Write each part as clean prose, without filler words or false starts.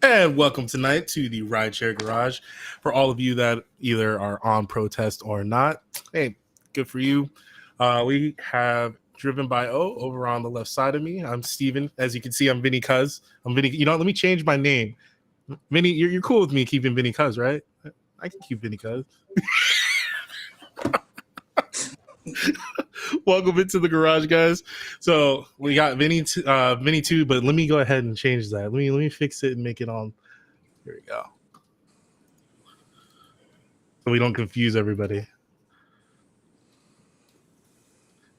And welcome tonight to the Rideshare Garage. For all of you that either are on protest or not, hey, good for you. We have Driven by O over on the left side of me. I'm Steven. As you can see, I'm Vinny Cuz. I'm Vinny. Let me change my name. Vinny, you're cool with me keeping Vinny Cuz, right? I can keep Vinny Cuz. Welcome into the garage, guys. So we got Vinny too, but let me go ahead and change that. Let me fix it and make it on. Here we go. So we don't confuse everybody.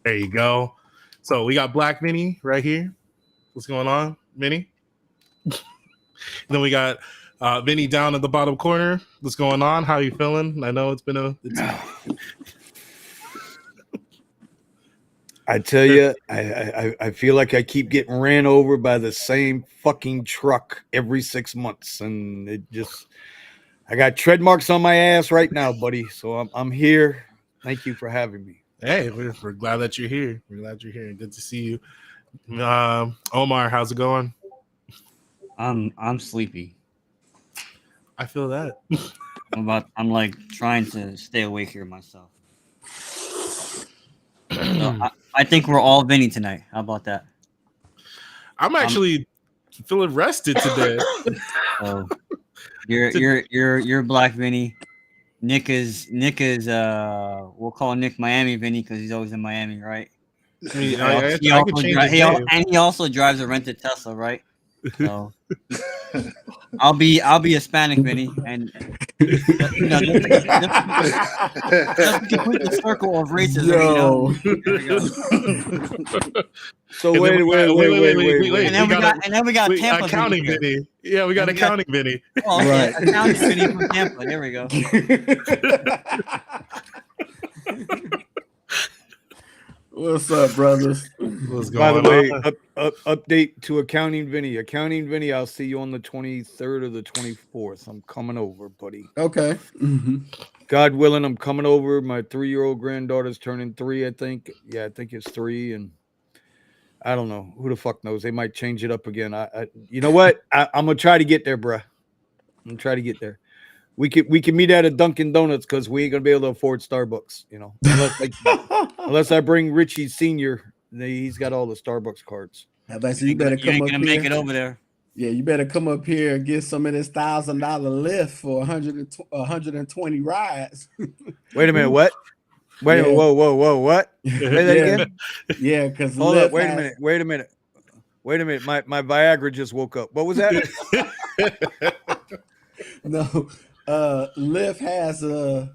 There you go. So we got Black Vinny right here. What's going on, Vinny? Then we got Vinny down at the bottom corner. What's going on? How you feeling? I know it's been I tell you, I feel like I keep getting ran over by the same fucking truck every 6 months, and I got tread marks on my ass right now, buddy. So I'm here. Thank you for having me. Hey, we're glad that you're here. We're glad you're here. Good to see you. Omar, how's it going? I'm sleepy. I feel that. I'm like trying to stay awake here myself. So I think we're all Vinny tonight. How about that? I'm actually feeling rested today. So you're Black Vinny. Nick is we'll call Nick Miami Vinny because he's always in Miami, right? I mean, he also drives a rented Tesla, right? So I'll be Hispanic Vinny, and just to complete the circle of racism. So wait. And then we got Tampa accounting Vinny. Yeah, we got accounting Vinny. Oh, okay. Right. Accounting Vinny from Tampa. There we go. What's up, brothers? What's By going the way, on? update to Accounting Vinny. Accounting Vinny, I'll see you on the 23rd or the 24th. I'm coming over, buddy. Okay. Mm-hmm. God willing, I'm coming over. My 3-year-old granddaughter's turning 3, I think. Yeah, I think it's 3, and I don't know. Who the fuck knows? They might change it up again. You know what? I'm gonna try to get there, bruh. I'm gonna try to get there. We can meet at a Dunkin' Donuts because we ain't gonna be able to afford Starbucks, unless I bring Richie Senior. He's got all the Starbucks cards. So you better come up here. Make it over there. Yeah, you better come up here and get some of this $1,000 lift for 120 rides. Wait a minute, what? Wait a minute, whoa, what? Say that again? Yeah, because hold up, wait a minute. My Viagra just woke up. What was that? No, Lyft has a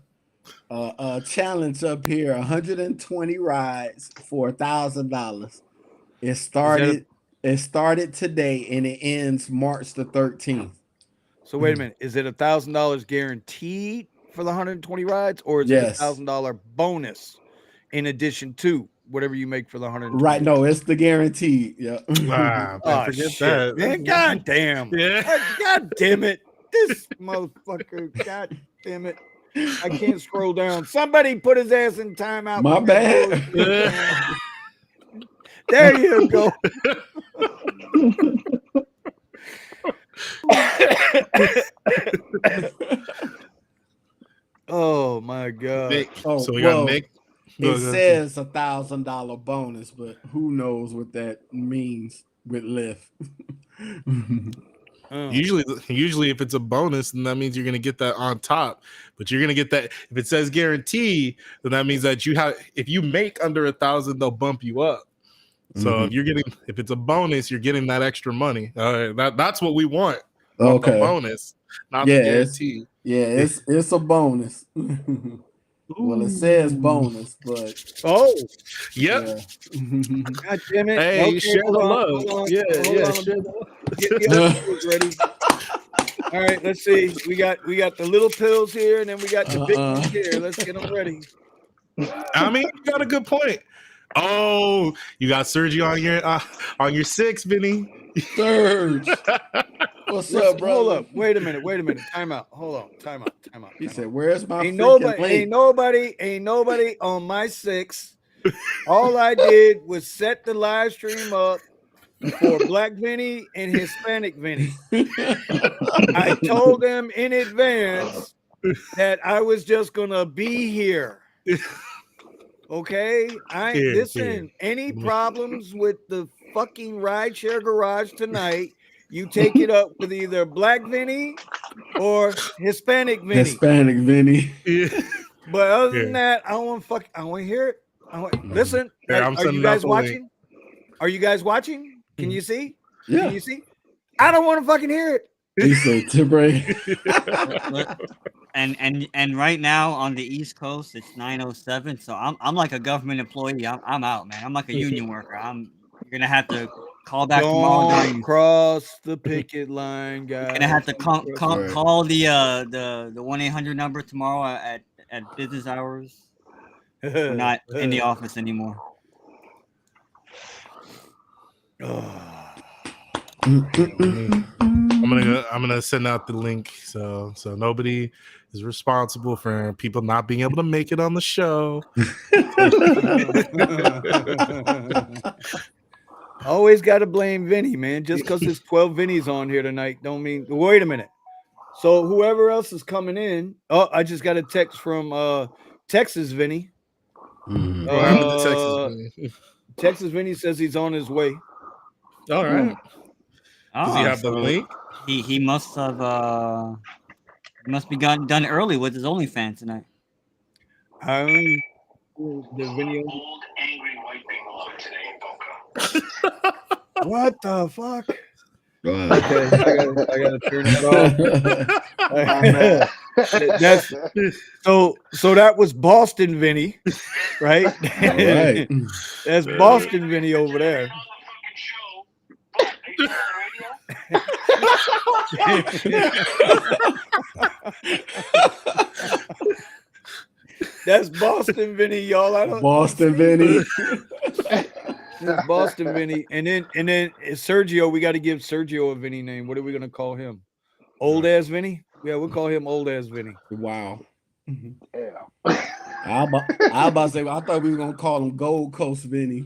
challenge up here, 120 rides for $1,000. It started today and it ends March the 13th. So wait a minute, is it $1,000 guaranteed for the 120 rides, or is it $1,000 bonus in addition to whatever you make for the 120? Right, no, it's the guarantee. Yeah. Forget that. Man, God damn. Yeah. God damn it. This motherfucker, god damn it. I can't scroll down. Somebody put his ass in timeout. My bad. There you go. Oh my god. So we got Nick. It says $1,000 bonus, but who knows what that means with Lyft. Usually if it's a bonus, then that means you're going to get that on top, but you're going to get that. If it says guarantee, then that means that if you make under 1,000, they'll bump you up. So if it's a bonus, you're getting that extra money. That's what we want. Okay. The bonus, not the guarantee. It's a bonus. Well, it says bonus, but yep. Yeah. God damn it! Hey, share the love. Share the love. Get the pills ready. All right, let's see. We got the little pills here, and then we got the big ones here. Let's get them ready. I mean, you got a good point. Oh, you got Sergi on your 6, Vinny. Surge. What's up, bro? Hold up. Wait a minute. Time out. Hold on. Time out. He said, "Where's my ain't nobody on my 6. All I did was set the live stream up, for Black Vinny and Hispanic Vinny. I told them in advance that I was just gonna be here. Okay, listen. Any problems with the fucking Rideshare Garage tonight? You take it up with either Black Vinny or Hispanic Vinny. Hispanic Vinny. But other than that, I don't want to I want to hear it. Listen. Are you guys watching? Are you guys watching? Can you see? Yeah. Can you see? I don't want to fucking hear it. He said, "Timbre." And right now on the East Coast, it's 9:07. So I'm like a government employee. I'm out, man. I'm like a union worker. You're gonna have to call back tomorrow. Don't cross the picket line, guys. You're gonna have to call the 1-800 number tomorrow at business hours. We're not in the office anymore. I'm gonna send out the link so nobody is responsible for people not being able to make it on the show. Always got to blame Vinny, man. Just because there's 12 Vinnies on here tonight don't mean. Wait a minute. So whoever else is coming in. Oh, I just got a text from Texas Vinny. Texas Vinny says he's on his way. All right. Does he have the link? He must have must be done early with his OnlyFans tonight. The video. Old angry white people for today, Boca. What the fuck? Okay, I gotta turn that off. So that was Boston Vinny, right? Right. That's Boston Vinny over there. That's Boston Vinny, y'all. Boston Vinny. That's Boston Vinny. And then Sergio, we got to give Sergio a Vinny name. What are we gonna call him? Old ass Vinny? Yeah, we'll call him old ass Vinny. Wow. Yeah. I about to say, I thought we were gonna call him Gold Coast Vinny.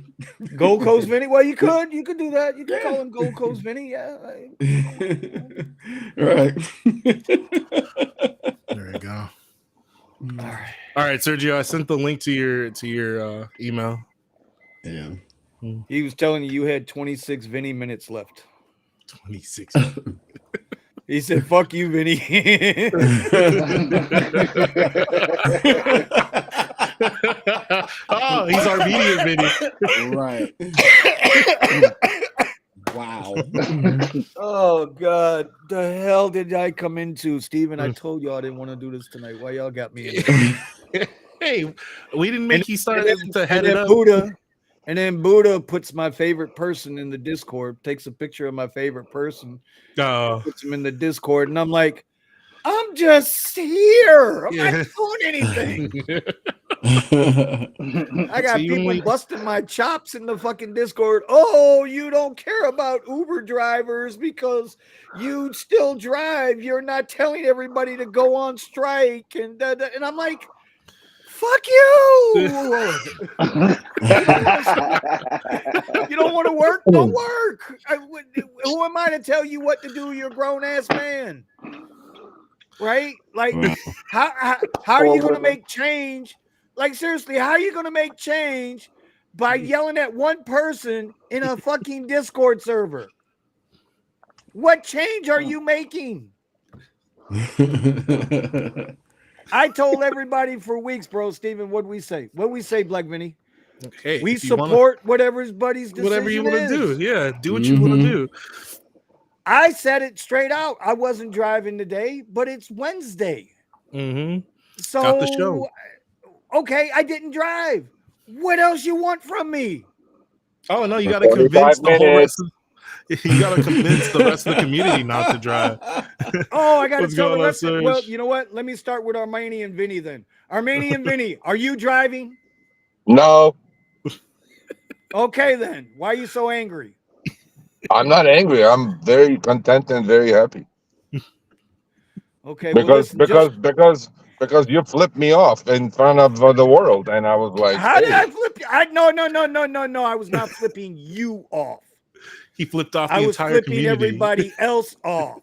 Gold Coast Vinny? Well, you could do that. You could call him Gold Coast Vinny. Yeah. Right. There you go. All right, Sergio. I sent the link to your email. Yeah. He was telling you had 26 Vinny minutes left. 26. He said, "Fuck you, Vinny." Oh, he's Armenian Vinny. Right. Wow. Oh God, the hell did I come into, Steven? I told y'all I didn't want to do this tonight. Why y'all got me in? Hey, we didn't make you start to head it up. And then Buddha puts my favorite person in the Discord, takes a picture of my favorite person, puts him in the Discord, and I'm like, I'm just here. I'm not doing anything. I got people busting my chops in the fucking Discord. Oh, you don't care about Uber drivers because you still drive. You're not telling everybody to go on strike. And I'm like, fuck you. You don't want to work? Don't work. Who am I to tell you what to do? You're a grown-ass man. Right? Like, how are you going to make change? Like, seriously, how are you going to make change by yelling at one person in a fucking Discord server? What change are you making? I told everybody for weeks, bro. Steven, what'd we say? What'd we say, Black Vinny? Hey, we support whatever his buddy's decision whatever you want to do. Yeah, do what you want to do. I said it straight out. I wasn't driving today, but it's Wednesday. So got the show. Okay, I didn't drive. What else you want from me? Oh no, you got to convince the whole rest of you got to convince the rest of the community not to drive. Oh, I got to tell the rest of, well, you know what? Let me start with Armenian Vinny then. Armenian Vinny, are you driving? No. Okay then. Why are you so angry? I'm not angry. I'm very content and very happy. Okay, because you flipped me off in front of the world, and I was like, "How did I flip you?" No. I was not flipping you off. He flipped off the I was entire flipping community. everybody else off.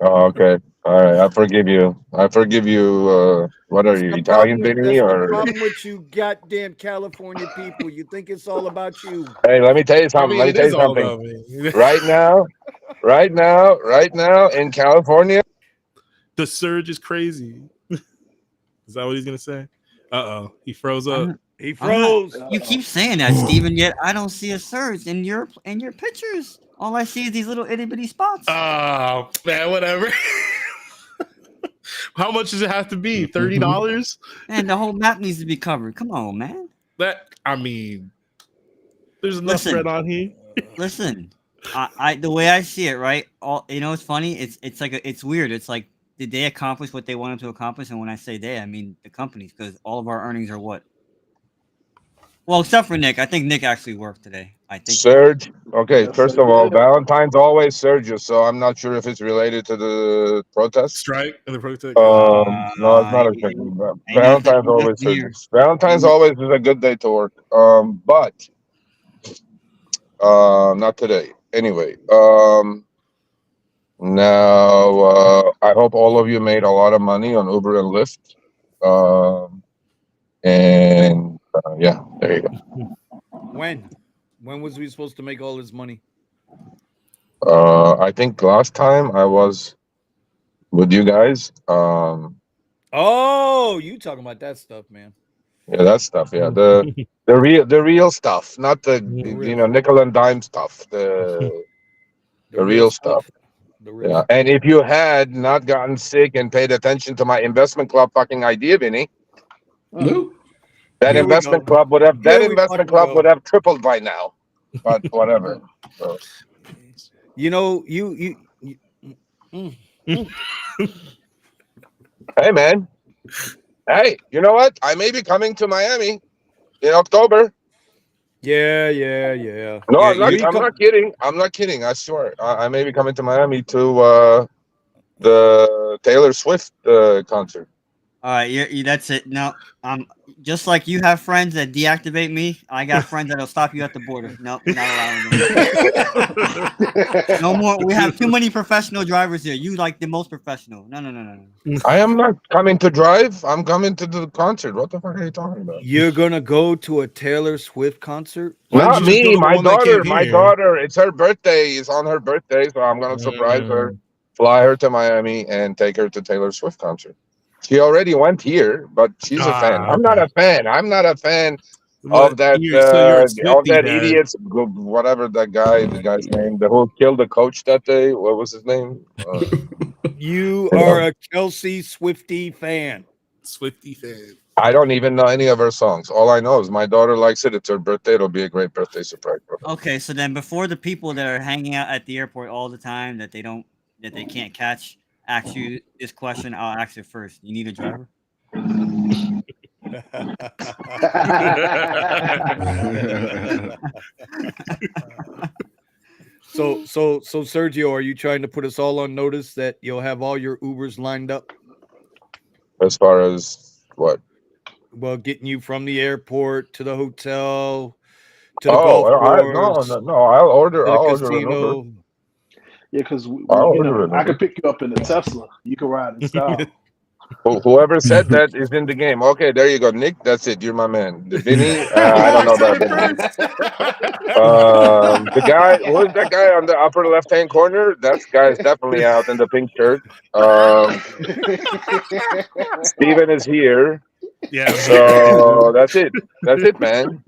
Oh, okay. All right. I forgive you. I forgive you. What are you, Italian, Vinny? That's the Or problem with you goddamn California people. You think it's all about you. hey, let me tell you I something. mean, Let me it tell is you all something. about me. Right now in California. The surge is crazy. Is that what he's gonna say? He froze up. He I'm not- froze. you keep saying that, Steven, yet I don't see a surge in your pictures. All I see is these little itty bitty spots. Oh man, whatever. How much does it have to be? $30? Man, the whole map needs to be covered. Come on, man. I mean, there's enough Listen. red on here. Listen, I the way I see it, right? It's funny. It's like it's weird. It's like, did they accomplish what they wanted to accomplish? And when I say they, I mean the companies, because all of our earnings are what? Well, except for Nick. I think Nick actually worked today. I think. Surge. Okay, Yes, first I of all, did. Valentine's always surges, so I'm not sure if it's related to the protest. Strike and the protest. No, it's not a Ain't chicken. nothing Valentine's always here. surges. Valentine's always is a good day to work. But not today. Anyway, now I hope all of you made a lot of money on Uber and Lyft. And yeah, there you go. When? When was we supposed to make all this money? I think last time I was with you guys. Oh, you talking about that stuff, man. Yeah, that stuff. Yeah, the real stuff, not the real nickel and dime stuff. The real stuff. The real Yeah, and if you had not gotten sick and paid attention to my investment club fucking idea, Vinny, Luke. that Here we investment go. club would have Here we fucking go. tripled by now. But whatever. So, You know, you hey man, hey, you know what? I may be coming to Miami in October. yeah. No, Yeah, I'm not. you I'm come- not kidding. I'm not kidding. I swear. I may be coming to Miami to the Taylor Swift concert. All right, that's it. No, just like you have friends that deactivate me, I got friends that'll stop you at the border. No, we're not allowing them. No more. We have too many professional drivers here. You like the most professional. No. I am not coming to drive. I'm coming to the concert. What the fuck are you talking about? You're gonna go to a Taylor Swift concert? Why Not didn't you just go me. to the My one that daughter. came My here? daughter. It's her birthday. It's on her birthday, so I'm gonna surprise her, fly her to Miami, and take her to Taylor Swift concert. She already went here, but she's a fan. I'm not okay. a fan. I'm not a fan But of that. so you're a Of Swiftie that then. idiot's whatever that guy. The guy's name. The who killed the coach that day. What was his name? You are a Chelsea Swiftie fan. Swiftie fan. I don't even know any of her songs. All I know is my daughter likes it. It's her birthday. It'll be a great birthday surprise for her. Okay, so then before the people that are hanging out at the airport all the time that they can't catch ask you this question, I'll ask it first. You need a driver? So Sergio, are you trying to put us all on notice that you'll have all your Ubers lined up? As far as what? Well, getting you from the airport to the hotel to the golf course, no. I'll order. to I'll the order an Uber. casino. Yeah, because I'll order an I Uber. could pick you up in the Tesla. You can ride in style. Whoever said that is in the game. Okay, there you go, Nick. That's it. You're my man. The Vinny. I don't know about Vinny. The guy. Who is that guy on the upper left-hand corner? That guy's definitely out in the pink shirt. Steven is here. Yeah. So that's it. That's it, man.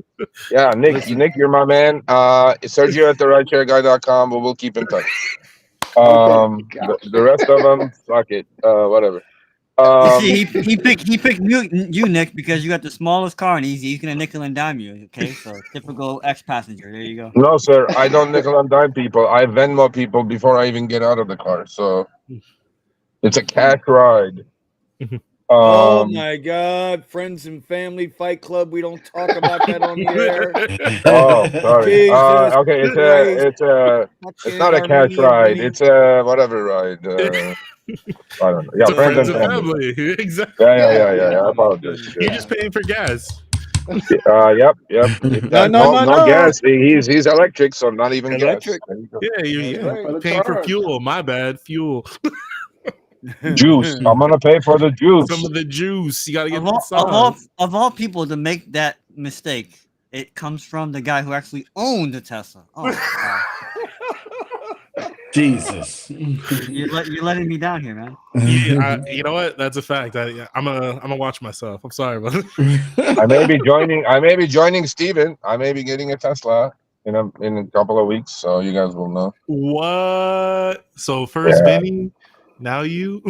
Yeah, Nick, you're my man. Sergio at the rideshareguy.com, but we'll keep in touch. The rest of them, fuck it. Whatever. You see, he picked you, Nick, because you got the smallest car and he's gonna nickel and dime you. Okay, so typical ex-passenger. There you go. No, sir, I don't nickel and dime people. I Venmo people before I even get out of the car. So it's a cash ride. Oh my God, friends and family fight club. We don't talk about that on the air. Oh, sorry. Jesus Okay, it's not a cash ride. It's a whatever ride. I don't know. Yeah, To friends and friends and family. family. Exactly. Yeah. I apologize. You're just paying for gas. Yep. If that, no gas. He's electric, so not even Electric. gas. There you go. Yeah, That's right. For the paying for charge. fuel. My bad, fuel. Juice. I'm gonna pay for the juice. Some of the juice. You gotta get Of the all, sauce. of all people to make that mistake, it comes from the guy who actually owned a Tesla. Oh, wow. Jesus. you're letting me down here, man. Yeah, you know what? That's a fact. I'm gonna watch myself. I'm sorry, but I may be joining Steven. I may be getting a Tesla in a couple of weeks, so you guys will know. what? So first Yeah. Vinny, now you.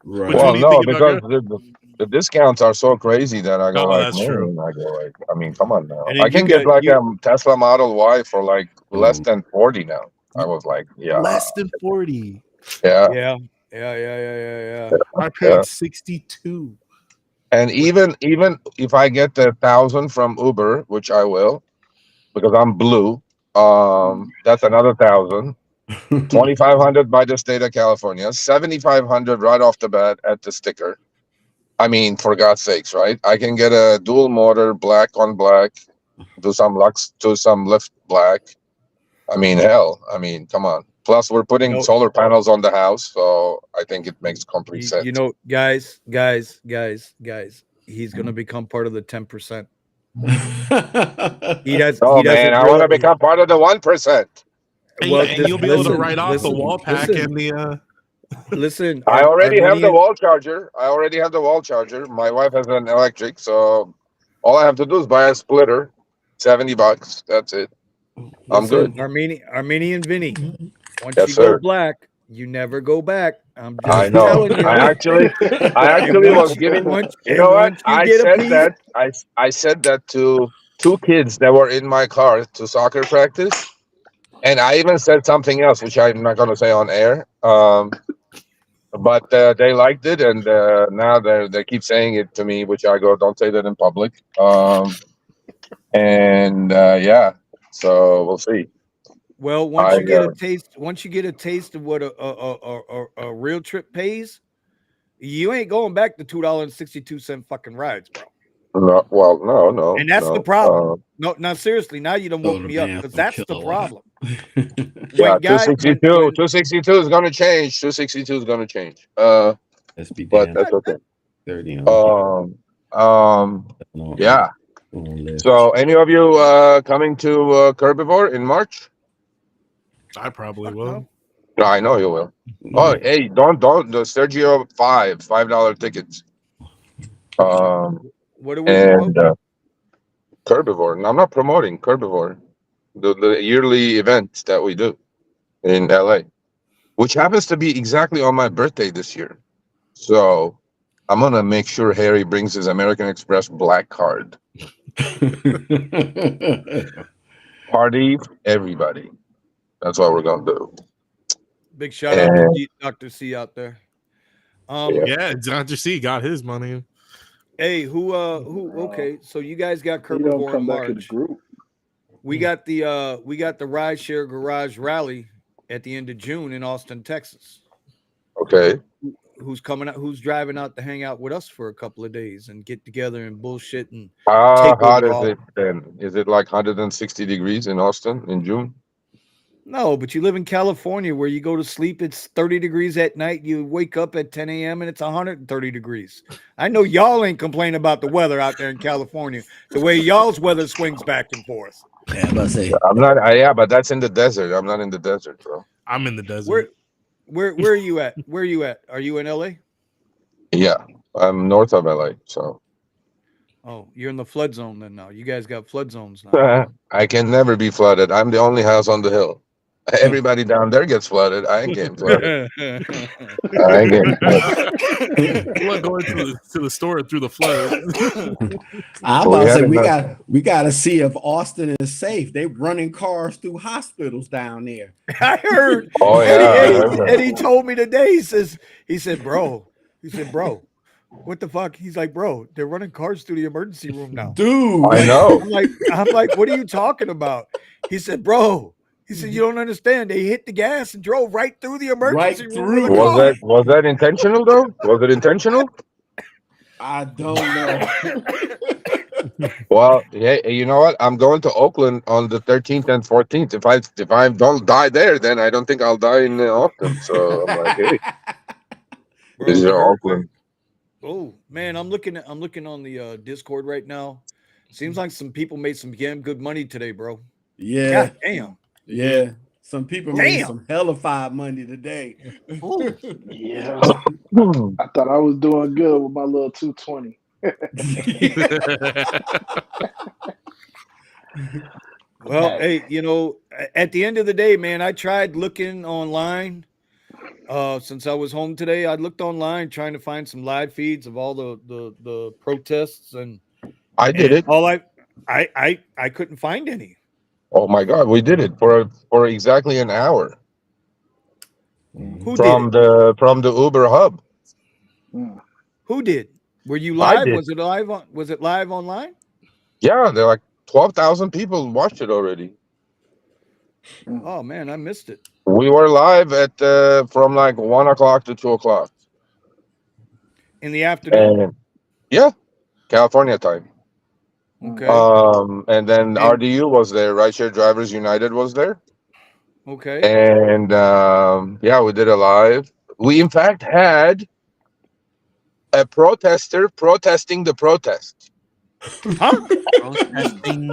Right. Well, What do you no, think about because the discounts are so crazy that I go Oh, like, that's true. man, I go like, I mean, come on now. And I then you can get got like you. a Tesla Model Y for like less Oh. than 40 now. I was like, yeah, Less than 40. yeah. Yeah. I Yeah. paid 62. And even if I get the 1,000 from Uber, which I will, because I'm blue, that's another 1,000. 2,500 by the state of California, 7,500 right off the bat at the sticker. I mean, for God's sakes, right? I can get a dual motor, black on black, do some lift black. I mean, hell, I mean, come on. Plus, we're putting No. solar panels on the house, so I think it makes complete sense. You know, guys, he's gonna become part of the 10%. He does. No, he doesn't man, I want to realize- become part of the 1%. And, Well, and you'll be able to listen, write off the listen, wall pack listen. and the. Listen, I already have the Armenian- wall charger. My wife has an electric, so all I have to do is buy a splitter, $70. That's it. I'm Listen, good. Armenian Vinny. Once Yes, you sir. go black, you never go back. I'm just I know. telling you. I actually And was once- giving. once- You and know what? once you I get a said piece- that. I said that to two kids that were in my car to soccer practice, and I even said something else, which I'm not going to say on air. But they liked it, and now they keep saying it to me, which I go, don't say that in public. Yeah, so we'll see. Well, once you get a taste of what a real trip pays, you ain't going back to $2.62 fucking rides, bro. No. And that's the problem. No, seriously. Now you don't woke me up because that's the problem. Yeah, 262 is going to change. 262 is going to change. Let's be But damn. that's okay. 30 on Yeah. So, any of you coming to Herbivore in March? I probably will. No, I know you will. Oh, hey, don't the Sergio $5 tickets. What are we And promoting? Herbivore. No, I'm not promoting Herbivore, the yearly event that we do in LA, which happens to be exactly on my birthday this year. So I'm gonna make sure Harry brings his American Express black card. Party, everybody. That's what we're gonna do. Big shout out to Dr. C out there. Yeah, Dr. C got his money. Hey, who okay, so you guys got You don't Herbivore in come back to the March. group. We got the Rideshare Garage Rally at the end of June in Austin, Texas. Okay. Who's coming out? Who's driving out to hang out with us for a couple of days and get together and bullshit and How take hot over is it then? Is it like 160 degrees in Austin in June? No, but you live in California where you go to sleep, it's 30 degrees at night. You wake up at 10 a.m. and it's 130 degrees. I know y'all ain't complaining about the weather out there in California, the way y'all's weather swings back and forth. Yeah, I'm about to say. I'm not. Yeah, but that's in the desert. I'm not in the desert, bro. I'm in the desert. Where are you at? Where are you at? Are you in LA? Yeah, I'm north of LA, so Oh, you're in the flood zone then now. You guys got flood zones now. I can never be flooded. I'm the only house on the hill. Everybody down there gets flooded. I ain't getting flooded. I ain't getting flooded. Flood going to the store through the flood. I'm Well, about we to say haven't we got to see if Austin is safe. They running cars through hospitals down there. I heard. Oh, yeah, I heard that. Eddie told me today. He said, bro, what the fuck? He's like, bro, they're running cars through the emergency room now. Dude, I know. I'm like, what are you talking about? He said, bro. He said, you don't understand. They hit the gas and drove right through the emergency room. through. With a car. Was that intentional though? Was it intentional? I don't know. Well, yeah, you know what? I'm going to Oakland on the 13th and 14th. If I don't die there, then I don't think I'll die in Austin. So I'm like, hey, this Bro, is the hurt. Oakland. Oh man, I'm looking on the Discord right now. Seems like some people made some damn good money today, bro. Yeah, God damn. yeah. Some people made Damn. some hellified money today. Ooh. Yeah. Hmm. I thought I was doing good with my little 220. Well, Hey. hey, at the end of the day, man, I tried looking online. Since I was home today, I looked online trying to find some live feeds of all the protests, and I did it. all I couldn't find any. Oh my God, we did it for exactly an hour Who did it? from the Uber hub. Mm. Who did? Were you I live? did. Was it live online? Yeah, they're like 12,000 people watched it already. Oh man, I missed it. We were live at from like 1 o'clock to 2 o'clock, In the afternoon. and yeah, California time. Okay. And then And RDU was there. Rideshare Drivers United was there, okay. and yeah, we did a live. We in fact had a protester protesting the protest. Huh? Protesting.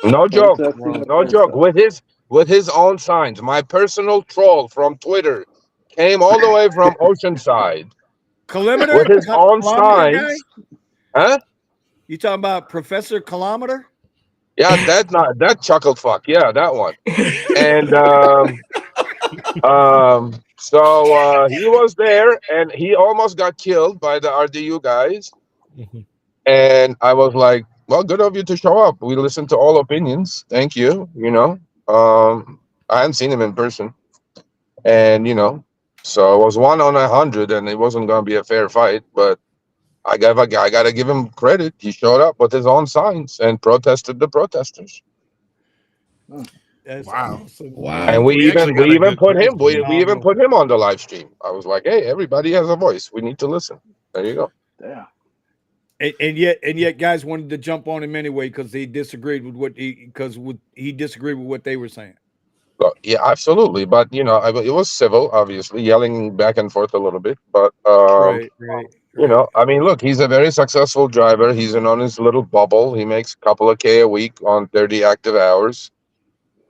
No joke, Protesting the no joke. protest. With his own signs. My personal troll from Twitter came all the way from Oceanside with his own Kilometer guy? signs. Huh? You talking about Professor Kilometer? Yeah, that chuckled fuck. Yeah, that one. And so he was there and he almost got killed by the RDU guys. And I was like, well, good of you to show up. We listened to all opinions. Thank you. I hadn't seen him in person. And so it was 1 on 100 and it wasn't gonna be a fair fight, but I gotta give him credit. He showed up with his own signs and protested the protesters. That's Wow. awesome. Wow. And we actually even got a good put him crowd. we even put him on the live stream. I was like, hey, everybody has a voice. We need to listen. There you go. Damn. And yet guys wanted to jump on him anyway because he disagreed with he disagreed with what they were saying. But, yeah, absolutely. But it was civil, obviously, yelling back and forth a little bit. But Right. I mean, look, he's a very successful driver. He's in on his little bubble. He makes a couple of K a week on 30 active hours.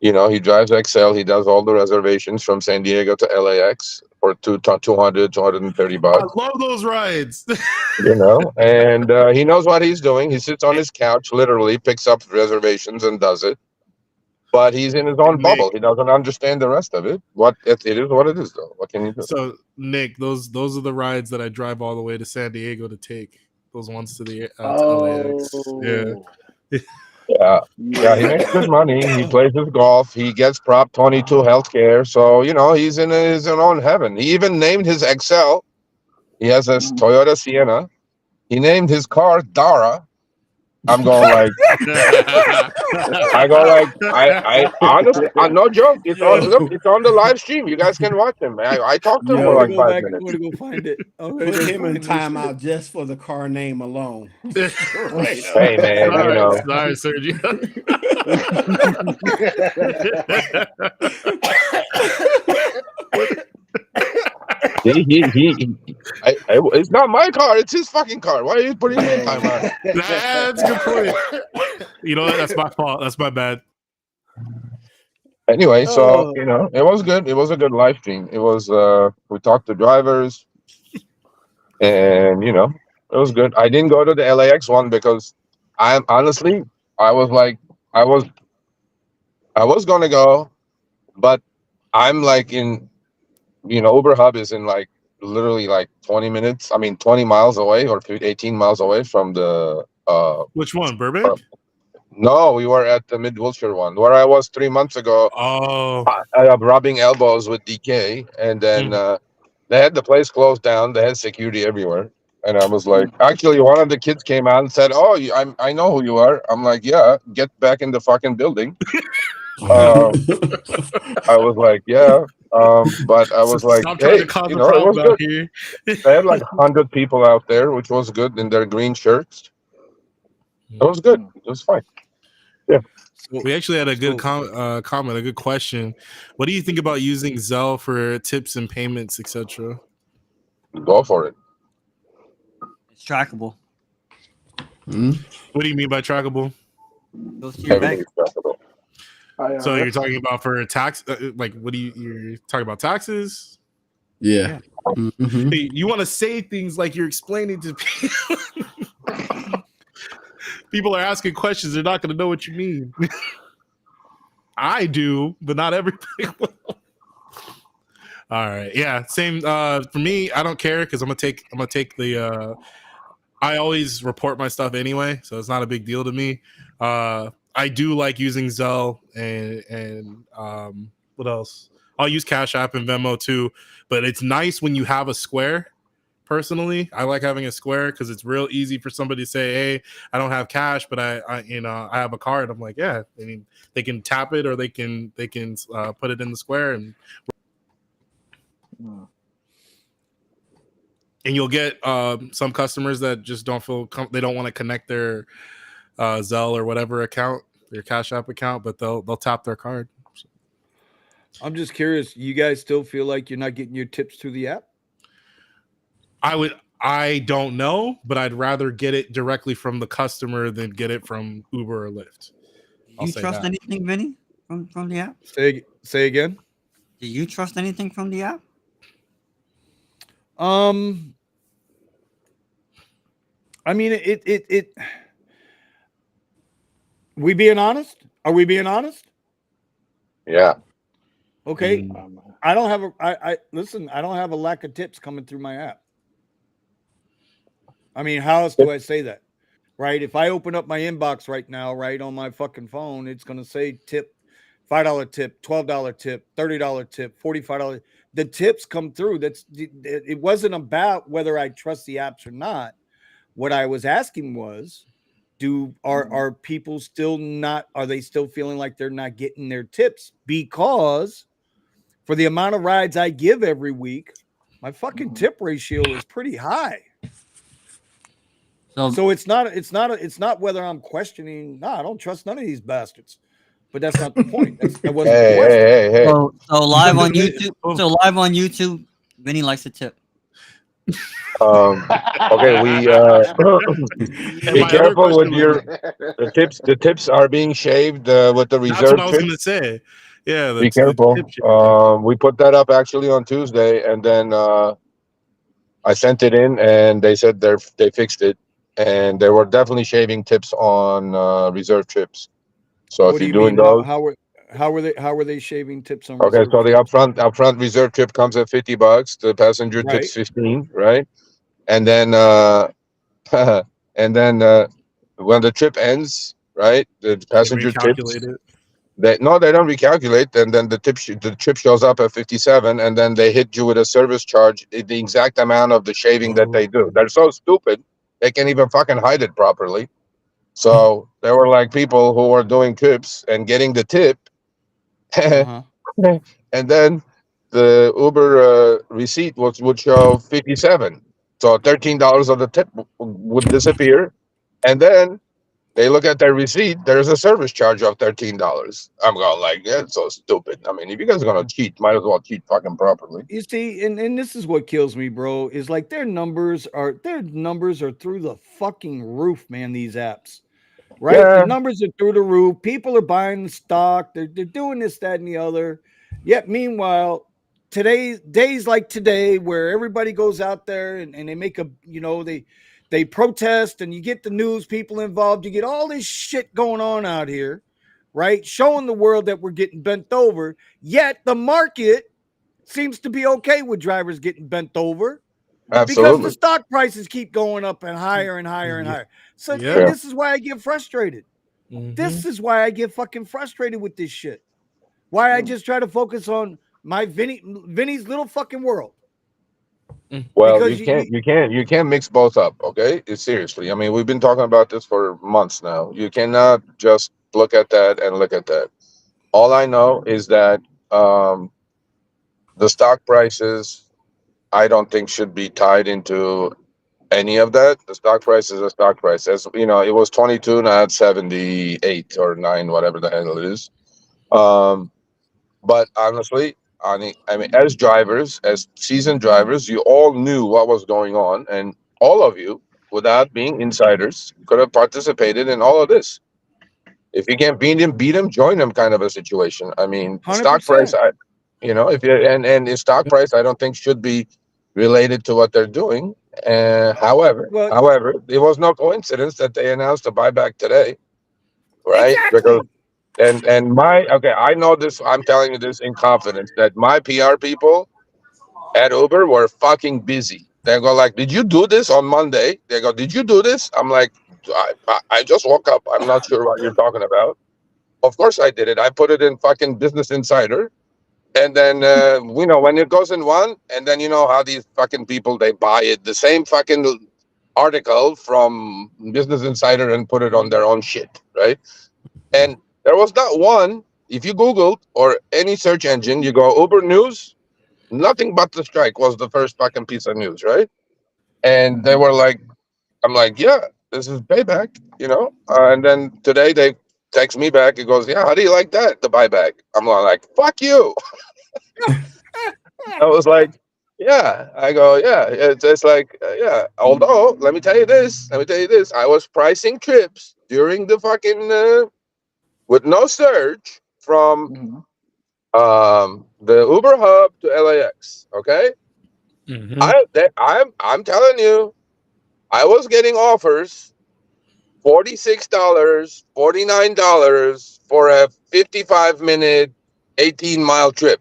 He drives XL. He does all the reservations from San Diego to LAX for 230 I bucks. love those rides. And he knows what he's doing. He sits on his couch, literally picks up reservations and does it. But he's in his own Nick. bubble. He doesn't understand the rest of it. It is what it is, though. What can you do? So Nick, those are the rides that I drive all the way to San Diego to take. Those ones to the to LAX. Yeah. Yeah. Yeah, he makes good money. He plays his golf. He gets Prop 22 healthcare. So, he's in his own heaven. He even named his XL. He has a Toyota Sienna. He named his car Dara. I'm going like, I honestly, no joke. It's on the live stream. You guys can watch him. I talked to him for like 5 minutes. I'm gonna go find it. Put him in timeout just for the car name alone. Hey man, Sorry, Sergio. It's not my car. It's his fucking car. Why are you putting me in timeout? That's a good point. You know what? That's my fault. That's my bad. Anyway, so it was good. It was a good live stream. It was we talked to drivers, and it was good. I didn't go to the LAX one because I was gonna go, but I'm like in Uber Hub is in like literally like 20 minutes. I mean 20 miles away or 18 miles away from the Which one, Burbank? No, we were at the Mid Wilshire one where I was 3 months ago. Oh, Rubbing elbows with DK, and then they had the place closed down. They had security everywhere, and I was like, actually, one of the kids came out and said, "Oh, I know who you are." I'm like, "Yeah, get back in the fucking building." I was like, "Yeah," but I was like, stop "Hey, trying to cause a it problem was out good." here. They had like 100 people out there, which was good in their green shirts. It was good. It was fine. So, We actually had a good so- comment, a good question. What do you think about using Zelle for tips and payments, etc.? Go for it. It's trackable. What do you mean by trackable? Goes to your bank. Everything's trackable. So you're IRS. talking about for tax, like what do you're talking about taxes? Yeah. Mhm. Hey, you want to say things like you're explaining to people. People are asking questions; they're not going to know what you mean. I do, but not everybody will. All right, yeah, same. For me, I don't care because I'm gonna take the. I always report my stuff anyway, so it's not a big deal to me. I do like using Zelle and what else? I'll use Cash App and Venmo too, but it's nice when you have a Square. Personally, I like having a Square because it's real easy for somebody to say, "Hey, I don't have cash, but I have a card." I'm like, yeah, I mean, they can tap it or they can put it in the Square and Mm. you'll get some customers that just don't feel they don't want to connect their Zelle or whatever account, their Cash App account, but they'll tap their card. I'm just curious. You guys still feel like you're not getting your tips through the app? I don't know, but I'd rather get it directly from the customer than get it from Uber or Lyft. Do you trust that. anything, Vinny, from the app? Say again. Do you trust anything from the app? I mean, it. We being honest? Are we being honest? Yeah. Okay. Oh, I don't have I listen. I don't have a lack of tips coming through my app. I mean, how else do I say that? Right? If I open up my inbox right now, right on my fucking phone, it's gonna say tip, $5 tip, $12 tip, $30 tip, $45. The tips come through. It wasn't about whether I trust the apps or not. What I was asking was, are people still not, are they still feeling like they're not getting their tips? Because for the amount of rides I give every week, my fucking tip ratio is pretty high. So it's not whether I'm questioning. No, I don't trust none of these bastards. But that's not the point. That wasn't the question. Hey. So live on Vinny- YouTube. So live on YouTube, Vinny likes to tip. Okay, we And be my other careful with question your the tips. The tips are being shaved with the that's reserve what I was tip. going to say. Yeah, Be that's the careful. tip shit. We put that up actually on Tuesday, and then I sent it in, and they said they fixed it, and they were definitely shaving tips on reserve trips. So What if do you're you doing mean? those, How were they shaving tips on okay. reserve So the trips? upfront reserve trip comes at $50. The passenger Right. tips 15, right? And then and then when the trip ends, right, the They passenger tips. recalculate it. They don't recalculate, and then the trip shows up at 57, and then they hit you with a service charge, the exact amount of the shaving that they do. They're so stupid they can't even fucking hide it properly. So there were like people who were doing trips and getting the tip, Uh-huh. and then the Uber receipt would show 57. So $13 of the tip would disappear, and then they look at their receipt. There's a service charge of $13. I'm going like, yeah, it's so stupid. I mean, if you guys are gonna cheat, might as well cheat fucking properly. You see, and this is what kills me, bro, is like their numbers are through the fucking roof, man, these apps. Right? Yeah. The numbers are through the roof. People are buying the stock. They're doing this, that, and the other. Yet, meanwhile, days like today, where everybody goes out there and they make they protest, and you get the news people involved. You get all this shit going on out here, right? Showing the world that we're getting bent over. Yet the market seems to be okay with drivers getting bent over. Because the Absolutely. stock prices keep going up and higher and higher and Yeah. higher. So, Yeah. and this is why I get frustrated. Mhm. This is why I get fucking frustrated with this shit. Why I just try to focus on my Vinny's little fucking world. Well, Because you can't mix both up, okay? Seriously. I mean, we've been talking about this for months now. You cannot just look at that and look at that. All I know is that the stock prices, I don't think should be tied into any of that. The stock price is a stock price. As you know, it was 22, now it's 78 or 9, whatever the hell it is. But honestly, I mean, as drivers, as seasoned drivers, you all knew what was going on, and all of you, without being insiders, could have participated in all of this. If you can't beat him, join him, kind of a situation. I mean, stock price, 100%. if you and the stock price, I don't think should be related to what they're doing. Well, However, it was no coincidence that they announced a buyback today, right? exactly. Because I know this. I'm telling you this in confidence that my PR people at Uber were fucking busy. They go like, "Did you do this on Monday?" They go, "Did you do this?" I'm like, I just woke up. I'm not sure what you're talking about." Of course I did it. I put it in fucking Business Insider. And then, when it goes in one, and then you know how these fucking people, they buy it, the same fucking article from Business Insider and put it on their own shit, right? And there was not one, if you Googled or any search engine, you go Uber News, nothing but the strike was the first fucking piece of news, right? And they were like, I'm like, yeah, this is payback, and then today they text me back. It goes, yeah, how do you like that? The buyback. I'm like, fuck you. I was like, yeah. I go, yeah. It's like, yeah. Although, let me tell you this. I was pricing trips during the fucking with no surge from Mhm. the Uber hub to LAX. Okay, Mhm. I'm telling you, I was getting offers $46, $49 for a 55-minute, 18-mile trip.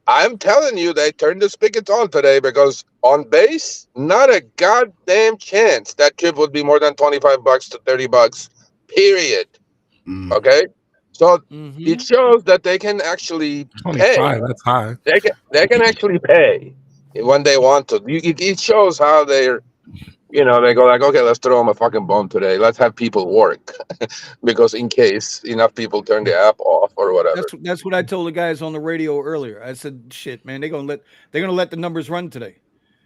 I'm telling you, they turned the spigots on today because on base, not a goddamn chance that trip would be more than $25 to $30. Period. Mm. Okay, so Mm-hmm. it shows that they can actually pay. 25, that's high. They can actually pay when they want to. It shows how they go like, okay, let's throw them a fucking bone today. Let's have people work because in case enough people turn the app off or whatever. That's what I told the guys on the radio earlier. I said, "Shit, man, they're gonna let the numbers run today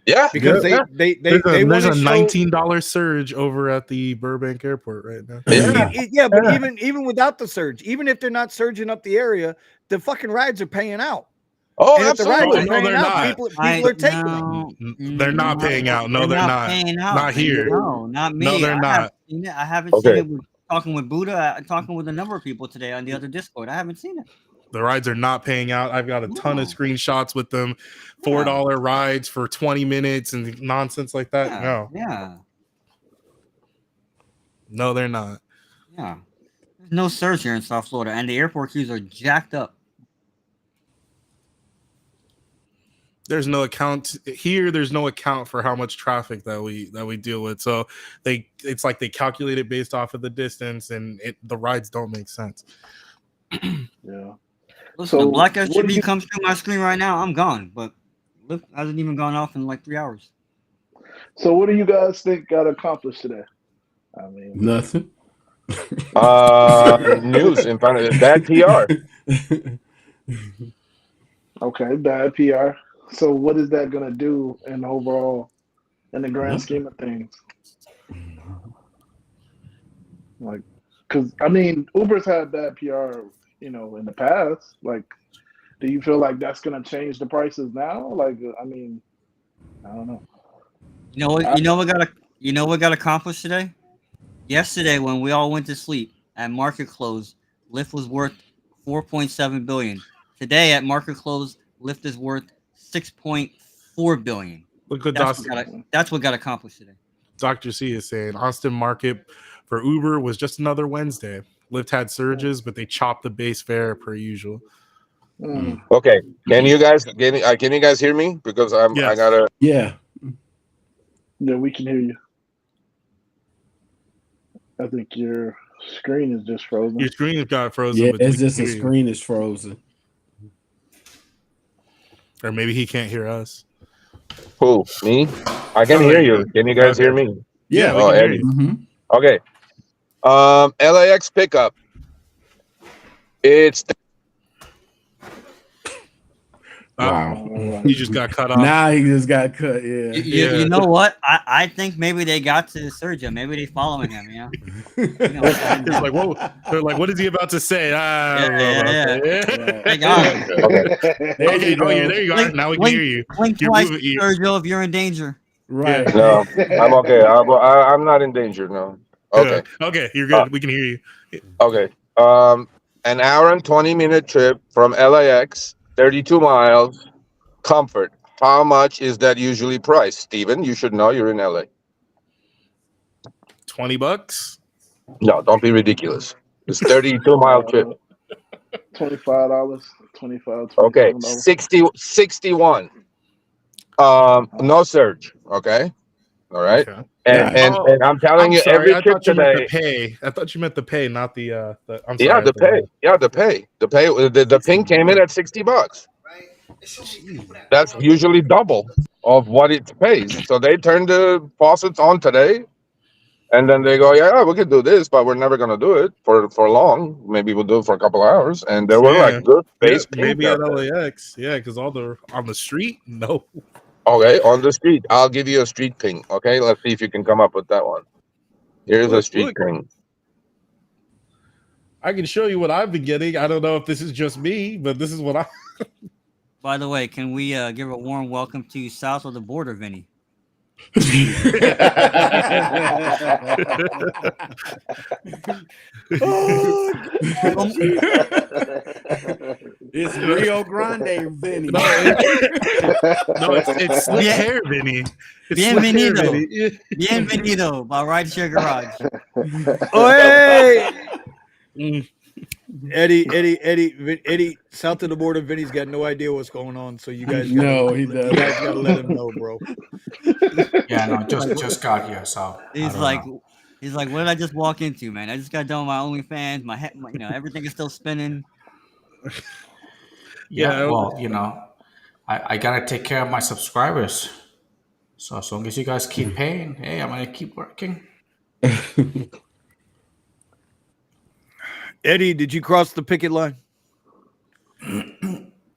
Yeah, because yeah, they want There's to a show." $19 surge over at the Burbank airport right now. yeah. Yeah, but Yeah. even without the surge, even if they're not surging up the area, the fucking rides are paying out. Oh, And if the rides Oh, are absolutely. no, paying they're out, not. people are taking them. They're not paying out. No, they're not. paying out. Not here. No, not me. No, they're I not. haven't seen it. I haven't seen Okay. it. Talking with Buddha, talking with a number of people today on the other Discord. I haven't seen it. The rides are not paying out. I've got a ton of No. screenshots with them. $4 rides for 20 minutes and nonsense like that. Yeah. No, they're not. Yeah. There's no surge here in South Florida, and the airport queues are jacked up. There's no account here. There's no account for how much traffic that we deal with. So it's like they calculate it based off of the distance, and the rides don't make sense. Yeah. Listen, So, the black what do SUV you- comes through my screen right now. I'm gone, but Lyft hasn't even gone off in like 3 hours. So what do you guys think got accomplished today? I mean, Nothing. News in front of it. Bad PR. okay, bad PR. So what is that gonna do in the grand scheme of things? Like, because I mean, Uber's had bad PR, in the past. Like, do you feel like that's gonna change the prices now? Like, I mean, I don't know. You know what got accomplished today? Yesterday, when we all went to sleep at market close, Lyft was worth $4.7 billion. Today, at market close, Lyft is worth $6.4 billion. Look what That's what got accomplished today. Dr. C is saying. Austin market for Uber was just another Wednesday. Lyft had surges, but they chopped the base fare per usual. Mm. Okay. Can you guys hear me? Because I Yes. gotta. Yeah. Yeah, we can hear you. I think your screen is just frozen. Your screen got frozen. Yeah, but it's we just can the hear you. screen is frozen. Or maybe he can't hear us. Who? Me? I can Oh, hear there you you. go. Can you guys hear Okay. me? Yeah, we Oh, can hear Eddie. you. Mm-hmm. Okay. LAX pickup. It's Wow. You just got cut off. Now he just got cut. Yeah. Yeah. You know what? I think maybe they got to Sergio. Maybe they following him. You know. It's like, whoa. They're like, what is he about to say? I don't know about that. Right. They got him. There Okay, you go. there you are. Now we can hear you. Blink You're twice, moving. You- Sergio, if you're in danger. Right. No, I'm okay. I'm not in danger. No. Okay. Okay, you're good. We can hear you. Okay. An hour and 20-minute trip from LAX, 32 miles, comfort. How much is that usually priced? Steven, you should know, you're in LA. $20. No, don't be ridiculous. It's 32-mile trip. $25, 25. Okay, $27. 61. No surge. Okay. All right. Okay. And I'm telling you, sorry, every I trip thought you meant the today. pay. I thought you meant the pay, not the. I'm sorry. Yeah, the pay. The ping came in at $60. That's usually double of what it pays. So they turn the faucets on today, and then they go, yeah, we could do this, but we're never gonna do it for long. Maybe we'll do it for a couple of hours. And there were like good base pings maybe out at there. LAX. Yeah, because all the on the street. No. Okay, on the street. I'll give you a street ping. Okay, let's see if you can come up with that one. Here's a street ping. I can show you what I've been getting. I don't know if this is just me, but this is what I. By the way, can we give a warm welcome to south of the border, Vinny? It's Rio Grande, Vinny. No, it's slick hair, Vinny. It's Bienvenido. slick hair, Vinny. Bienvenido by Rideshare Garage. Oh, hey! Eddie, south of the border, Vinny's got no idea what's going on. So you guys, he does. You guys gotta let him know, bro. Yeah, no, just got here, so He's like, what did I just walk into, man? I just got done with my OnlyFans. My head, everything is still spinning. yeah. Well, I gotta take care of my subscribers. So as long as you guys keep paying, hey, I'm gonna keep working. Eddie, did you cross the picket line?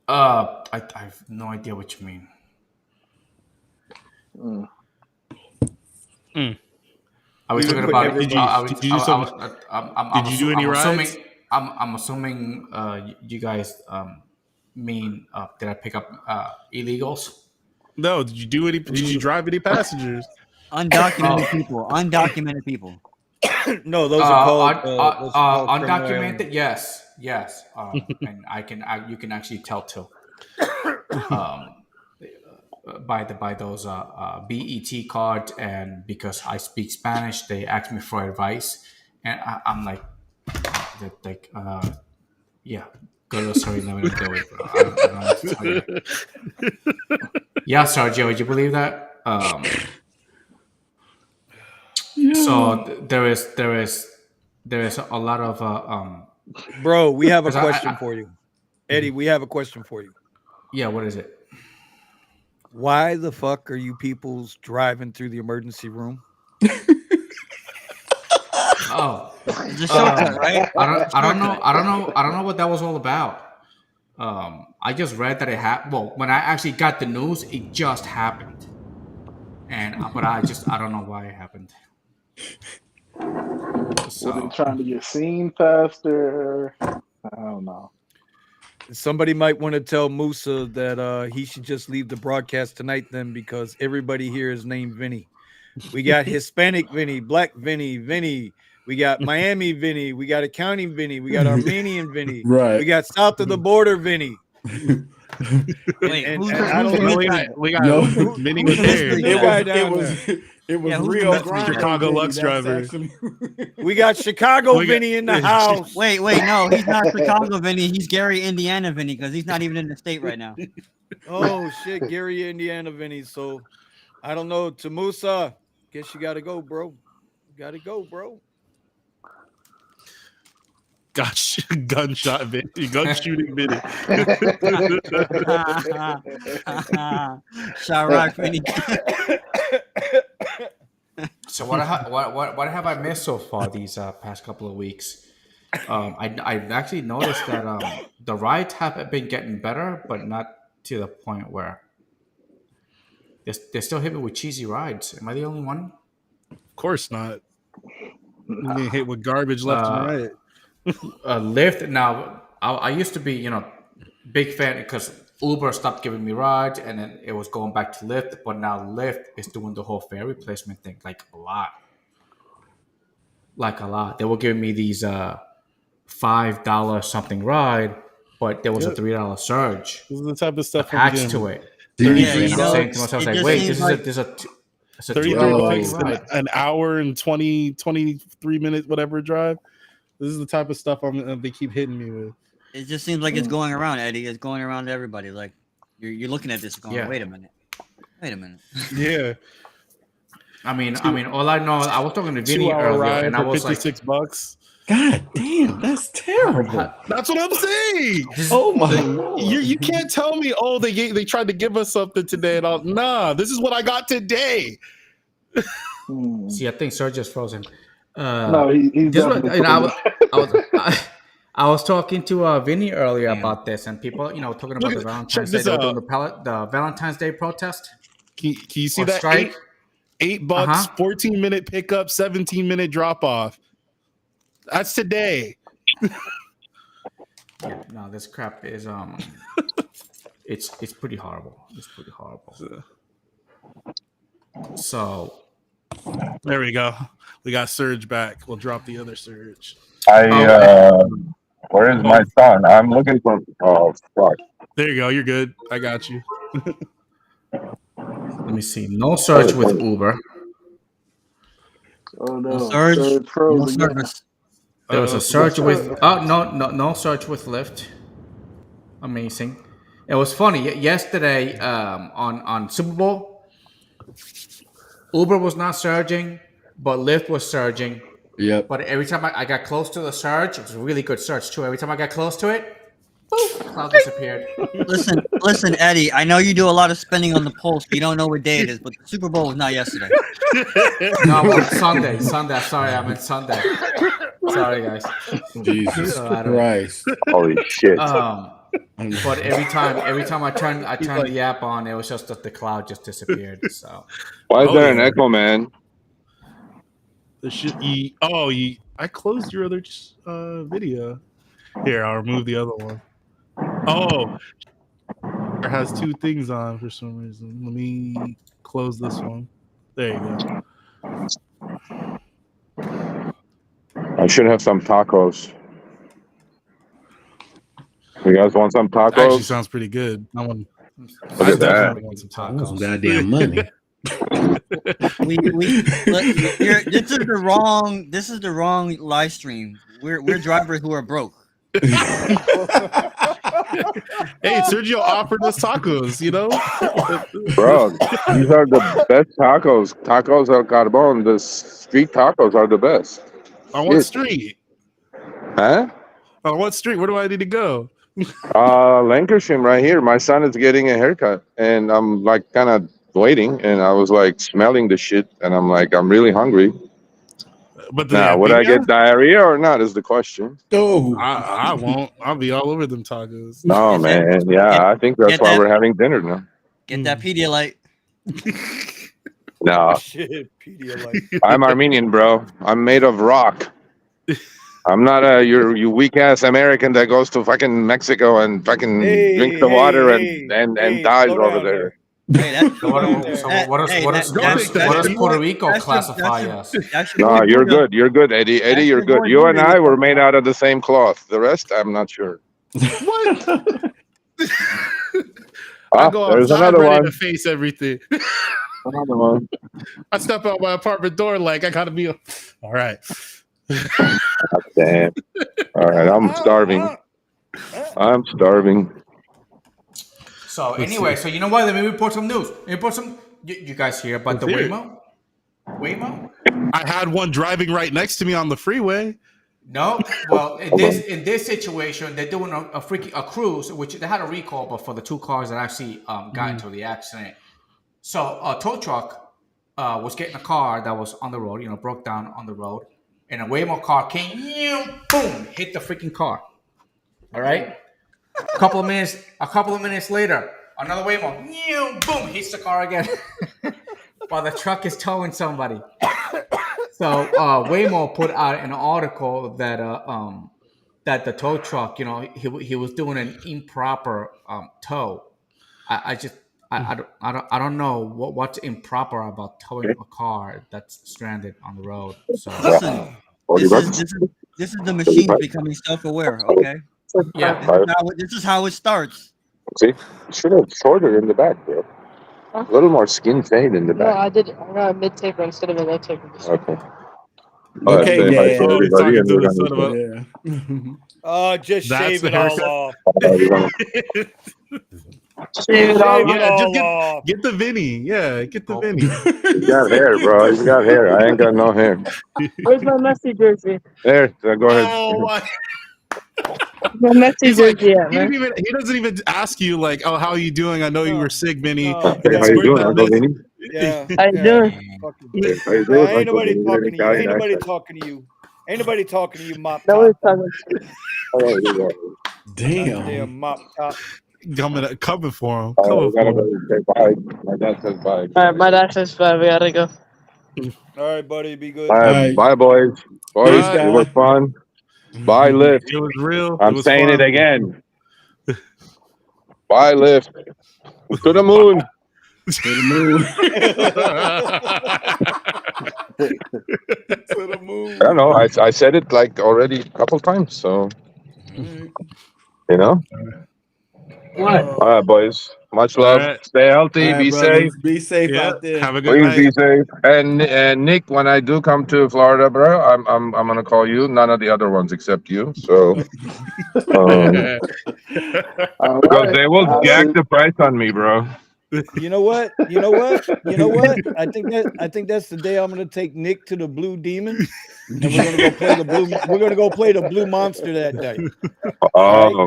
I have no idea what you mean. Are we talking about? Did you do any rides? I'm assuming you guys mean did I pick up illegals? No. Did you do any? Did you drive any passengers? Undocumented people. Undocumented people. No, those are called undocumented. Yes. And you can actually tell too. By those BET cards, and because I speak Spanish, they ask me for advice, and I'm like, yeah, go to sorry, never do it, bro. I don't know what to tell you. Yeah, Sergio, would you believe that? So there is a lot of Bro, we have a question for you, Eddie. We have a question for you. Yeah, what is it? Why the fuck are you people's driving through the emergency room? Oh, right? I don't know what that was all about. I just read that it happened. Well, when I actually got the news, it just happened, but I don't know why it happened. So they're trying to get seen faster. I don't know. Somebody might want to tell Musa that he should just leave the broadcast tonight then, because everybody here is named Vinny. We got Hispanic Vinny, Black Vinny. We got Miami Vinny. We got accounting Vinny. We got Armenian Vinny. Right. We got south of the border Vinny. Wait, I don't know. We got Vinny was there. It was who's Rio the Grande. Chicago Vinny. Lux That's driver. actually- We got Chicago Vinny in the house. Wait, no, he's not Chicago Vinny. He's Gary, Indiana Vinny, because he's not even in the state right now. Oh shit, Gary, Indiana Vinny. So I don't know. To Musa, guess you gotta go, bro. Gun Gunshot Vinny. Gun shooting Vinny. Chirac Vinny. So what have I missed so far these past couple of weeks? I've actually noticed that the rides have been getting better, but not to the point where they're still hitting me with cheesy rides. Am I the only one? Of course not. You get hit with garbage left and right. Lyft now. I used to be, big fan because Uber stopped giving me rides, and then it was going back to Lyft. But now Lyft is doing the whole fare replacement thing, like a lot. They were giving me these $5 something ride, but there was a $3 surge This is the type of stuff attached to it. Yeah, And I'm saying to myself, like, wait, this is a it's a $2 $33 ride. an hour and 23 minutes, whatever drive. This is the type of stuff they keep hitting me with. It just seems like it's going around, Eddie. It's going around to everybody. Like you're looking at this going, Yeah. wait a minute. Yeah. I mean, all I know, I was talking to Vinny 2 hour earlier, ride and I for was like, $56. God damn, that's terrible. That's what I'm saying. Oh my Lord. You can't tell me, oh, they tried to give us something today and all. Nah, this is what I got today. see, I think Serge is frozen. No, he's This definitely. I was talking to Vinny earlier about this, and people, talking about the check Valentine's Day. this They were out. doing the Valentine's Day protest. Can you see Or that? strike. $8, Uh-huh. 14-minute pickup, 17-minute drop off. That's today. Yeah, no, this crap is it's pretty horrible. It's pretty horrible. So There we go. We got Surge back. We'll drop the other Surge. Where is my son? I'm looking for. Oh fuck! There you go. You're good. I got you. let me see. No search with Uber. Oh No no, surge, Surge froze no again. service. There was a search with no search with Lyft. Amazing. It was funny. Yesterday on Super Bowl, Uber was not surging, but Lyft was surging. Yep. But every time I got close to the surge, it was a really good surge too. Every time I got close to it, boop, the cloud disappeared. Listen, Eddie. I know you do a lot of spending on the pulse, but you don't know what day it is. But the Super Bowl was not yesterday. No, well, Sunday. Sorry, I meant Sunday. Sorry, guys. Jesus So I don't- Christ. Holy shit! But every time I turned the app on, it was just that the cloud just disappeared. So Why is Oh, there an yeah. echo, man? I closed your other video. Here, I'll remove the other one. Oh, it has two things on for some reason. Let me close this one. There you go. I should have some tacos. You guys want some Actually, tacos? sounds pretty good. I want. Look at that. definitely want some I want some tacos. goddamn money. This is the wrong live stream. We're drivers who are broke. Hey, Sergio offered us tacos. Bro, these are the best tacos. Tacos El Carbon. The street tacos are the best. On what street? Huh? On what street? Where do I need to go? Lancashire right here. My son is getting a haircut, and I'm like kind of waiting, and I was like smelling the shit, and I'm like, I'm really hungry. But Now, would I get diarrhea or not? Is the question. Oh, I won't. I'll be all over them tacos. No, man. Yeah, I think that's why we're having dinner now. Get that Pedialyte. No, Shit, Pedialyte. I'm Armenian, bro. I'm made of rock. I'm not you weak ass American that goes to fucking Mexico and fucking drinks the water and dies slow over down there. Hey, what does Puerto Rico classify us? No, you're good. You're good, Eddie. Eddie, you're good. You and I were made out of the same cloth. The rest, I'm not sure. What? Ah, I go there's outside another ready one. to face everything. Another one. I step out my apartment door like I gotta be. All right. Damn. All right, I'm starving. I'm starving. So anyway, so you know what? Let me report some news. Let me report some. You guys hear about the Let's hear it. Waymo? Waymo? I had one driving right next to me on the freeway. No. Well, in this situation, they're doing a cruise, which they had a recall, but for the two cars that actually got into the accident. So a tow truck was getting a car that was on the road, broke down on the road, and a Waymo car came, boom, hit the freaking car. All right. A couple of minutes later, Another Waymo. Boom, hits the car again. While the truck is towing somebody. So Waymo put out an article that that the tow truck, he was doing an improper tow. I don't know what's improper about towing a car that's stranded on the road. So Listen, this is the machines becoming self-aware. Okay, yeah, this is how it starts. See, should have shorter in the back, bro. A little more skin fade in the back. I got a mid taper instead of a low taper. Okay. Okay, Say hi to Dad. Oh, he's everybody, talking and to we're the gonna son of a. Yeah. Oh, just That's shave the it all haircut? off. we're gonna Shave it all Yeah, all just off. get the Vinny. Yeah, get the Vinny. You got hair, bro. You got hair. I ain't got no hair. Where's my messy jersey? There, so go ahead. Oh my! My messy He's like, jersey at, man. he doesn't even ask you like, oh, how are you doing? I know you No. were sick, Vinny. No. Hey, how you Where's doing, that Uncle message? Vinny? Yeah. How you doing? Fucking- Hey, how you Man, doing, ain't Uncle nobody Vinny? talking to you. Ain't nobody Accent. talking to you. Ain't nobody talking to you, mop Nobody's top. talking to you. Oh, you got it. Damn Damn. mop top. Coming for him. Oh, Coming we gotta for go him. say bye. My dad says bye. All right, my dad says bye. We gotta go. All right, buddy. Be good. Bye, All right. bye, boys. Boys, Bye. it was fun. Bye, Lyft. It was real. I'm it was saying fun. it again. Bye, Lyft. To the moon. To the moon. To the moon. I don't know. I said it like already a couple times. So, Alright. you know. What? All right, boys. Much All love. right. Stay healthy. All right, Be safe. brothers. Be safe Yeah. out there. Have a good Please night. be safe. And Nick, when I do come to Florida, bro, I'm gonna call you. None of the other ones except you. So All because right. they will I'll jack see. the price on me, bro. You know what? You know what? You know what? I think that's the day I'm gonna take Nick to the Blue Demon, and we're gonna go play the blue. We're gonna go play the Blue Monster that day. Oh,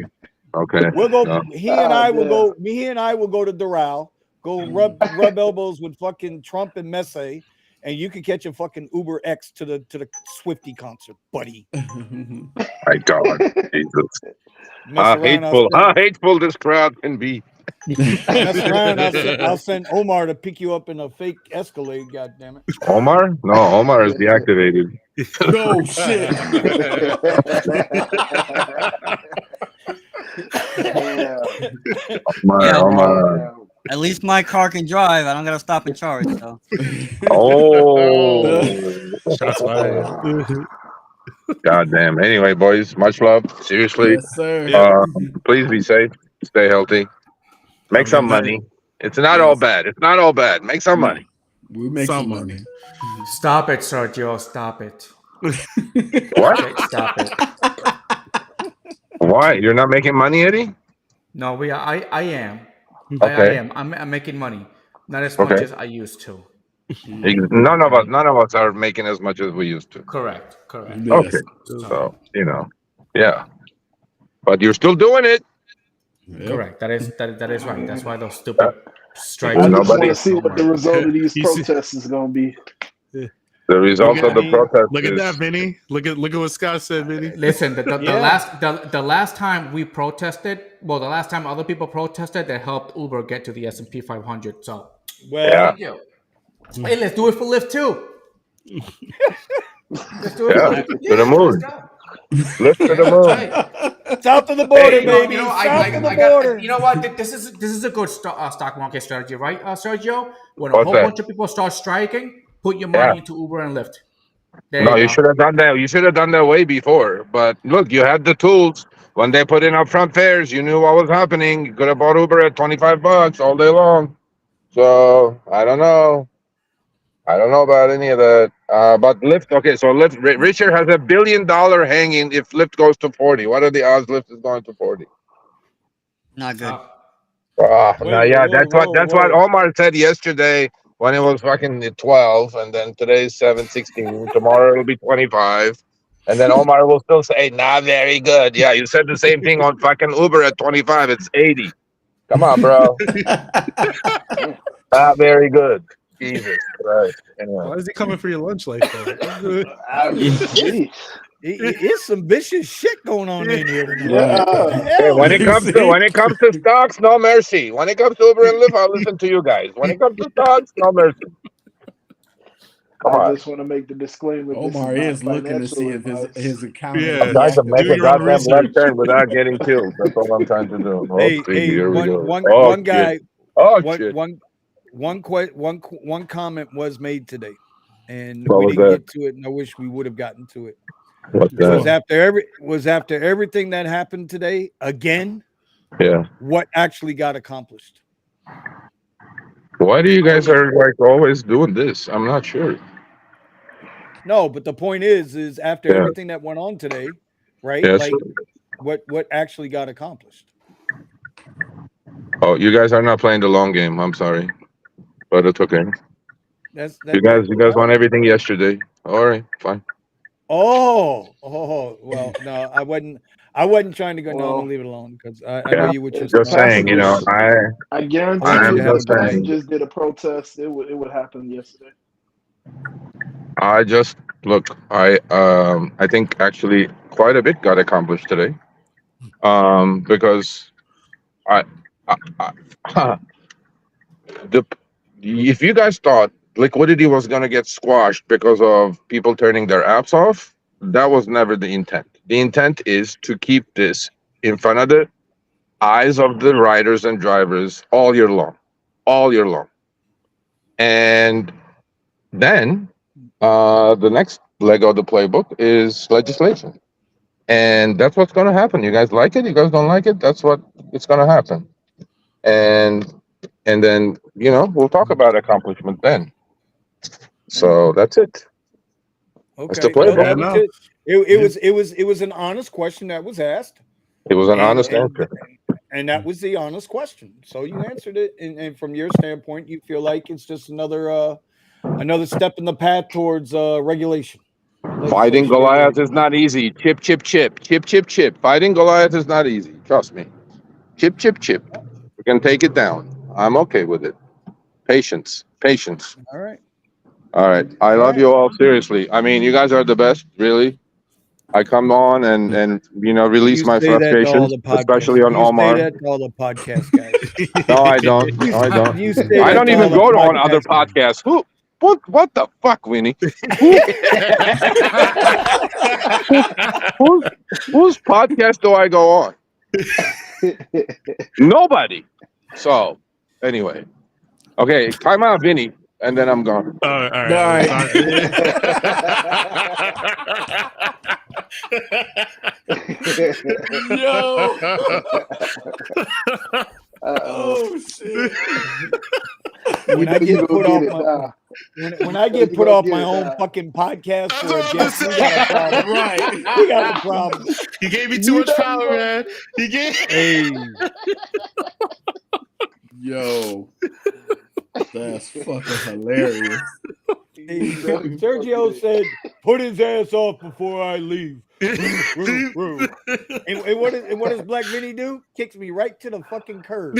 okay. We'll go. No. He and Oh, I will damn. go. He and I will go to Doral. Go rub elbows with fucking Trump and Messe, and you can catch a fucking Uber X to the Swifty concert, buddy. My God, Jesus. Mess How around. hateful this crowd can be. Mess around. I'll send Omar to pick you up in a fake Escalade. God damn it. Omar? No, Omar is deactivated. No shit. Damn. Yeah. Omar. Damn. At least my car can drive. I don't gotta stop and charge. So Oh. Shots fired. God damn. Anyway, boys, much love. Seriously. Yes, sir. Yeah. Please be safe. Stay healthy. Make Have a some good night. money. It's not all bad. It's not all bad. Make some money. We'll make some Some money. stop it, Sergio. Stop it. What? Okay, stop it. Why? You're not making money, Eddie? No, I am. I Okay. am. I'm making money, not as much Okay. as I used to. None of us are making as much as we used to. Correct. Yes. Okay. So, yeah. But you're still doing it. Yep. Correct. That is right. That's why those stupid strikes. I just Nobody- want to see what the result of these You see- protests is going to be. The result Look of at the me. protest Look at is that, Vinny. Look at what Scott said, Vinny. Listen, the Yeah. last time we protested, well, the last time other people protested, that helped Uber get to the S&P 500. So, Well, Yeah. thank you. Hey, let's do it for Lyft too. Let's do it Yeah, for Lyft. to the moon. let's go. Lift to the Yeah, moon. right. south of the border, You know, baby. you know, south of the I border. got. You know what? This is a good stock market strategy, right, Sergio? When a What's whole that? bunch of people start striking, put your money Yeah. into Uber and Lyft. There No, you go. should have done that. You should have done that way before. But look, you had the tools. When they put in upfront fares, you knew what was happening. You could have bought Uber at $25 all day long. So I don't know. I don't know about any of that. But Lyft, okay, so Lyft, Richard has $1 billion hanging if Lyft goes to 40. What are the odds Lyft is going to 40? not good. No, yeah, that's what whoa. Omar said yesterday when it was fucking 12, and then today's 7:16. Tomorrow it'll be 25, and then Omar will still say, "Not very good." Yeah, you said the same thing on fucking Uber at 25. It's 80. Come on, bro. Not very good. Jesus Christ. Anyway. Why is he coming for your lunch like that? Jeez. It's some vicious shit going on in here tonight. Yeah. What the Hey, hell? when it comes to stocks, no mercy. When it comes to Uber and Lyft, I'll listen to you guys. When it comes to stocks, no mercy. Come I on. just want to make the disclaimer. This is Omar not is looking to financial see if advice. his account is Yeah. I'm trying to make Do a your own goddamn left research. turn without getting killed. That's all I'm trying to do. Oh, Hey, see, here we go. one Oh, guy, shit. Oh, one shit. one comment was made today, and What we was didn't that? get to it, and I wish we would have gotten to it. What's It was that? after everything that happened today again. Yeah. What actually got accomplished? Why do you guys are like always doing this? I'm not sure. No, but the point is after Yeah. everything that went on today, right? Yes. Like what actually got accomplished? Oh, you guys are not playing the long game. I'm sorry, but it's okay. That's You that. guys won everything yesterday. All right, fine. Oh, well, no, I wasn't trying to go. No, I'm Well, gonna leave it alone because I know Yeah. you with your Just saying, you know, passengers. I guarantee want I'm you you, to have a just good if night. you saying. just did a protest, it would happen yesterday. I just look. I think actually quite a bit got accomplished today. Because I, I the if you guys thought liquidity was gonna get squashed because of people turning their apps off, that was never the intent. The intent is to keep this in front of the eyes of the riders and drivers all year long. And then the next leg of the playbook is legislation. And that's what's going to happen. You guys like it? You guys don't like it? That's what it's going to happen. And then we'll talk about accomplishment then. So that's it. That's the Okay, well, playbook. Fair that was enough. just it was an honest question that was asked, It was an and honest answer. that was the honest question. So you answered it, and from your standpoint, you feel like it's just another step in the path towards regulation. Fighting Legislation Goliath regulation. is not easy. Chip, chip, chip, chip, chip, chip. Fighting Goliath is not easy. Trust me. Chip, chip, chip. We can take it down. I'm okay with it. Patience, patience. All right. All right. I All love right. you all seriously. I mean, you guys are the best, really. I come on and release You my say that to all frustrations, the especially podcasts. on You say Omar. that to all the podcast guys. No, I don't. No, I don't. You say I that don't to even all the go to on other podcast guys. podcasts. Who? What the fuck, Winnie? Who, whose podcast do I go on? Nobody. So, anyway. Okay, time out, Vinny, and then I'm gone. All right. All right. Yo. Oh shit. When I get put off my when I get put off my own now. fucking podcast That's for what a I'm guest, we got a problem. Right. We got a problem. He gave me too much power, man. He gave. Hey, Yo. That's fucking hilarious. hey, Sergio said, "Put his ass off before I leave." And what does Black Vinny do? Kicks me right to the fucking curb.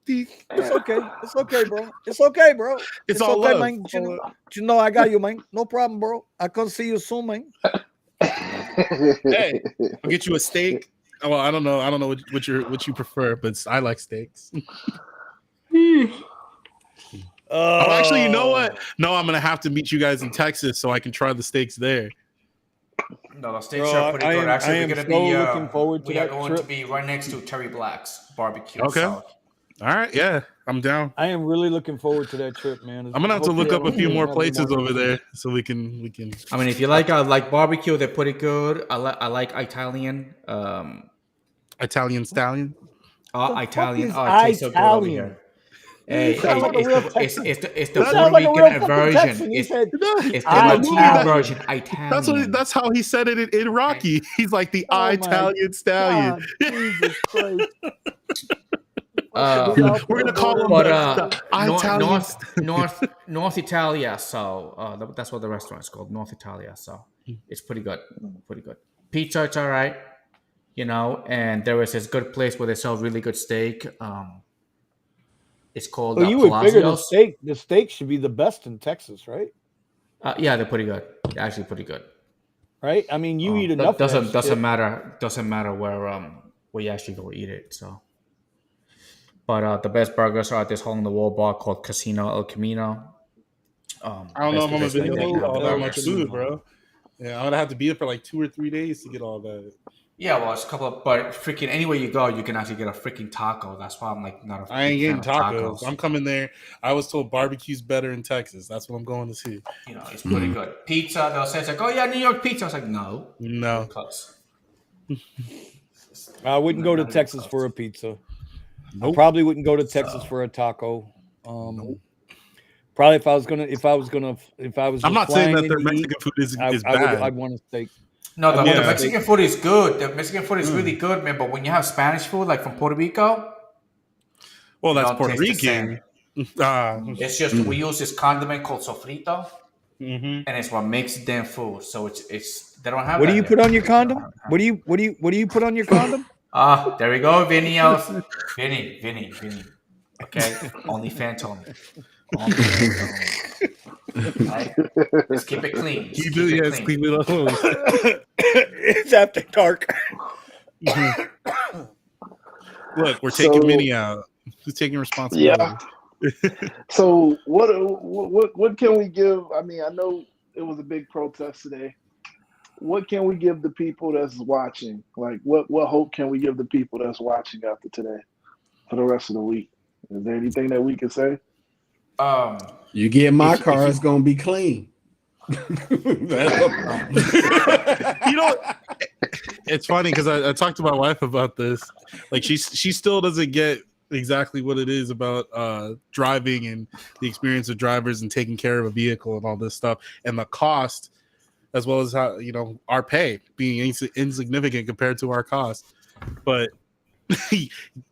It's okay. It's okay, bro. It's okay, bro. It's all okay, love. man. You know, I got you, man. No problem, bro. I can see you soon, man. Hey, I'll get you a steak. Well, I don't know what you prefer, but I like steaks. Oh, actually, you know what? No, I'm gonna have to meet you guys in Texas so I can try the steaks there. No, the steaks Bro, are pretty I good. am- Actually, I am we're gonna so be looking forward to we are that going trip. to be right next to Terry Black's barbecue. Okay. So All right, yeah, I'm down. I am really looking forward to that trip, man. I'm gonna have to look up a few more places over there. there so we can. I mean, if you like barbecue, they're pretty good. I like Italian. Italian stallion. Italian. Is Oh, it tastes so good over Italian? here. Hey, sound like a real it's the You sound Puerto like a real Rican fucking version. Texan. He said, It's the Italian. Latino version. Italian. That's how he said it in Rocky. He's like the Oh my Italian stallion. God, Jesus Christ. We're gonna call him the Italian. North Italia. So that's what the restaurant's called, North Italia. So it's pretty good, pretty good. Pizza, it's all right, And there is this good place where they sell really good steak. It's called Well, you would figure Palacios. the steak should be the best in Texas, right? Yeah, they're pretty good. They're actually pretty good. right? I mean, you eat enough. That of that shit. doesn't matter where you actually go eat it. So, but the best burgers are at this hole in the wall bar called Casino El Camino. I don't know if I'm gonna Best be able to they eat have all that much burgers. food, bro. Yeah, I'm gonna have to be there for like 2 or 3 days to get all that. Yeah, well, it's a couple of, but freaking anywhere you go, you can actually get a freaking taco. That's why I'm like not a I ain't big getting fan of tacos. I'm coming there. I was told barbecue's better in Texas. That's what I'm going to see. You know, it's pretty good. Pizza, they'll say it's like, oh yeah, New York pizza. I was like, no, No. close. I wouldn't go to Not even Texas close. for a pizza. Nope. I probably wouldn't go to Texas for a taco. Probably if I was I'm just not saying flying that their in to eat, Mexican food is bad. I'd want a steak. No, the Yeah. Mexican food is good. The Mexican food is really good, man. But when you have Spanish food, like from Puerto Rico, Well, it that's don't Puerto taste the same. Rican. It's just we use this condiment called sofrito, Mhm. and it's what makes damn food. So it's they don't have. What that do you there. put on your condom? What do you put on your condom? Ah, there we go, Vinny. Vinny. Okay, only fan told me. Only fan told me. Right? Let's keep it clean. Let's You keep do, it yes, clean it up. It's after dark. Look, we're taking So- Minnie out. Who's taking responsibility? Yeah. So what can we give? I mean, I know it was a big protest today. What can we give the people that's watching? Like, what hope can we give the people that's watching after today for the rest of the week? Is there anything that we can say? You get my If car, you- it's gonna be clean. It's funny because I talked to my wife about this. Like she still doesn't get exactly what it is about driving and the experience of drivers and taking care of a vehicle and all this stuff and the cost, as well as how our pay being insignificant compared to our cost. But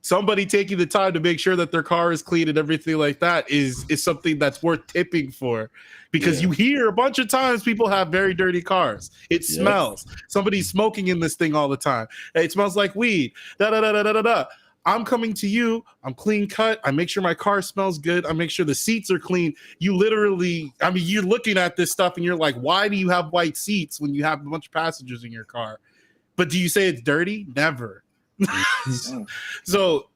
somebody taking the time to make sure that their car is clean and everything like that is something that's worth tipping for, because you hear a bunch of times people have very dirty cars. It smells. Somebody's smoking in this thing all the time. It smells like weed. Da da da da da da da. I'm coming to you. I'm clean cut. I make sure my car smells good. I make sure the seats are clean. You literally, I mean, you're looking at this stuff and you're like, why do you have white seats when you have a bunch of passengers in your car? But do you say it's dirty? Never. So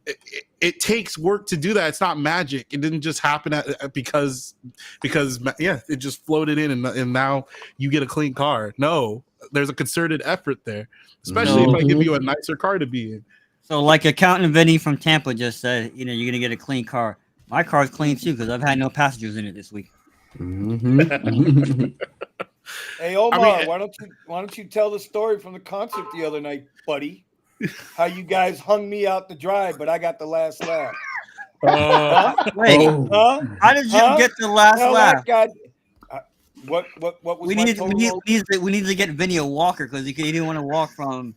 it takes work to do that. It's not magic. It didn't just happen because it just floated in and now you get a clean car. No, there's a concerted effort there, especially if I give you a nicer car to be in. So, like Accountant Vinny from Tampa just said, you're gonna get a clean car. My car's clean too because I've had no passengers in it this week. Hey Omar, why don't you tell the story from the concert the other night, buddy? How you guys hung me out to dry, but I got the last laugh. Wait, Huh? how did you get the last Tell laugh? that guy. What was We my need total? to get Vinny a walker because he didn't want to walk from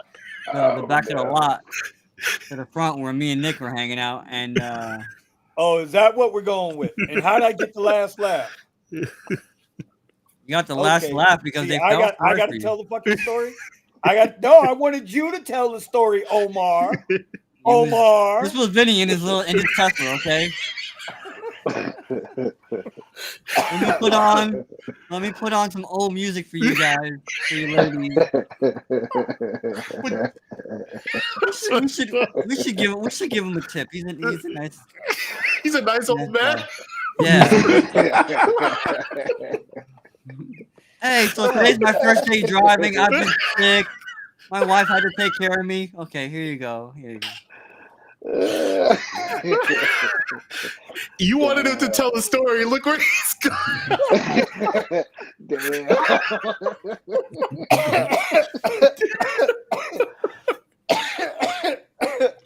the back of the lot to the front where me and Nick were hanging out. And Oh, is that what we're going with? And how did I get the last laugh? you got the last Okay. laugh because See, they I felt got sorry for to you. tell the fucking story. I wanted you to tell the story, Omar. Omar. This was Vinny in his Tesla, okay? Let me put on some old music for you guys, for you ladies. We should give him a tip. He's a nice old man. Yeah. Hey, so today's my first day driving. I've been sick. My wife had to take care of me. Okay, here you go. You wanted him to tell the story. Look where he's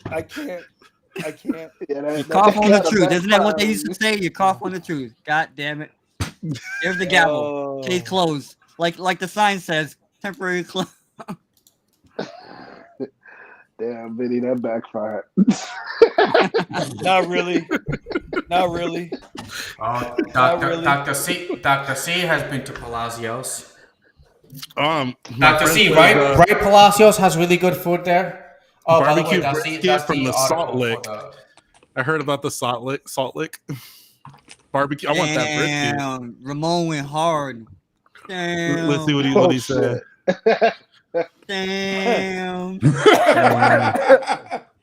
I can't. You cough on the truth. Isn't that what they used to say? You cough on the truth. God damn it. There's the gavel. Case closed. Like the sign says, temporary close. Damn, Vinny, that backfired. Not really. Dr. C has been to Palacios. My Dr. C, friend right? plays, Right, Palacios has really good food there. Oh, by the way, barbecue that's from the Salt article Lick. for I heard about the Salt Lick barbecue. I want that brisket. Damn, Ramon went hard. Damn. Let's see what he said. Damn.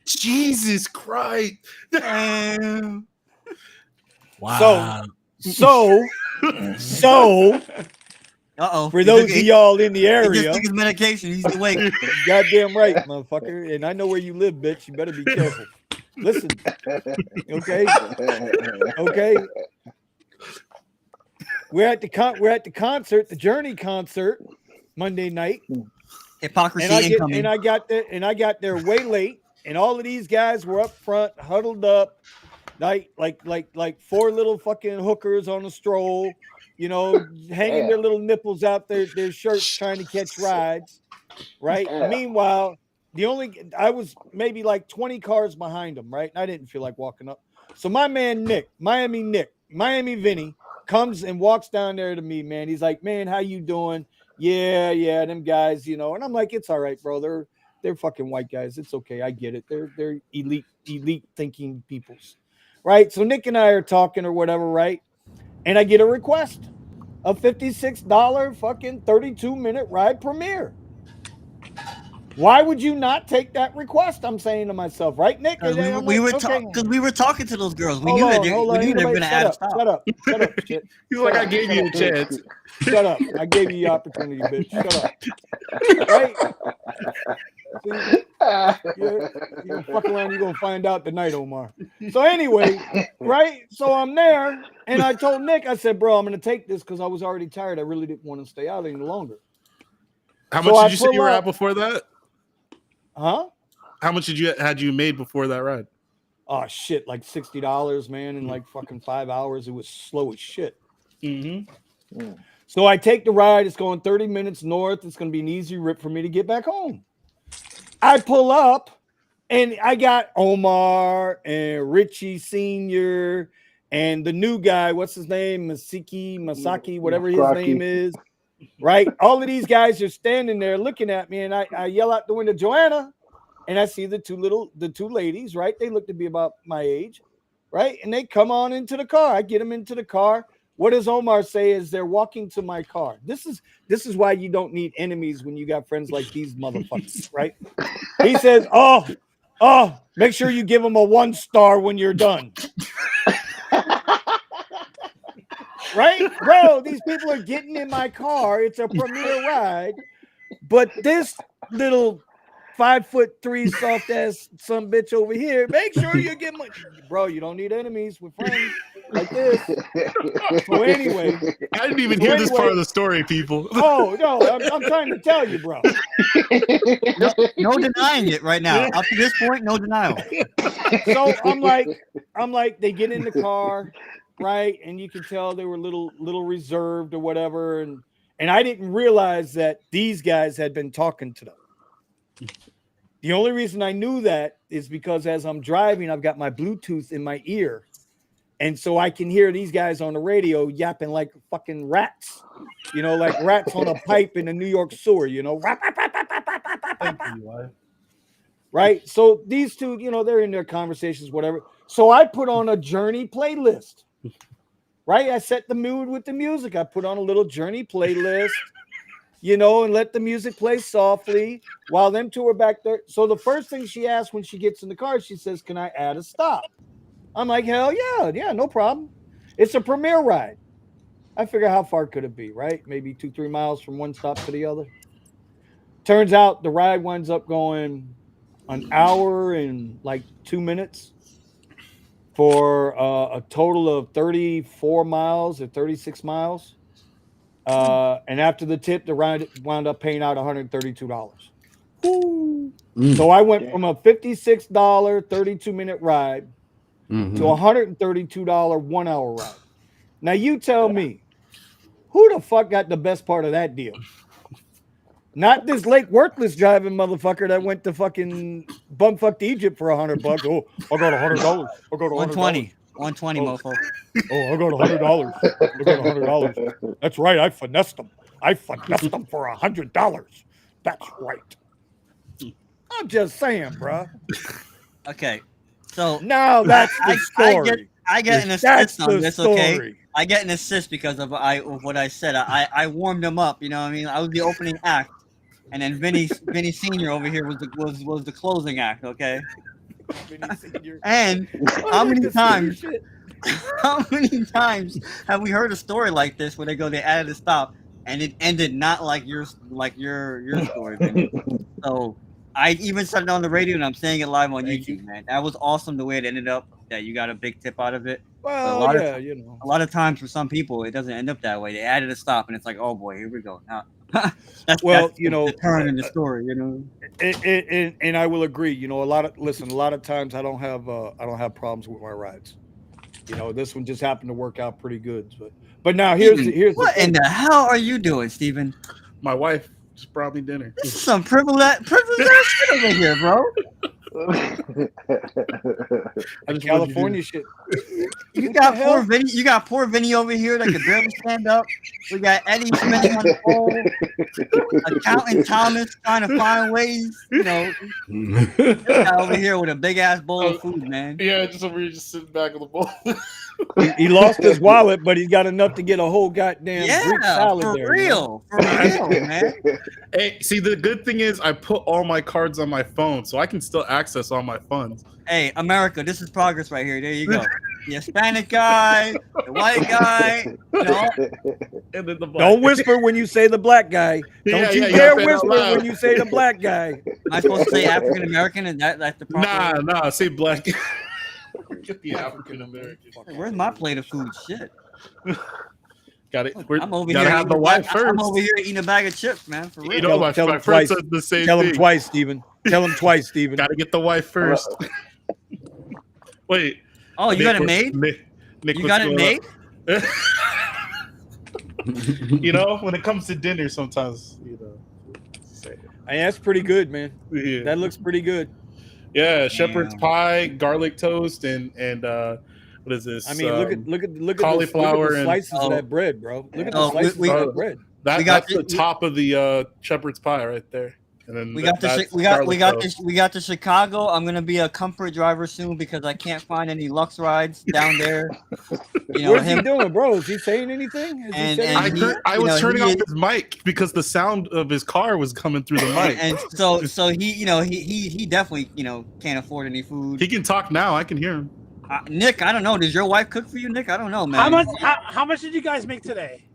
Jesus Christ. Damn. Wow. So, Uh-oh. for those of y'all in the He just area, took his medication. He's awake. goddamn right, motherfucker. And I know where you live, bitch. You better be careful. Listen, okay, okay. We're at the concert, the Journey concert, Monday night. Hypocrisy incoming. And I got there way late, and all of these guys were up front, huddled up, like four little fucking hookers on a stroll, you know, hanging their little nipples out their shirts, trying to catch rides, right? Meanwhile, I was maybe like 20 cars behind them, right? And I didn't feel like walking up. So my man Miami Vinny comes and walks down there to me, man. He's like, man, how you doing? Yeah, them guys, you know. And I'm like, it's all right, bro. They're fucking white guys. It's okay. I get it. They're elite thinking peoples. Right? So Nick and I are talking or whatever, right? And I get a request. A $56 fucking 32-minute ride premiere. Why would you not take that request? I'm saying to myself, right, Nick? We were talking to those girls. We knew they were going to add a stop. Shut up, shit. He's like, I gave you a chance. Shut up. I gave you the opportunity, bitch. Shut up. Right? See, you're gonna fuck around, you're gonna find out tonight, Omar. So anyway, right? So I'm there, and I told Nick, I said, bro, I'm gonna take this because I was already tired. I really didn't want to stay out any longer. How much did you say you were at before that? Huh? How much had you made before that ride? Oh shit, like $60, man, in like fucking 5 hours. It was slow as shit. Mm-hmm. So I take the ride. It's going 30 minutes north. It's gonna be an easy rip for me to get back home. I pull up, and I got Omar and Richie Sr. and the new guy. What's his name? Masaki, whatever his name is. Right? All of these guys are standing there looking at me, and I yell out the window, Joanna, and I see the two ladies, right? They look to be about my age, right? And they come on into the car. I get them into the car. What does Omar say as they're walking to my car? This is why you don't need enemies when you got friends like these motherfuckers, right? He says, oh, make sure you give them a 1 star when you're done. Right? Bro, these people are getting in my car. It's a premiere ride. But this little 5'3" soft ass some bitch over here, make sure you get my bro, you don't need enemies with friends like this. So anyway, I didn't even hear this part of the story, people. Oh no, I'm trying to tell you, bro. No denying it right now. Up to this point, no denial. So I'm like, they get in the car, right? And you can tell they were little reserved or whatever. And I didn't realize that these guys had been talking to them. The only reason I knew that is because as I'm driving, I've got my Bluetooth in my ear. And so I can hear these guys on the radio yapping like fucking rats, you know, like rats on a pipe in the New York sewer, you know. Right? So these two, you know, they're in their conversations, whatever. So I put on a Journey playlist, right? I set the mood with the music. I put on a little Journey playlist, you know, and let the music play softly while them two are back there. So the first thing she asks when she gets in the car, she says, can I add a stop? I'm like, hell yeah, no problem. It's a premiere ride. I figure how far could it be, right? Maybe 2-3 miles from one stop to the other. Turns out the ride winds up going an hour and like 2 minutes for a total of 34 miles or 36 miles. And after the tip, the ride wound up paying out $132. So I went from a $56 32-minute ride to a $132 1 hour ride. Now you tell me, who the fuck got the best part of that deal? Not this Lake Worthless driving motherfucker that went to fucking bumfucked Egypt for $100. Oh, I got $100. I got $120. 120, mofo. Oh, I got $100. I got $100. That's right. I finessed them. I finessed them for $100. That's right. I'm just saying, bro. Okay. So now that's the story. I get an assist on this, okay? I get an assist because of what I said. I warmed them up, you know what I mean? I was the opening act. and then Vinny Senior over here was the closing act. Okay. And how many times? How many times have we heard a story like this where they added a stop and it ended not like your story, Vinny? So I even said it on the radio and I'm saying it live on YouTube, man. That was awesome the way it ended up. That you got a big tip out of it. Well, a lot of times for some people it doesn't end up that way. They added a stop and it's like, oh boy, here we go. Now, that's the turn in the story, And I will agree. A lot of times I don't have problems with my rides. This one just happened to work out pretty good. But now here's what in the hell are you doing, Steven? My wife just brought me dinner. This is some privileged shit over here, bro. California shit. You got poor Vinny over here that can barely stand up. We got Eddie spinning on the pole. Accountant Thomas trying to find ways. This guy over here with a big ass bowl of food, man. Yeah, just over here, just sitting back on the bowl. He lost his wallet, but he's got enough to get a whole goddamn Greek salad for there. real, man. Hey, see, the good thing is I put all my cards on my phone, so I can still access all my funds. Hey, America, this is progress right here. There you go. The Hispanic guy, the white guy, and then the black. Don't whisper when you say the black guy. Don't you dare whisper when you say the black guy. Am I supposed to say African American? And that's the problem? Nah, say black. Get the African American. Where's my plate of food? Shit. Got it. I'm over gotta here. have the wife first. I'm over here eating a bag of chips, man. For real. My tell him friend twice. said the same Tell thing. him twice, Steven. Tell him twice, Steven. Gotta get the wife first. Wait. Oh, you got it made? Nick, you got it made? When it comes to dinner, sometimes, Hey, that's pretty good, man. Yeah. That looks pretty good. Yeah, shepherd's pie, garlic toast, and what is this? I mean, look at cauliflower the slices of that bread, bro. Look at the slices of that bread. That's the top of the shepherd's pie right there. And then we got the Chicago. I'm gonna be a comfort driver soon because I can't find any Lux rides down there. What's he doing, bro? Is he saying anything? I was turning off his mic because the sound of his car was coming through the mic. And so he definitely can't afford any food. He can talk now. I can hear him. Nick, I don't know. Does your wife cook for you, Nick? I don't know, man. How much did you guys make today?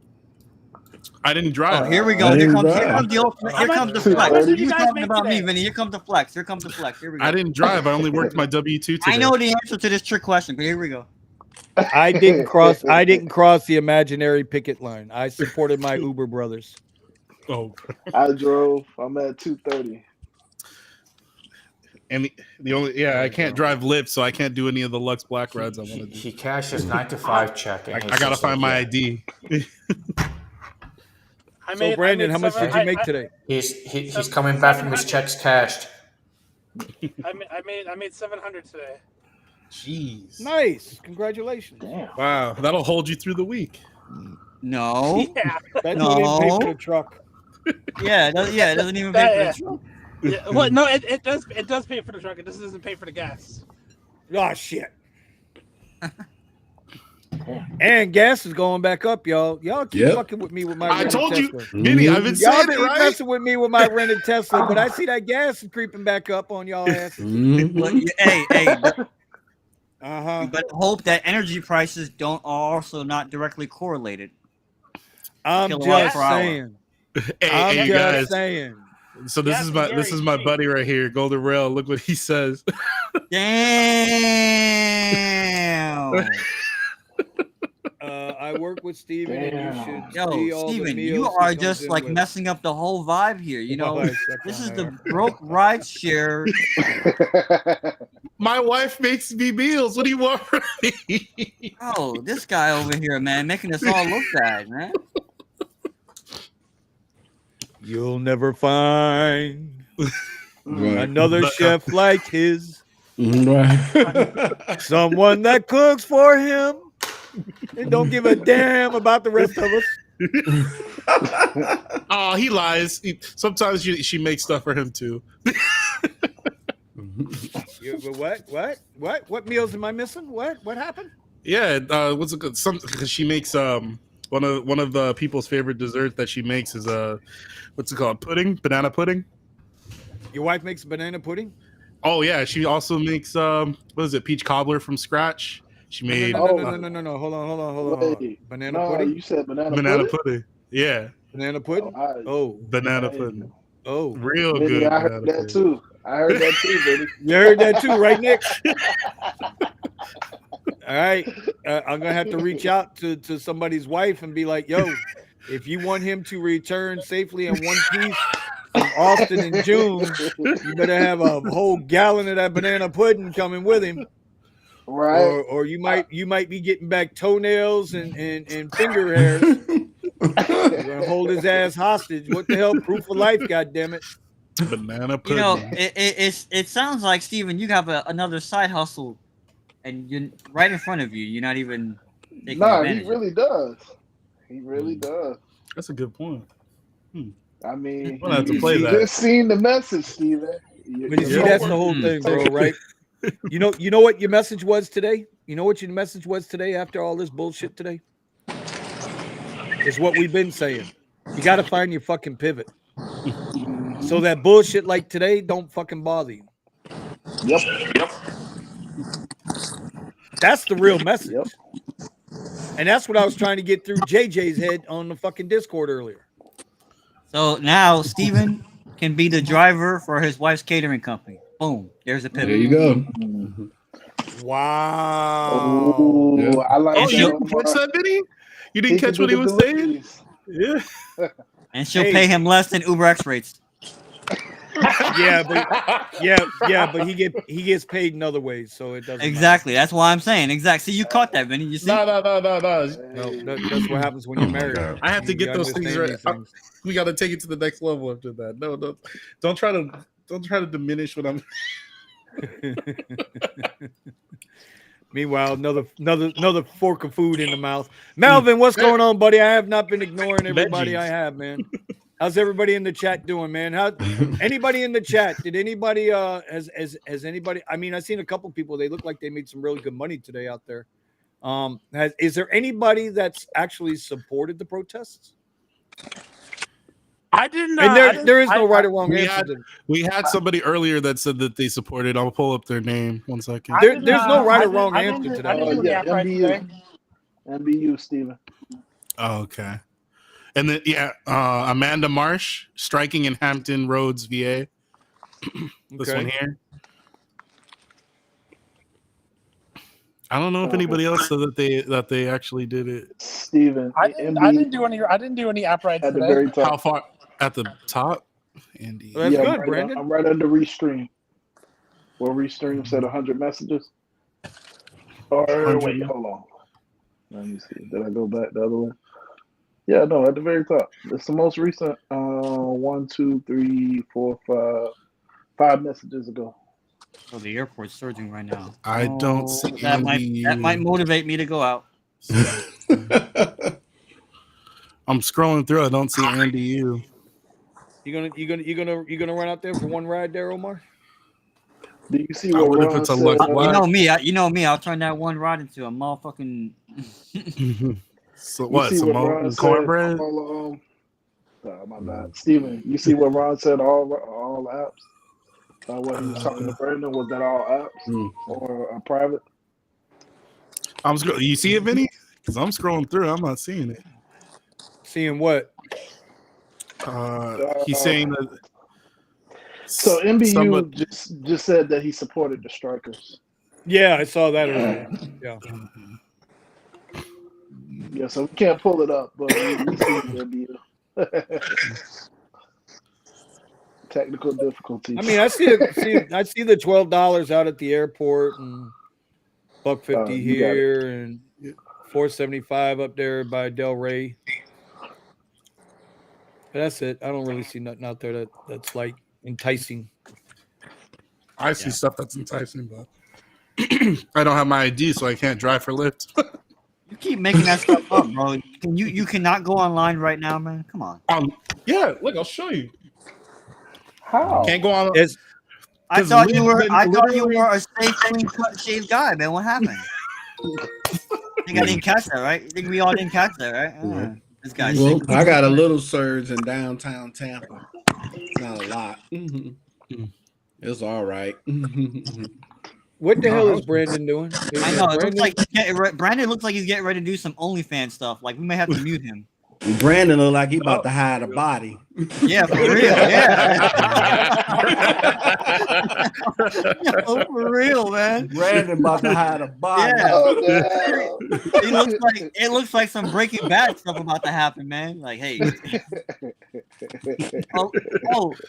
I didn't drive. Oh, here we go. Here comes the flex. What did You you guys talking make about today? me, Vinny? Here comes the flex. Here comes the flex. Here we go. I didn't drive. I only worked my W-2 today. I know the answer to this trick question, but here we go. I didn't cross the imaginary picket line. I supported my Uber brothers. Oh, I drove. I'm at 2:30. And the only I can't drive Lyft, so I can't do any of the Lux Black rides I want to do. He cashed his 9 to 5 check. I gotta find my ID. So Brandon, how much did you make today? He's coming back from his checks cashed. I made 700 today. Jeez. Nice. Congratulations. Damn. Wow, that'll hold you through the week. No. Yeah. That didn't pay for the truck. Yeah, it doesn't even pay for the truck. Yeah, well, no, it does pay for the truck. It just doesn't pay for the gas. Oh shit. And gas is going back up, y'all. Y'all keep fucking with me with my rented told Tesla. you, Vinny, I've been Y'all saying keep it, right? messing with me with my rented Tesla, but I see that gas is creeping back up on y'all asses. But, hey, Uh-huh. but hope that energy prices are also not directly correlated. I'm Kilowatt just per hour. saying. Hey, you guys. Saying. So this is my buddy right here, Golden Rail. Look what he says. Damn. I work with Steven, and you should see all the Steven, meals you he are comes just in like with. messing up the whole vibe here. Right, This is the broke Rideshare. My wife makes me meals. What do you want from me? Oh, this guy over here, man, making us all look bad, man. You'll never find another chef like his. Someone that cooks for him and don't give a damn about the rest of us. Oh, he lies. Sometimes she makes stuff for him too. What meals am I missing? What happened? Yeah, what's it called? Because she makes One of the people's favorite desserts that she makes is what's it called? Banana pudding. Your wife makes banana pudding? Oh yeah, she also makes what is it? Peach cobbler from scratch. She made No. Hold on. Wait, Banana no, pudding? you said banana banana pudding? pudding. Yeah, Banana pudding? Oh, banana Hey, pudding. oh. Real Vinny, good I heard banana that pudding. too. I heard that too, Vinny. You heard that too, right, Nick? All right. I'm gonna have to reach out to somebody's wife and be like, yo, if you want him to return safely in one piece from Austin in June, you better have a whole gallon of that banana pudding coming with him. Right. Or you might be getting back toenails and finger hairs. You're gonna hold his ass hostage. What the hell? Proof of life, goddammit. Banana You pudding. know, it sounds like Steven, you have another side hustle, and you're right in front of you. You're not even taking Nah, he advantage of really it. does. He really does. That's a good point. I mean, We'll have to you play that. just seen the message, Steven. But you see, that's the whole thing, bro, right? You know what your message was today? You know what your message was today after all this bullshit today? It's what we've been saying. You got to find your fucking pivot. So that bullshit like today don't fucking bother you. Yep. That's the real message. Yep. And that's what I was trying to get through JJ's head on the fucking Discord earlier. So now Steven can be the driver for his wife's catering company. Boom. There's a pivot. There you go. Wow. Oh, Yeah. I like Oh, that. you didn't catch that, Vinny? You didn't catch what he was saying? Yeah. And she'll pay him less than Uber X rates. Yeah, but he gets paid in other ways, so it doesn't Exactly. That's why I'm saying. Exactly. See, you caught that, Vinny. You see? No. That's what happens when you're married. I have to You get those things understand right. these things. We got to take it to the next level after that. No, don't try to diminish what I'm. Meanwhile, another fork of food in the mouth. Melvin, what's going on, buddy? I have not been ignoring everybody. Veggies. I have, man. How's everybody in the chat doing, man? Anybody in the chat? Did anybody has anybody? I mean, I've seen a couple people. They look like they made some really good money today out there. Is there anybody that's actually supported the protests? I didn't. And there is no right or wrong answer. We had somebody earlier that said that they supported. I'll pull up their name 1 second. There's no right or wrong answer to that. I didn't do any app right today. MBU, Steven. Oh, okay. And then Amanda Marsh striking in Hampton Roads, VA. This one here. I don't know if anybody else said that they actually did it. Steven. I didn't do any app rides at the today. very top. How far at the top? Andy. Well, that's good, right, Brandon. I'm right under Restream. Where Restream said 100 messages. Or 100. wait, hold on. Let me see. Did I go back the other way? Yeah, no, at the very top. It's the most recent 1, 2, 3, 4, 5 messages ago. Oh, the airport's surging right now. I don't see that might motivate me to go out. I'm scrolling through. I don't see Andy. You gonna run out there for one ride there, Omar? Do you see I what wonder if Ron it's a said? luck. You know me. I'll turn that one ride into a motherfucking. So what? Some cornbread? My bad, Steven. You see what Ron said? All apps. What he was talking to Brandon, was that all apps or private? You see it, Vinny? Because I'm scrolling through. I'm not seeing it. Seeing what? He's saying that. So MBU just said that he supported the strikers. Yeah, I saw that earlier. Yeah. Yeah, so we can't pull it up, but we see MBU. Technical difficulties. I mean, I see the $12 out at the airport and $1.50 here and $4.75 up there by Del Rey. But that's it. I don't really see nothing out there that's like enticing. I see stuff that's enticing, but I don't have my ID, so I can't drive for Lyft. You keep making that stuff up, bro. You cannot go online right now, man. Come on. Yeah, look, I'll show you. How? Can't go on. I thought you were a safe, clean cut, shaved guy, man. What happened? think I didn't catch that, right? You think we all didn't catch that, right? Yeah. This guy's Well, I got a little surge in downtown Tampa. Not a lot. It's all right. What the hell is Brandon doing? I know. It looks like Brandon looks like he's getting ready to do some OnlyFans stuff. Like we may have to mute him. Brandon look like he about to hide a body. Yeah, for real. Yeah. Yo, for real, man. Brandon about to hide a body. Yeah. Oh, It looks like some Breaking Bad stuff about to happen, man. Like, hey.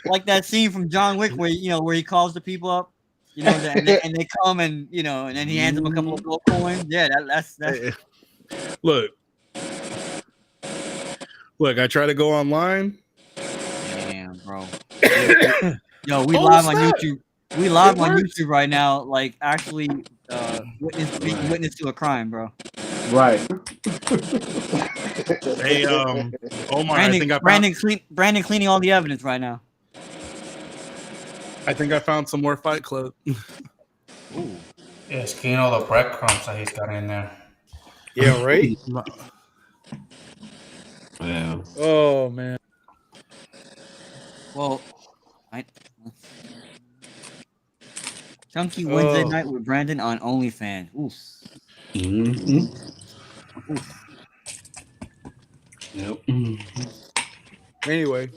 Like that scene from John Wick where he calls the people up, and they come and and then he hands them a couple of gold coins. Yeah, that's. Hey, Look, I try to go online. Damn, bro. Yo, we live on YouTube. We live on YouTube right now. Like, actually, being witness to a crime, bro. Right. Hey, Omar, Brandon cleaning all the evidence right now. I think I found some more Fight Club. Ooh. Yeah, he's cleaning all the breadcrumbs that he's got in there. Yeah, right? Yeah. Oh, man. Well, Chunky Wednesday night with Brandon on OnlyFans. Oof. Oof. Yep. Anyway.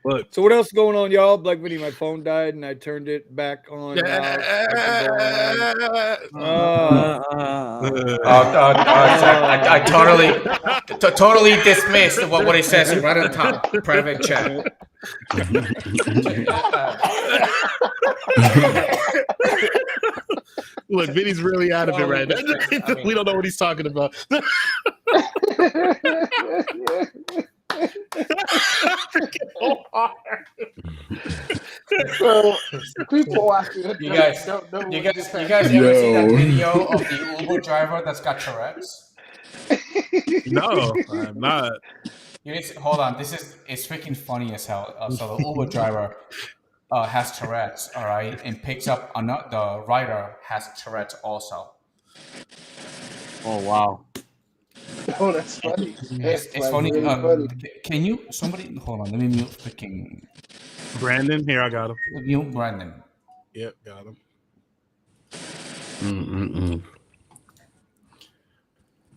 Look. So what else is going on, y'all? Black Vinny, my phone died and I turned it back on. I totally dismissed what he says right on top. Private chat. Look, Vinny's really out of it right now. We don't know what he's talking about. So people watching you guys ever see that video of the Uber driver that's got Tourette's? No, I'm not. You need to, hold on. It's freaking funny as hell. So the Uber driver has Tourette's, all right, and picks up the rider has Tourette's also. Oh wow. Oh, that's funny. It's funny. Really funny. Can you hold on? Let me mute freaking Brandon. Here, I got him. Mute Brandon. Yep, got him.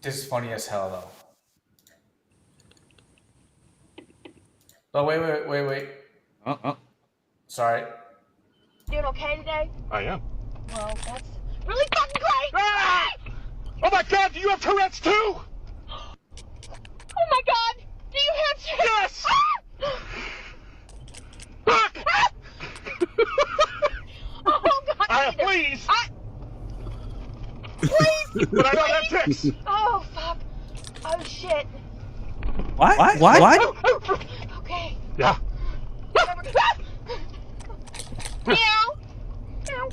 This is funny as hell, though. Oh wait. Sorry. Doing okay today? I am. Well, that's really fucking great! Ah! Oh my God, do you have Tourette's too? Oh my God! Do you have Yes! Fuck! Oh God! Please! Please! But I don't have ticks! Oh fuck! Oh shit! What? Okay. Yeah. Meow! Meow!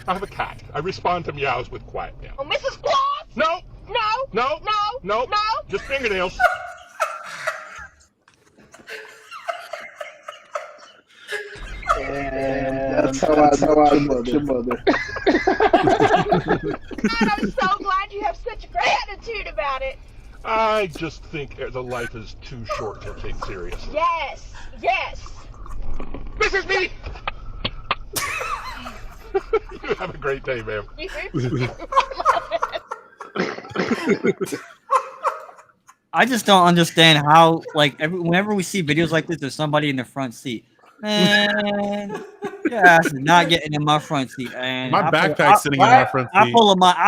I have a cat. I respond to meows with quiet meow. Oh, Mrs. Claus! No! No! Just fingernails. And that's how I met your mother. God, I'm so glad you have such a great attitude about it. I just think the life is too short to take seriously. Yes. Mrs. Me! You have a great day, ma'am. I just don't understand how, whenever we see videos like this, there's somebody in the front seat. Man, yeah, not getting in my front seat. And my backpack's sitting in my front seat. I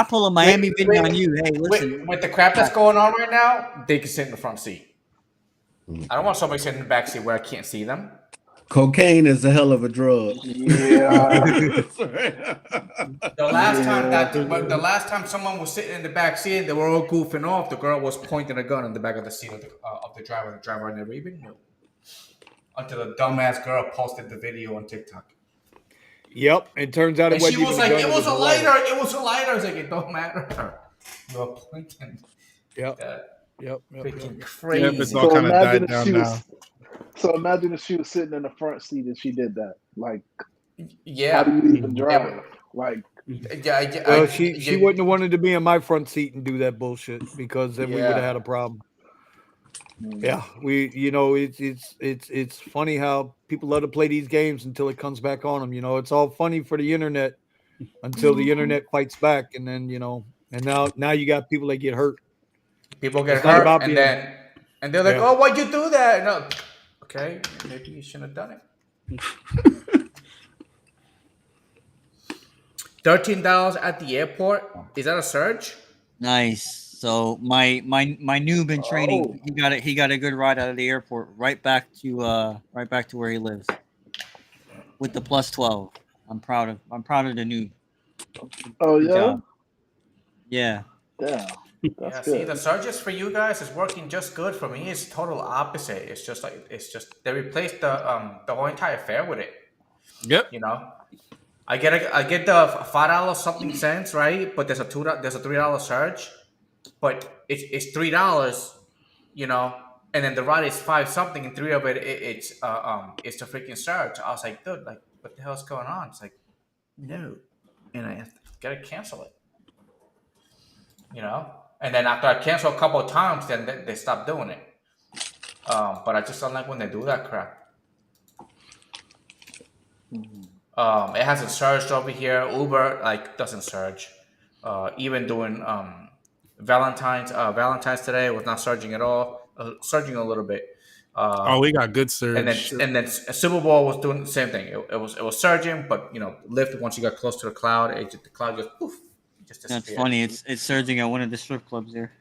pull a Miami video on you. Hey, listen. With the crap that's going on right now, they can sit in the front seat. I don't want somebody sitting in the back seat where I can't see them. Cocaine is a hell of a drug. Yeah. The last time someone was sitting in the back seat, they were all goofing off. The girl was pointing a gun in the back of the seat of the driver. The driver never even knew until the dumbass girl posted the video on TikTok. Yep, it turns out it wasn't. She was like, "It was a lighter. It was a lighter." I was like, "It don't matter." You were pointing. Yep. Freaking crazy. Yep, it's all kind of died down now. So imagine if she was sitting in the front seat and she did that. Like, yeah, how do you even drive? Like, Yeah, Well, she wouldn't have wanted to be in my front seat and do that bullshit because then we would have Yeah. had a problem. Yeah, it's funny how people love to play these games until it comes back on them. It's all funny for the internet until the internet fights back, and then and now you got people that get hurt. People get It's not hurt, about and being. they're like, Yeah. "Oh, why'd you do that?" No, okay, maybe you shouldn't have done it. $13 at the airport. Is that a surge? Nice. So my noob in training, he got a good ride out of the airport right back to where he lives with the +12. I'm proud of the noob. Oh Good yeah, job. Yeah. yeah, Yeah, that's see, good. the surges for you guys is working just good. For me, it's total opposite. It's just they replaced the whole entire fare with it. Yep. I get the $5 something cents, right? But there's a $3 surge, but it's $3, and then the ride is 5 something, and 3 of it's the freaking surge. I was like, dude, like, what the hell's going on? It's like, no, and I gotta cancel it, And then after I cancel a couple of times, then they stop doing it. But I just don't like when they do that crap. It hasn't surged over here. Uber doesn't surge. Even doing Valentine's today was not surging at all. Surging a little bit. We got good And surge. then Super Bowl was doing the same thing. It was surging, but Lyft, once you got close to the cloud, the cloud just poof, just That's disappeared. funny. It's surging at one of the strip clubs there.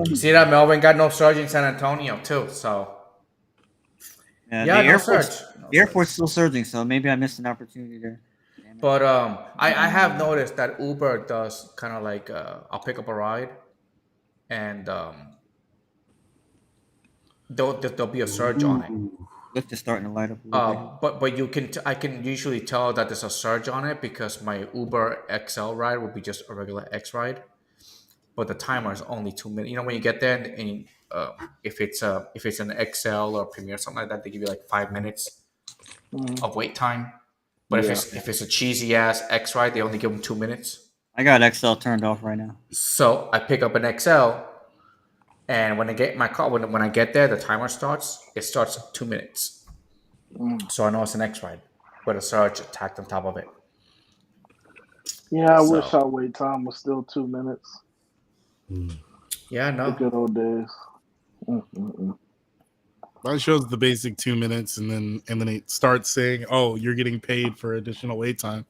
You see that Melvin got no surge in San Antonio too, so Yeah, yeah, the no airport's surge. the airport's still surging, so maybe I missed an opportunity there. But I have noticed that Uber does kind of like I'll pick up a ride, and there'll be a surge on it. Lyft is starting to light up a little bit. But I can usually tell that there's a surge on it because my Uber XL ride would be just a regular X ride, but the timer is only 2 minutes. When you get there, and if it's an XL or Premier or something like that, they give you like 5 minutes of wait time. But if it's a cheesy ass X ride, they only give them 2 minutes. I got XL turned off right now. So I pick up an XL, and when I get my car, when I get there, the timer starts. It starts 2 minutes. So I know it's an X ride with a surge tacked on top of it. Yeah, I wish our wait time was still 2 minutes. Yeah, no. The good old days. That shows the basic 2 minutes, and then it starts saying, "Oh, you're getting paid for additional wait time."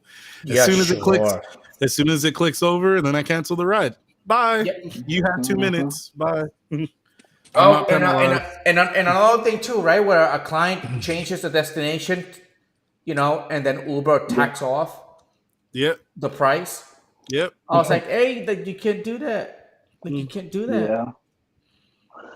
As soon as it clicks over, then I cancel the ride. Bye. Yep. You have 2 minutes. Bye. And another thing too, right? Where a client changes the destination, and then Uber tacks off. Yep. The price. Yep. I was like, hey, you can't do that. You can't do that. Yeah.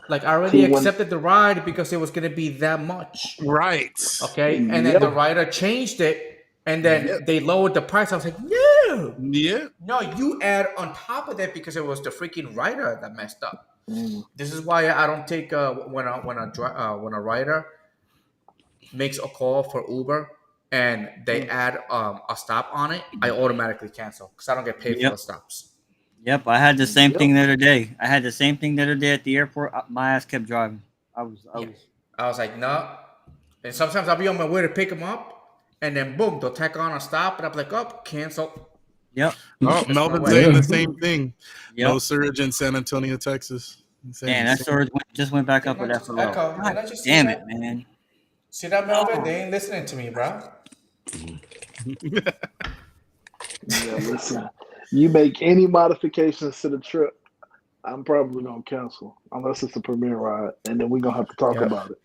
Like, I already accepted the ride because it was going to be that much. Right. Okay. And then the rider changed it, and then they lowered the price. I was like, no. Yeah. No, you add on top of that because it was the freaking rider that messed up. This is why I don't take when a rider makes a call for Uber and they add a stop on it, I automatically cancel because I don't get paid for the stops. Yep, I had the same thing the other day. At the airport. My ass kept driving. I was like, no. And sometimes I'll be on my way to pick them up, and then boom, they'll tack on a stop, and I'm like, oh, cancel. Yep. Oh, Melvin's saying the same thing. Yep. No surge in San Antonio, Texas. Man, that surge just went back up with that. God damn it, man. See that, Melvin? They ain't listening to me, bro. Yeah, listen. You make any modifications to the trip, I'm probably gonna cancel unless it's a Premier ride, and then we're gonna have to talk about it.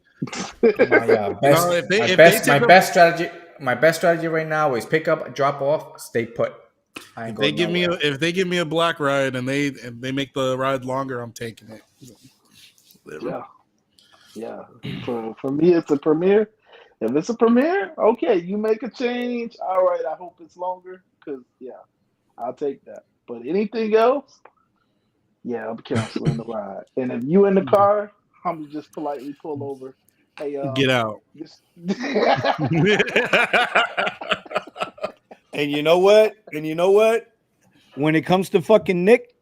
My best strategy right now is pick up, drop off, stay put. If they give me a black ride and they make the ride longer, I'm taking it. Yeah. For me, it's a Premier. If it's a Premier, okay, you make a change. All right, I hope it's longer because I'll take that. But anything else, I'm canceling the ride. And if you in the car, I'm just politely pull over Hey, Get out. this- And you know what? When it comes to fucking Nick,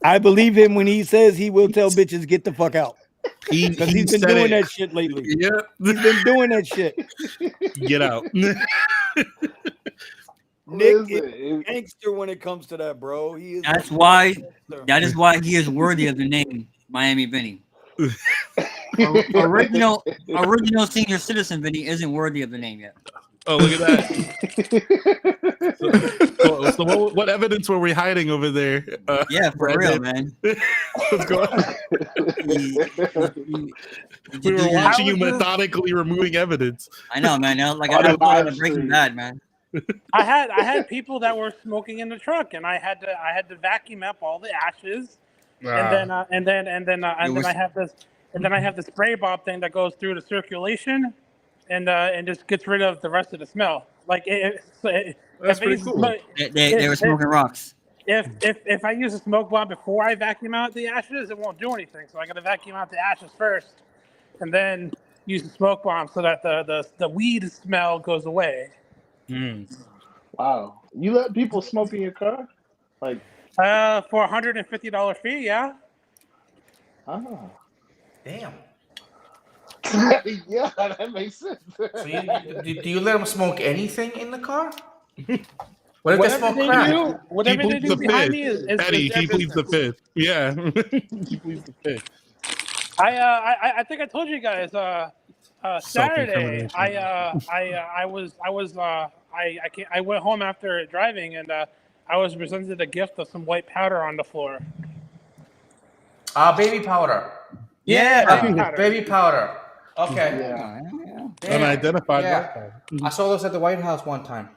I believe him when he says he will tell bitches get the fuck out. Because he's been doing that shit lately. Yep. He's been doing that shit. Get out. Nick Listen, is gangster when it comes to that, bro. He is. That is why he is worthy of the name Miami Vinny. Original senior citizen Vinny isn't worthy of the name yet. Oh, look at that. So what evidence were we hiding over there? Yeah, for real, man. What's going on? We were watching you methodically removing evidence. I know, man. Like I was Breaking Bad, man. I had people that were smoking in the truck, and I had to vacuum up all the ashes, and then I have the spray bob thing that goes through the circulation, and just gets rid of the rest of the smell. Like that's pretty cool. They were smoking rocks. If I use a smoke bomb before I vacuum out the ashes, it won't do anything. So I got to vacuum out the ashes first, and then use the smoke bomb so that the weed smell goes away. wow. You let people smoke in your car? Like for $150 fee, yeah. Ah. Damn. Yeah, that makes sense. So do you let them smoke anything in the car? What if they Whatever smoke they crack? do, whatever they do behind me is Eddie, their he pleads the business. fifth. Yeah. He pleads the fifth. I think I told you guys Saturday I went home after driving, and I was presented a gift of some white powder on the floor. Baby powder. Yeah, baby powder. Okay. Yeah. Damn. Unidentified Yeah. white powder. I saw those at the White House one time.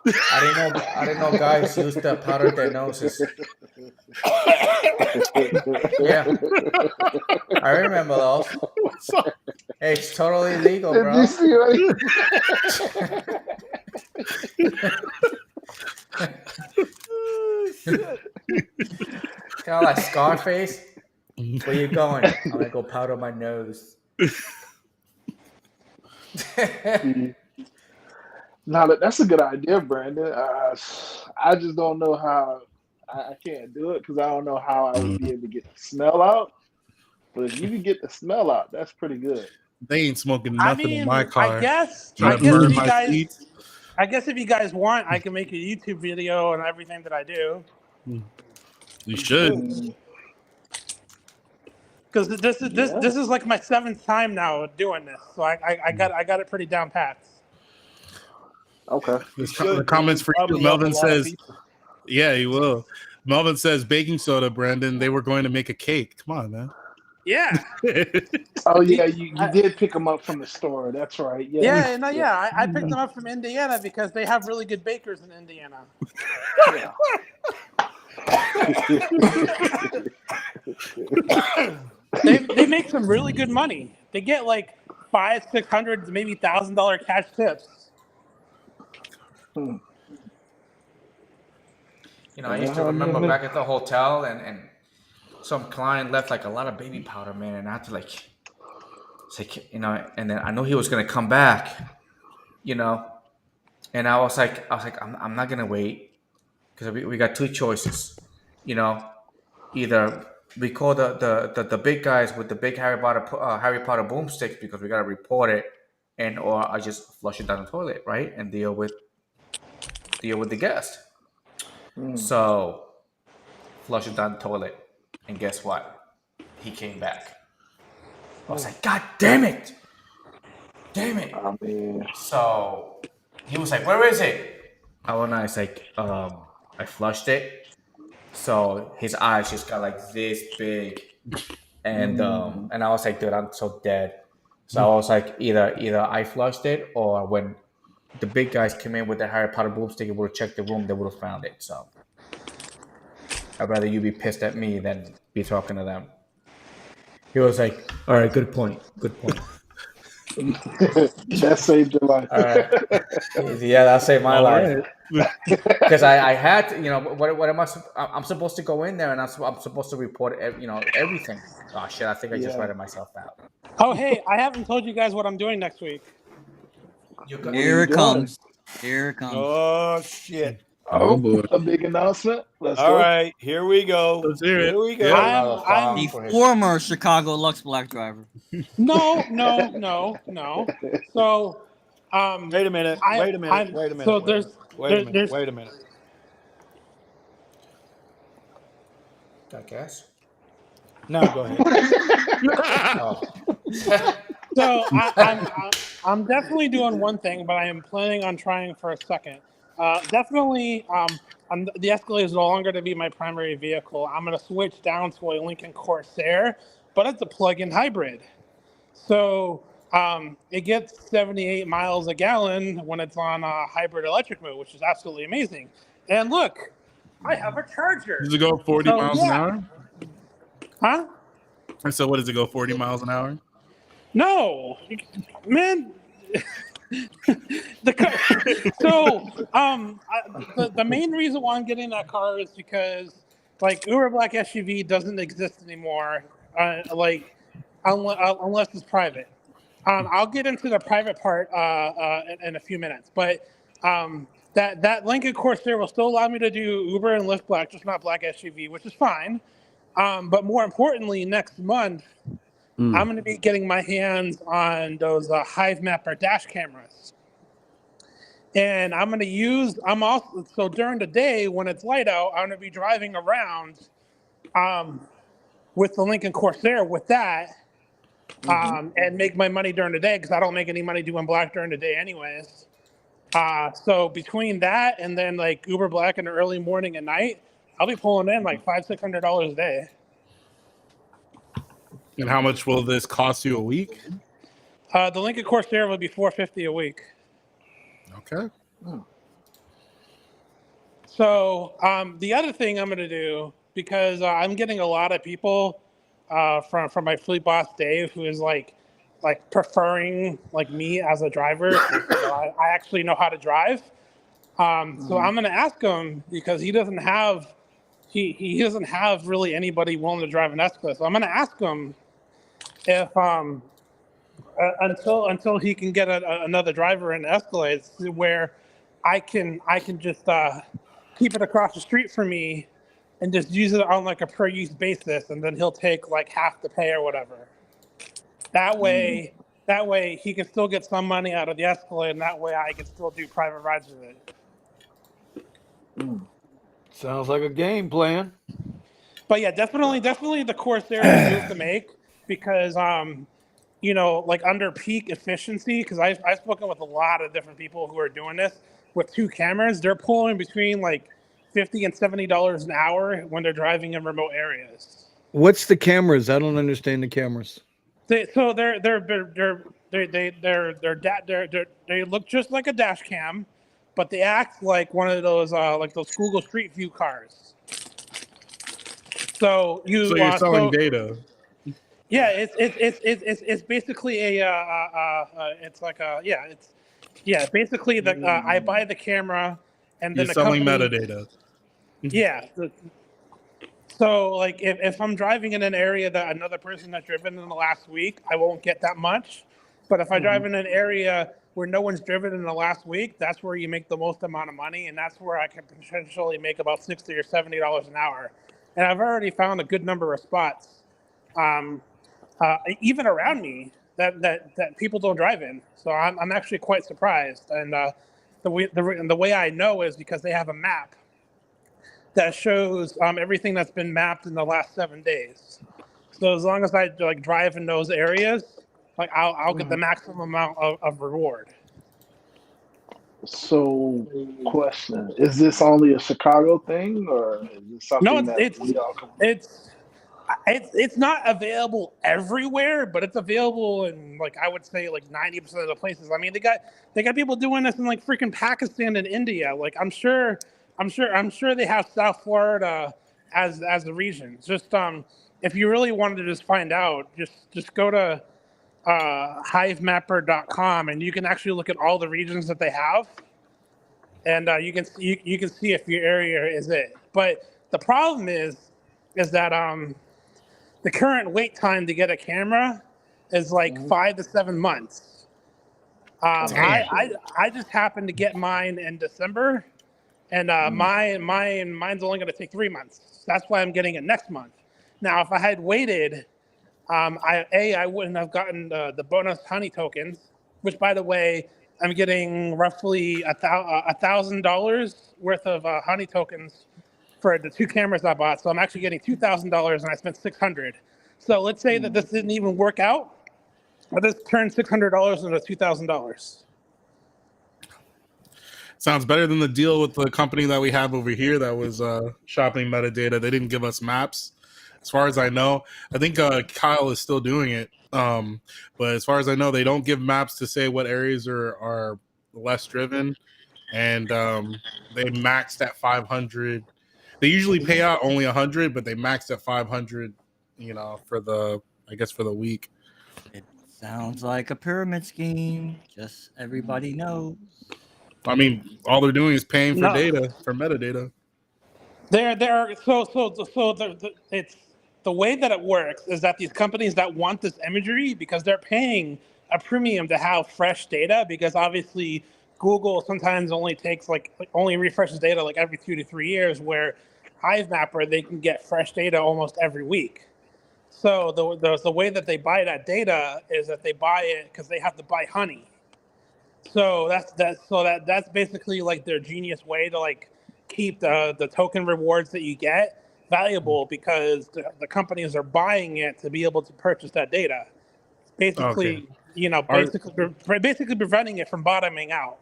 I didn't know guys used to powder their noses. Yeah. I remember those. Hey, it's totally legal, Did bro. you see what Kind of like Scarface. Where you going? I'm gonna go powder my nose. No, that's a good idea, Brandon. I just don't know how. I can't do it because I don't know how I would be able to get the smell out. But if you can get the smell out, that's pretty good. They ain't smoking nothing in my car. I guess Trying to burn if you my guys, seats. I guess if you guys want, I can make a YouTube video on everything that I do. You should. Because this is like my 7th time now doing this, so I got it pretty down pat. Okay. The comments for you. Melvin says, "Yeah, he will." Melvin says, "Baking soda, Brandon. They were going to make a cake. Come on, man." Yeah. Oh yeah, you did pick them up from the store. That's right. Yeah. I picked them up from Indiana because they have really good bakers in Indiana. Yeah. They make some really good money. They get like $500, $600, maybe $1,000 cash tips. You know, I used to remember back at the hotel, and some client left like a lot of baby powder, man, and I had to like, you know, and then I know he was gonna come back, you know, and I was like, I'm not gonna wait, because we got two choices, you know, either we call the big guys with the big Harry Potter boomsticks because we gotta report it, or I just flush it down the toilet, right, and deal with the guest. So flush it down the toilet, and guess what? He came back. I was like, God damn it! I mean, So he was like, where is it? I was like, I flushed it. So his eyes just got like this big, and I was like, dude, I'm so dead. So I was like, either I flushed it, or when the big guys came in with the Harry Potter boomstick and would have checked the room, they would have found it. So I'd rather you be pissed at me than be talking to them. He was like, all right, good point. that saved your life. All right. Yeah, that saved my life. Because I had to, what am I? I'm supposed to go in there and I'm supposed to report, everything. Oh shit! I think I just ratted myself out. Oh, hey, I haven't told you guys what I'm doing next week. What are Here you it doing? comes. Here it comes. Oh shit! Oh boy. A big announcement. Let's All go. right, here we go. Let's hear it. Here we go. Yeah. I'm The former Chicago Lux Black driver. no. So, Wait a minute. Wait a minute. Wait a minute. So Wait a minute. Wait a minute. Got gas? No, go ahead. Oh. So I'm definitely doing one thing, but I am planning on trying for a second. Definitely, the Escalade is no longer to be my primary vehicle. I'm going to switch down to a Lincoln Corsair, but it's a plug-in hybrid. So it gets 78 miles a gallon when it's on hybrid electric mode, which is absolutely amazing. And look, I have a charger. Does it go 40 miles an hour? Huh? So what does it go 40 miles an hour? No, man. The main reason why I'm getting that car is because like Uber Black SUV doesn't exist anymore, unless it's private. I'll get into the private part in a few minutes, but that Lincoln Corsair will still allow me to do Uber and Lyft Black, just not Black SUV, which is fine. But more importantly, next month, I'm going to be getting my hands on those Hive Mapper dash cameras. And I'm also during the day when it's light out, I'm going to be driving around with the Lincoln Corsair with that and make my money during the day because I don't make any money doing Black during the day anyways. So between that and then like Uber Black in the early morning and night, I'll be pulling in like $500-$600 a day. And how much will this cost you a week? The Lincoln Corsair will be $450 a week. Okay. So the other thing I'm going to do, because I'm getting a lot of people from my fleet boss Dave, who is like preferring like me as a driver. I actually know how to drive. So I'm going to ask him because he doesn't have really anybody willing to drive an Escalade. So I'm going to ask him if until he can get another driver in Escalade where I can just keep it across the street for me and just use it on like a per use basis, and then he'll take like half the pay or whatever. That way he can still get some money out of the Escalade, and that way I can still do private rides with it. Sounds like a game plan. But yeah, definitely the Corsair is the move to make because like under peak efficiency, because I've spoken with a lot of different people who are doing this with 2 cameras, they're pulling between like $50 and $70 an hour when they're driving in remote areas. What's the cameras? I don't understand the cameras. They look just like a dash cam, but they act like one of those like those Google Street View cars. So you're selling data. Yeah, it's basically basically I buy the camera and then you're selling metadata. Yeah. So like if I'm driving in an area that another person has driven in the last week, I won't get that much. But if I drive in an area where no one's driven in the last week, that's where you make the most amount of money, and that's where I can potentially make about $60 or $70 an hour. And I've already found a good number of spots, even around me, that people don't drive in. So I'm actually quite surprised. And the way I know is because they have a map that shows everything that's been mapped in the last 7 days. So as long as I like drive in those areas, like I'll get the maximum amount of reward. So, question: is this only a Chicago thing, or is it something it's not available everywhere, but it's available in like I would say like 90% of the places. I mean, they got people doing this in like freaking Pakistan and India. Like I'm sure they have South Florida as the region. Just if you really wanted to just find out, just go to hivemapper.com and you can actually look at all the regions that they have. and you can see if your area is it. But the problem is that the current wait time to get a camera is like 5 to 7 months. I just happened to get mine in December, and mine's only going to take 3 months. That's why I'm getting it next month. Now, if I had waited, I wouldn't have gotten the bonus honey tokens, which, by the way, I'm getting roughly $1,000 worth of honey tokens for the 2 cameras I bought. So I'm actually getting $2,000, and I spent $600. So let's say that this didn't even work out. I just turned $600 into $2,000. Sounds better than the deal with the company that we have over here that was shopping metadata. They didn't give us maps. As far as I know, I think Kyle is still doing it. But as far as I know, they don't give maps to say what areas are less driven. And they maxed at 500. They usually pay out only 100, but they maxed at 500, for the week. It sounds like a pyramid scheme. Just everybody knows. I mean, all they're doing is paying for data, for metadata. It's the way that it works is that these companies that want this imagery, because they're paying a premium to have fresh data, because obviously Google sometimes only refreshes data like every 2 to 3 years, where HiveMapper, they can get fresh data almost every week. So the way that they buy that data is that they buy it because they have to buy honey. So that's basically like their genius way to like keep the token rewards that you get valuable, because the companies are buying it to be able to purchase that data. Basically, basically preventing it from bottoming out.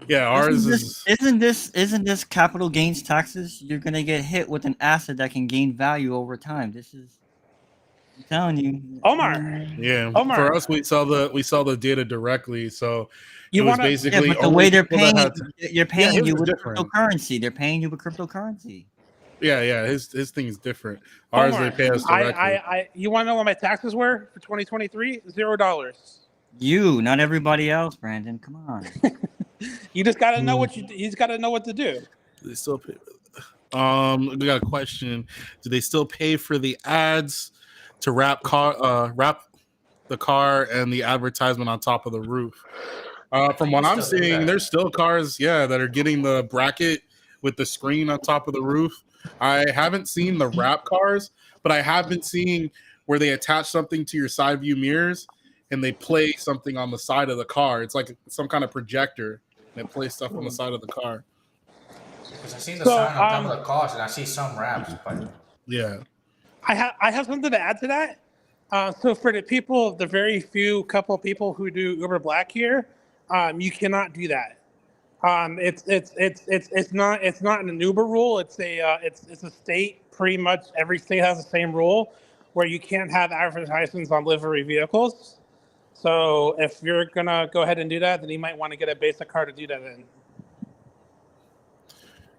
Yeah, ours isn't this capital gains taxes? You're gonna get hit with an asset that can gain value over time. I'm telling you, Omar. Yeah, Omar. For us, we sell the data directly. So you want basically but the way they're paying, you're paying you with cryptocurrency. They're paying you with cryptocurrency. Yeah. His thing is different. Ours, Omar, they pay us directly. You want to know what my taxes were for 2023? $0. You, not everybody else, Brandon. Come on. You just got to know what you just got to know what to do. They still pay. We got a question. Do they still pay for the ads to wrap the car and the advertisement on top of the roof? From what I'm seeing, there's still cars, that are getting the bracket with the screen on top of the roof. I haven't seen the wrap cars, but I have been seeing where they attach something to your side view mirrors and they play something on the side of the car. It's like some kind of projector. And it plays stuff on the side of the car. Because I've seen the sign on top of the cars, and I see some wraps. But yeah, I have something to add to that. So for the very few couple of people who do Uber Black here, you cannot do that. It's not an Uber rule. It's a state. Pretty much every state has the same rule where you can't have advertisements on livery vehicles. So if you're gonna go ahead and do that, then you might want to get a basic car to do that in.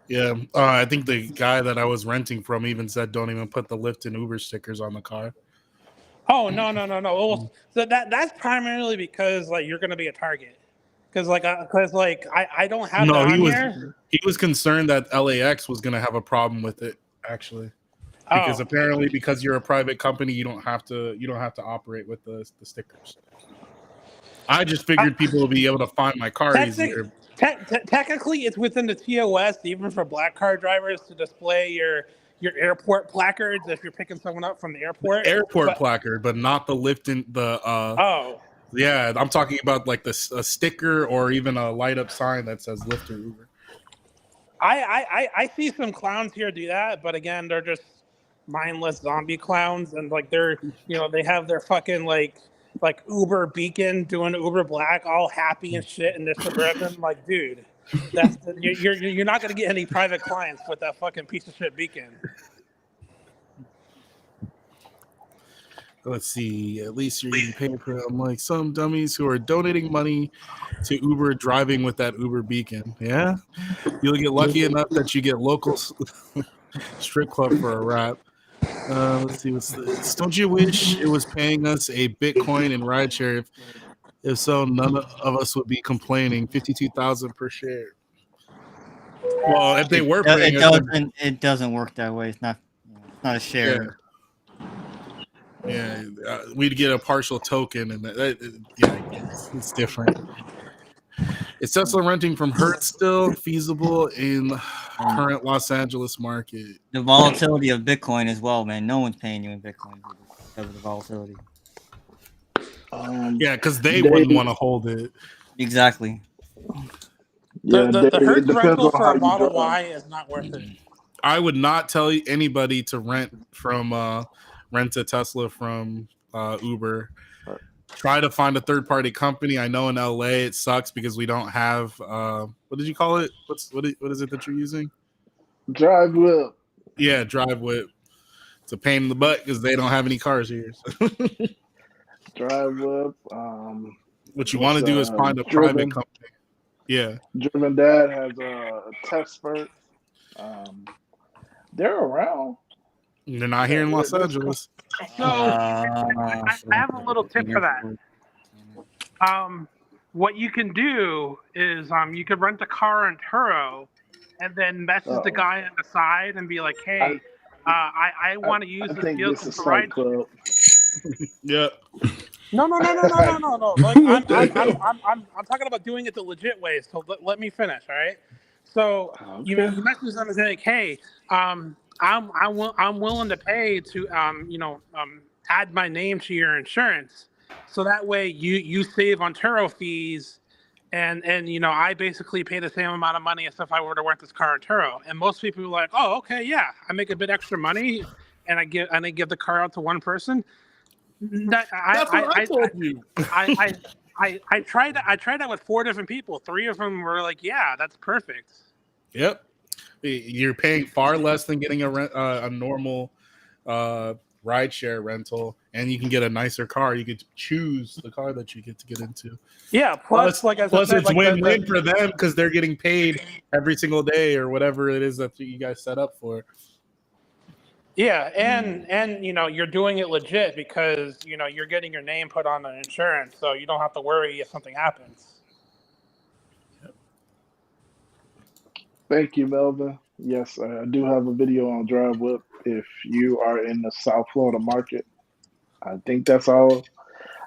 Yeah, I think the guy that I was renting from even said don't even put the Lyft and Uber stickers on the car. Oh no! Well, so that's primarily because like you're gonna be a target. Because I don't have that on here. He was concerned that LAX was gonna have a problem with it actually, because apparently because you're a private company, you don't have to operate with the stickers. I just figured people will be able to find my car easier. Technically, it's within the TOS, even for black car drivers, to display your airport placards if you're picking someone up from the airport. Placard, but not the Lyft and the. Yeah, I'm talking about like a sticker or even a light up sign that says Lyft or Uber. I see some clowns here do that, but again, they're just mindless zombie clowns, and like they have their fucking like Uber beacon doing Uber Black, all happy and shit in their Suburban. Like, dude, you're not gonna get any private clients with that fucking piece of shit beacon. Let's see. At least you're getting paid for it. I'm like some dummies who are donating money to Uber driving with that Uber beacon. Yeah, you'll get lucky enough that you get local strip club for a wrap. Let's see what's this. Don't you wish it was paying us a Bitcoin in rideshare? If so, none of us would be complaining. 52,000 per share. Well, if they were paying it doesn't work that way. It's not a share. Yeah, we'd get a partial token, and it's different. Is Tesla renting from Hertz still feasible in current Los Angeles market? The volatility of Bitcoin as well, man. No one's paying you in Bitcoin because of the volatility. Yeah, because they wouldn't want to hold it. Exactly. Yeah, The it Hertz depends rental on for how a you Model drive. Y is not worth it. I would not tell anybody to rent a Tesla from Uber. Try to find a third party company. I know in LA it sucks because we don't have what did you call it? What is it that you're using? Drive Whip. Yeah, Drive Whip. It's a pain in the butt because they don't have any cars here. So. Drive Whip. What you want to do is find a private company. Yeah. Driven Dad has a Testspert. They're around. They're not here in Los Angeles. So I have a little tip for that. What you can do is you could rent a car in Turo and then message the guy on the side and be like, hey, I want to use this vehicle for ride. Yeah. No. Like, I'm talking about doing it the legit way. So let me finish, all right? So you message them and say, like, hey, I'm willing to pay to add my name to your insurance, so that way you save on Turo fees, and I basically pay the same amount of money as if I were to rent this car in Turo. And most people are like, oh, okay, yeah, I make a bit extra money, and I give the car out to one person. That's what I told you. I tried that with 4 different people. 3 of them were like, "Yeah, that's perfect." Yep, you're paying far less than getting a normal rideshare rental, and you can get a nicer car. You could choose the car that you get to get into. Yeah. Plus like I said, it's win-win for them because they're getting paid every single day or whatever it is that you guys set up for. Yeah, and you're doing it legit because you're getting your name put on the insurance, so you don't have to worry if something happens. Thank you, Melvin. Yes, I do have a video on Drive Whip if you are in the South Florida market. I think that's all.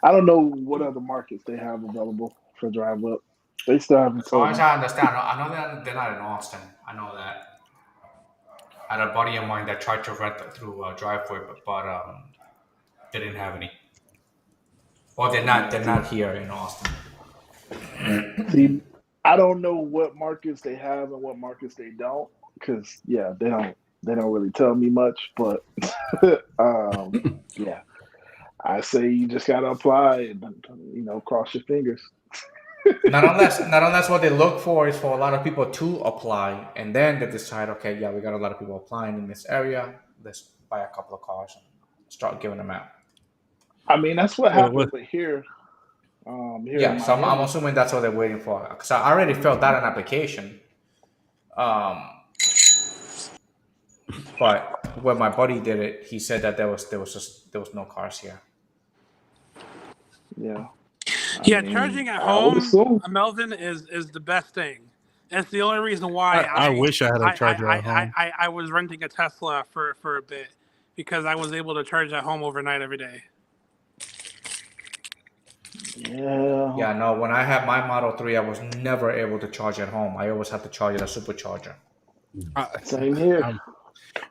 I don't know what other markets they have available for Drive Whip. They still haven't As told far as me. I understand, I know that they're not in Austin. I know that. I had a buddy of mine that tried to rent through Driveway, but they didn't have any. Well, they're not here in Austin. See, I don't know what markets they have and what markets they don't, because they don't really tell me much. But yeah, I say you just gotta apply and cross your fingers. Not unless what they look for is for a lot of people to apply, and then they decide, okay, yeah, we got a lot of people applying in this area. Let's buy a couple of cars and start giving them out. I mean, that's what happened with here. Yeah, so I'm assuming that's what they're waiting for. Because I already filled out an application. But when my buddy did it, he said that there was no cars here. Yeah. Charging at home, Melvin, is the best thing. That's the only reason why I wish I had a charger at home. I was renting a Tesla for a bit because I was able to charge at home overnight every day. Yeah. Yeah, no, when I had my Model 3, I was never able to charge at home. I always had to charge at a supercharger. Same here.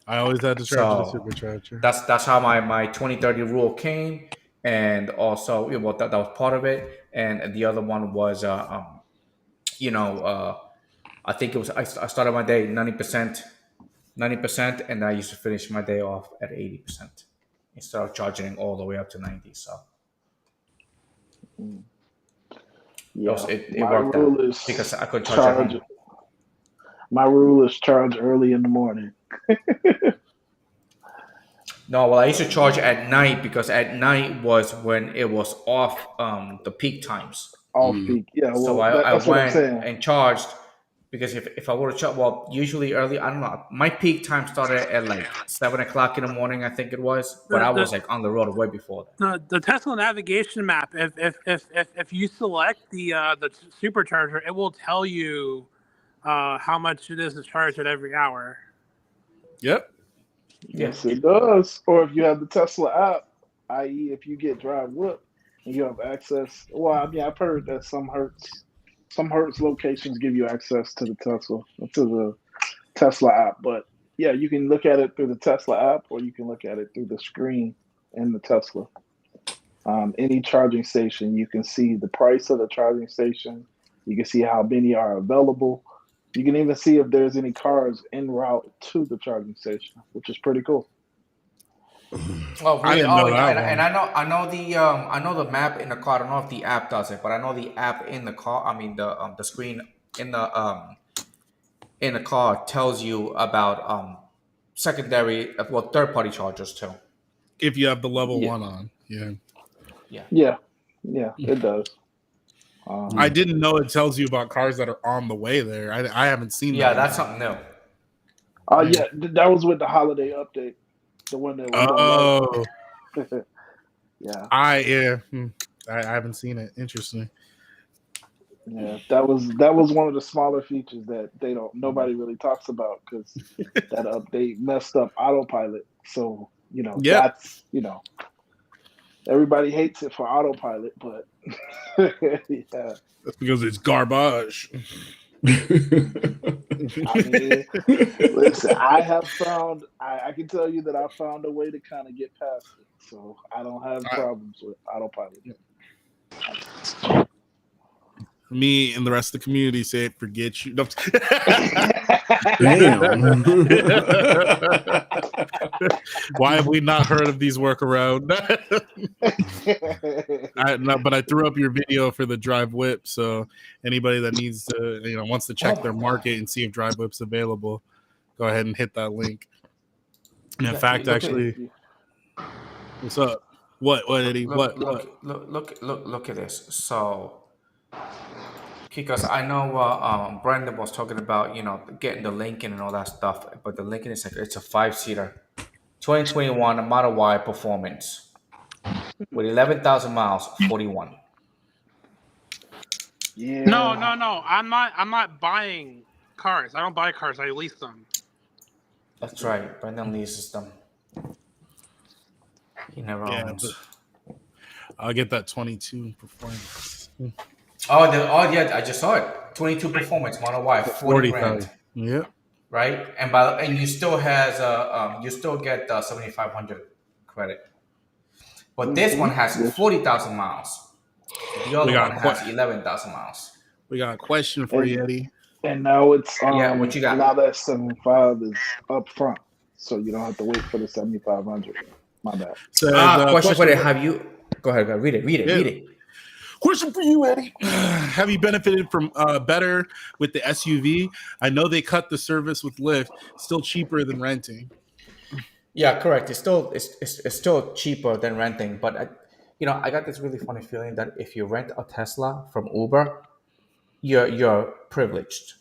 I always had to charge at a supercharger. That's how my 2030 rule came. And also, that was part of it. And the other one was, I think it was, I started my day 90%, and I used to finish my day off at 80% instead of charging all the way up to 90. So it worked out because I could charge at home. My rule is charge early in the morning. No, well, I used to charge at night because at night was when it was off the peak times. Off peak, yeah. So I went and charged because if I were to charge, well, usually early, I don't know. My peak time started at like 7 o'clock in the morning, I think it was, but I was like on the road way before that. The Tesla navigation map, if you select the supercharger, it will tell you how much it is to charge it every hour. Yep. Yes, it does. Or if you have the Tesla app, i.e., if you get Drive Whip and you have access. Well, I mean, I've heard that some Hertz locations give you access to the Tesla app. But yeah, you can look at it through the Tesla app, or you can look at it through the screen in the Tesla. Any charging station, you can see the price of the charging station. You can see how many are available. You can even see if there's any cars en route to the charging station, which is pretty cool. Oh, I really? didn't know Yeah, that and one. I know the map in the car. I don't know if the app does it, but I know the app in the car. I mean, the screen in the car tells you about secondary, well, third party chargers too. If you have the level Yeah. 1 on, yeah. Yeah, it does. I didn't know it tells you about cars that are on the way there. I haven't seen that. Yeah, that's something new. Yeah, that was with the holiday update, the one that we're gonna love. Yeah. I haven't seen it. Interesting. Yeah, that was one of the smaller features that nobody really talks about because that update messed up autopilot. So that's everybody hates it for autopilot, but yeah. That's because it's garbage. I mean, listen, I can tell you that I found a way to kind of get past it, so I don't have problems with autopilot. Me and the rest of the community say, forget you. No. Damn. Why have we not heard of these workarounds? But I threw up your video for the Drive Whip, so anybody that needs to, wants to check their market and see if Drive Whip's available, go ahead and hit that link. And in fact, actually, what's up? What, Eddie? Look at this. So, because I know Brandon was talking about getting the Lincoln and all that stuff, but the Lincoln is it's a 5-seater, 2021 Model Y performance with 11,000 miles, 41. Yeah. No. I'm not buying cars. I don't buy cars. I lease them. That's right. Brandon leases them. He never owns. I'll get that 22 performance. Oh yeah, I just saw it. 22 performance Model Y, 40 grand. Yep. Right, and you still has you still get 7,500 credit, but this one has 40,000 miles. The other one has 11,000 miles. We got a question for you, Eddie. And now it's what you got? Now that 75 is up front, so you don't have to wait for the 7,500. My bad. Question for you. Have you? Go ahead. Read it. Question for you, Eddie. Have you benefited from better with the SUV? I know they cut the service with Lyft. Still cheaper than renting. Yeah, correct. It's still cheaper than renting, but I got this really funny feeling that if you rent a Tesla from Uber, you're privileged.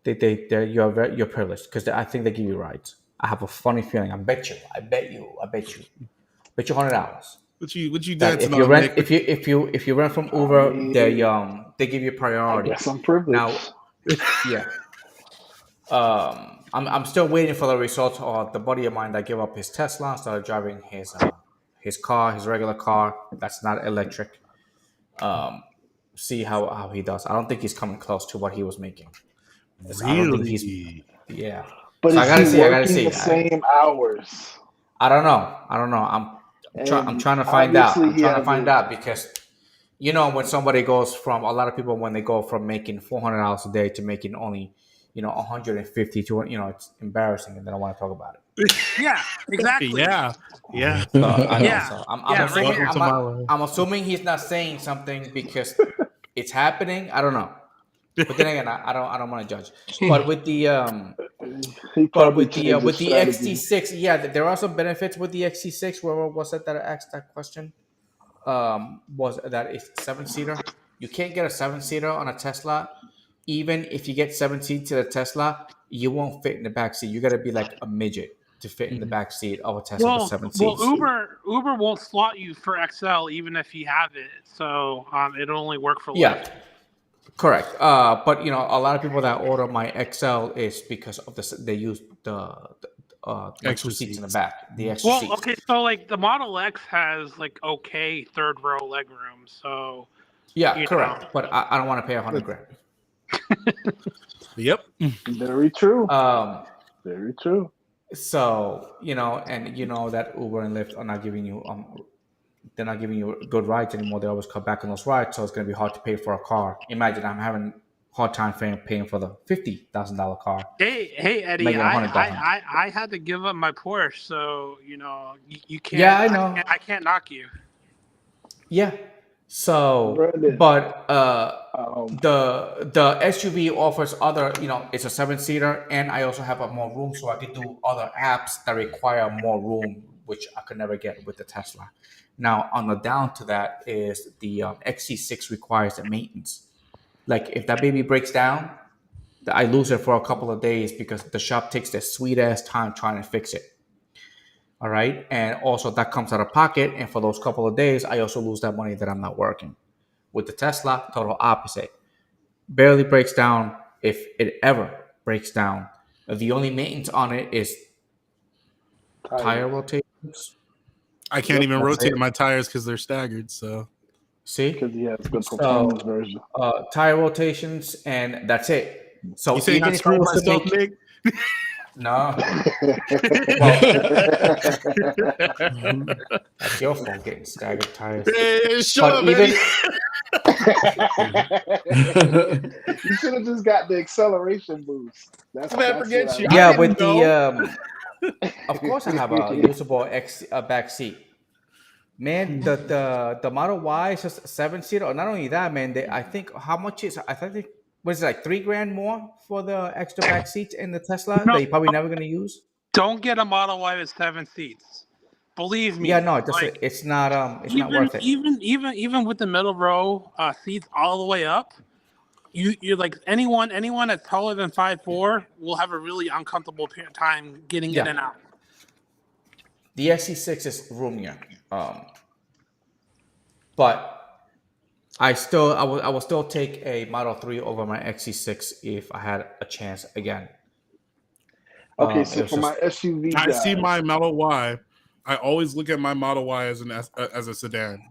You're privileged because I think they give you rides. I have a funny feeling. I bet you $100. What you dancing on? If you rent from Uber, they give you priority. I guess I'm privileged. Now, yeah. I'm still waiting for the results of the buddy of mine that gave up his Tesla and started driving his car, his regular car that's not electric. See how he does. I don't think he's coming close to what he was making. Really? I don't think yeah. But so is he working the same hours? I don't know. I'm trying to find out. I'm trying to find out because, when somebody goes from, a lot of people, when they go from making $400 a day to making only, 150 to, it's embarrassing and they don't want to talk about it. Yeah, exactly. Yeah. So, I'm assuming he's not saying something because it's happening. I don't know. But then again, I don't want to judge. But with the XT6, yeah, there are some benefits with the XT6. Where was it that I asked that question? Was that it's 7-seater? You can't get a 7-seater on a Tesla. Even if you get 7 seats to the Tesla, you won't fit in the back seat. You got to be like a midget to fit in the back seat of a Tesla with 7 seats. Well, Uber won't slot you for XL even if you have it, so it'll only work for Lyft. Correct. But a lot of people that order my XL is because of this. They use the like Extra two seats in the seats. back, the extra Well, seats. okay, so like the Model X has like okay third row leg room, so Yeah, correct. But I don't want to pay $100,000. Yep. Very true. Very true. So and that Uber and Lyft are not giving you they're not giving you good rides anymore. They always cut back on those rides, so it's going to be hard to pay for a car. Imagine I'm having hard time paying for the $50,000 car. Hey Eddie, making $100,000. I had to give up my Porsche, so you can't. Yeah, I know. I can't knock you. Yeah. So, Brandon, but the SUV offers other, it's a 7-seater, and I also have more room, so I can do other apps that require more room, which I could never get with the Tesla. Now, on the down to that is the XC6 requires the maintenance. Like if that baby breaks down, I lose it for a couple of days because the shop takes their sweet ass time trying to fix it. All right. And also that comes out of pocket. And for those couple of days, I also lose that money that I'm not working. With the Tesla, total opposite. Barely breaks down if it ever breaks down. The only maintenance on it is tire rotations. I can't even rotate my tires because they're staggered. So see, because he has good performance version. Tire rotations, and that's it. So you say even not screw myself, Nick? No. That's your fault getting staggered tires. Hey, shut up, you should have just got the acceleration boost. That's forget you. Yeah, with the of course I have a usable back seat. Man, the Model Y is just a 7-seater. Or not only that, man, I think how much is I think was it like $3,000 more for the extra back seats in the Tesla that you're probably never gonna use? Don't get a Model Y with 7 seats. Believe me. Yeah, no, it's not it's not worth it. Even with the middle row seats all the way up, you're like anyone that's taller than 5'4" will have a really uncomfortable time getting in and out. The XC6 is roomier, but I will still take a Model 3 over my XC6 if I had a chance again. Okay, so for my SUV, I see my Model Y. I always look at my Model Y as a sedan.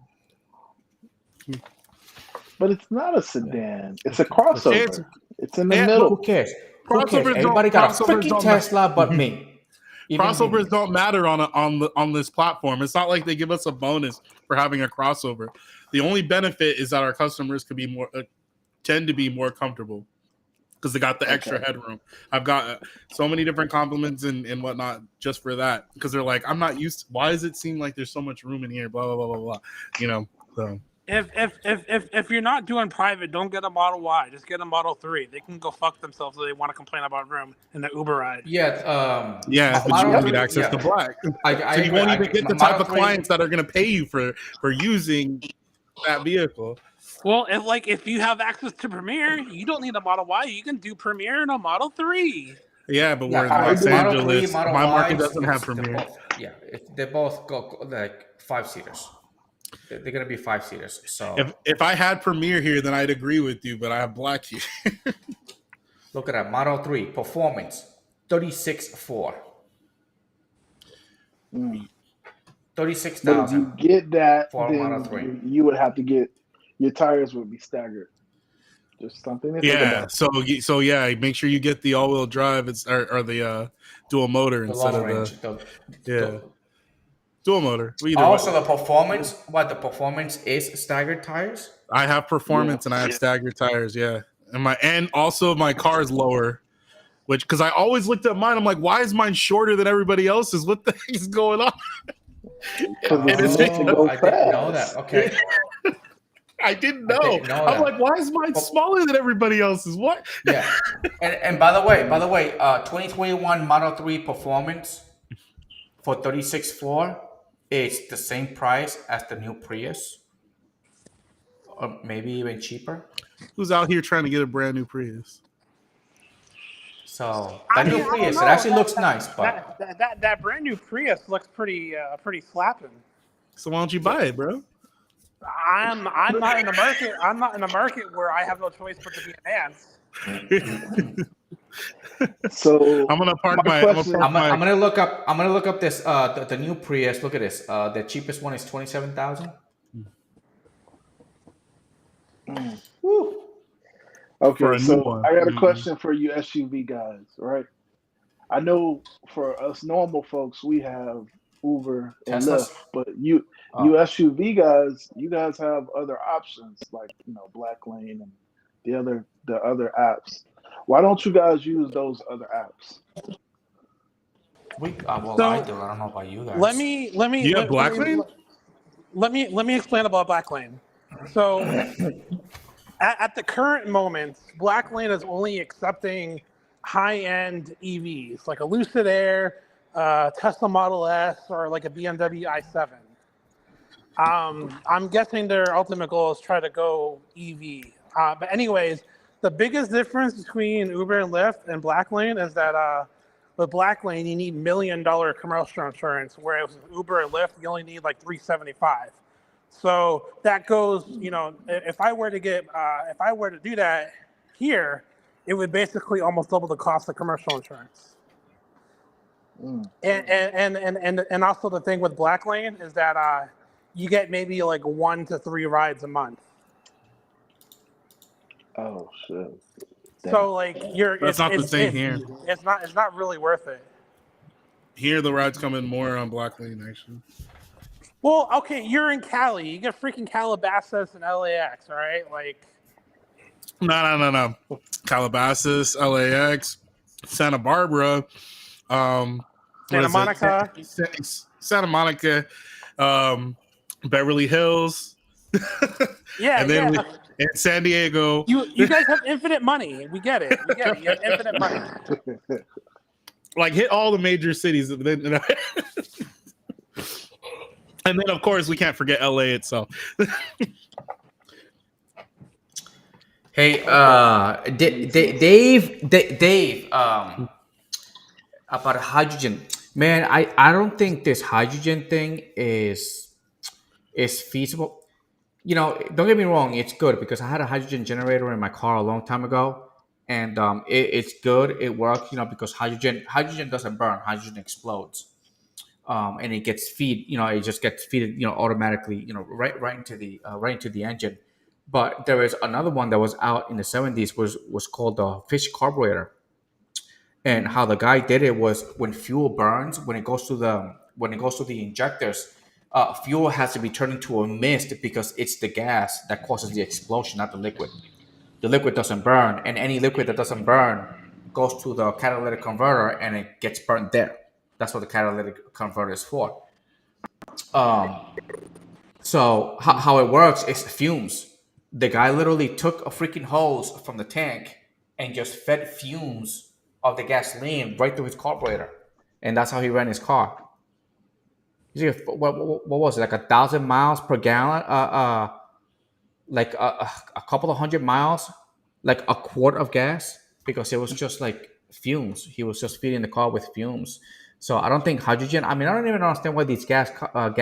But it's not a sedan. It's a crossover. It's in the middle. Who cares? Everybody got a freaking Tesla but me. Crossovers don't matter on this platform. It's not like they give us a bonus for having a crossover. The only benefit is that our customers could be tend to be more comfortable because they got the extra headroom. I've got so many different compliments and whatnot just for that because they're like, I'm not used to, why does it seem like there's so much room in here? Blah blah blah blah blah. So. If you're not doing private, don't get a Model Y. Just get a Model 3. They can go fuck themselves if they want to complain about room in the Uber ride. Yeah, but you need access to Black. So you won't even get the type of clients that are going to pay you for using that vehicle. Well, if you have access to Premiere, you don't need a Model Y. You can do Premiere in a Model 3. Yeah, but we're in Los Angeles. Model my market Ys, doesn't have Premiere. They both go like 5-seaters. They're going to be 5-seaters. So if I had Premiere here, then I'd agree with you, but I have Black here. Look at that. Model 3 performance 36.4. 36,000. If you get that, for Model 3. then you would have to get your tires would be staggered. Just something to think about. So make sure you get the all-wheel drive or the dual motor instead of the dual motor. Also, the performance. The performance is staggered tires? I have performance and I have staggered tires. Yeah, and also my car is lower, which because I always looked at mine. I'm like, why is mine shorter than everybody else's? What the heck is going on? I didn't know that. Okay. I didn't know. I'm like, why is mine smaller than everybody else's? What? Yeah. And by the way, 2021 Model 3 performance for 36.4. It's the same price as the new Prius, or maybe even cheaper. Who's out here trying to get a brand new Prius? So that new Prius, it actually looks nice, but that brand new Prius looks pretty slapping. So why don't you buy it, bro? I'm not in the market. I'm not in a market where I have no choice but to be an ant. So I'm gonna park my my. question. I'm gonna look up. I'm gonna look up this. The new Prius. Look at this. The cheapest one is 27,000. Woo. For Okay, a new so one. I got a question for you SUV guys, right? I know for us normal folks, we have Uber and Teslas. Lyft, but you SUV guys, you guys have other options like Black Lane and the other apps. Why don't you guys use those other apps? Well, So, I do. I don't know about you guys. Let me You have Black Lane? let me explain about Black Lane. So at the current moment, Black Lane is only accepting high-end EVs like a Lucid Air, Tesla Model S, or like a BMW i7. I'm guessing their ultimate goal is try to go EV. But anyways, the biggest difference between Uber and Lyft and Black Lane is that with Black Lane you need $1 million commercial insurance, whereas with Uber and Lyft you only need like $375. So that goes, if I were to do that here, it would basically almost double the cost of commercial insurance. And also the thing with Black Lane is that you get maybe like 1 to 3 rides a month. Oh shit! So like That's not the same here. It's not really worth it. Here the rides come in more on Black Lane actually. Well, okay, you're in Cali. You get freaking Calabasas and LAX, all right? Like, No. Calabasas, LAX, Santa Barbara, Santa Monica, Santa Monica, Beverly Hills. Yeah, and then yeah. in San Diego. You guys have infinite money. We get it. You have infinite money. Like hit all the major cities. And then, of course, we can't forget LA itself. Hey, Dave, about hydrogen, man. I don't think this hydrogen thing is feasible. Don't get me wrong, it's good because I had a hydrogen generator in my car a long time ago, and it's good. It works, because hydrogen doesn't burn. Hydrogen explodes. And it gets it just gets feeded, automatically, right into the engine. But there is another one that was out in the 70s was called the fish carburetor. And how the guy did it was when fuel burns, when it goes to the injectors, fuel has to be turned into a mist because it's the gas that causes the explosion, not the liquid. The liquid doesn't burn, and any liquid that doesn't burn goes to the catalytic converter and it gets burnt there. That's what the catalytic converter is for. So how it works is fumes. The guy literally took a freaking hose from the tank and just fed fumes of the gasoline right through his carburetor, and that's how he ran his car. You see, what was it, like 1,000 miles per gallon? Like a couple of 100 miles, like a quart of gas, because it was just like fumes. He was just feeding the car with fumes. So I don't think hydrogen. I mean, I don't even understand why these gas cars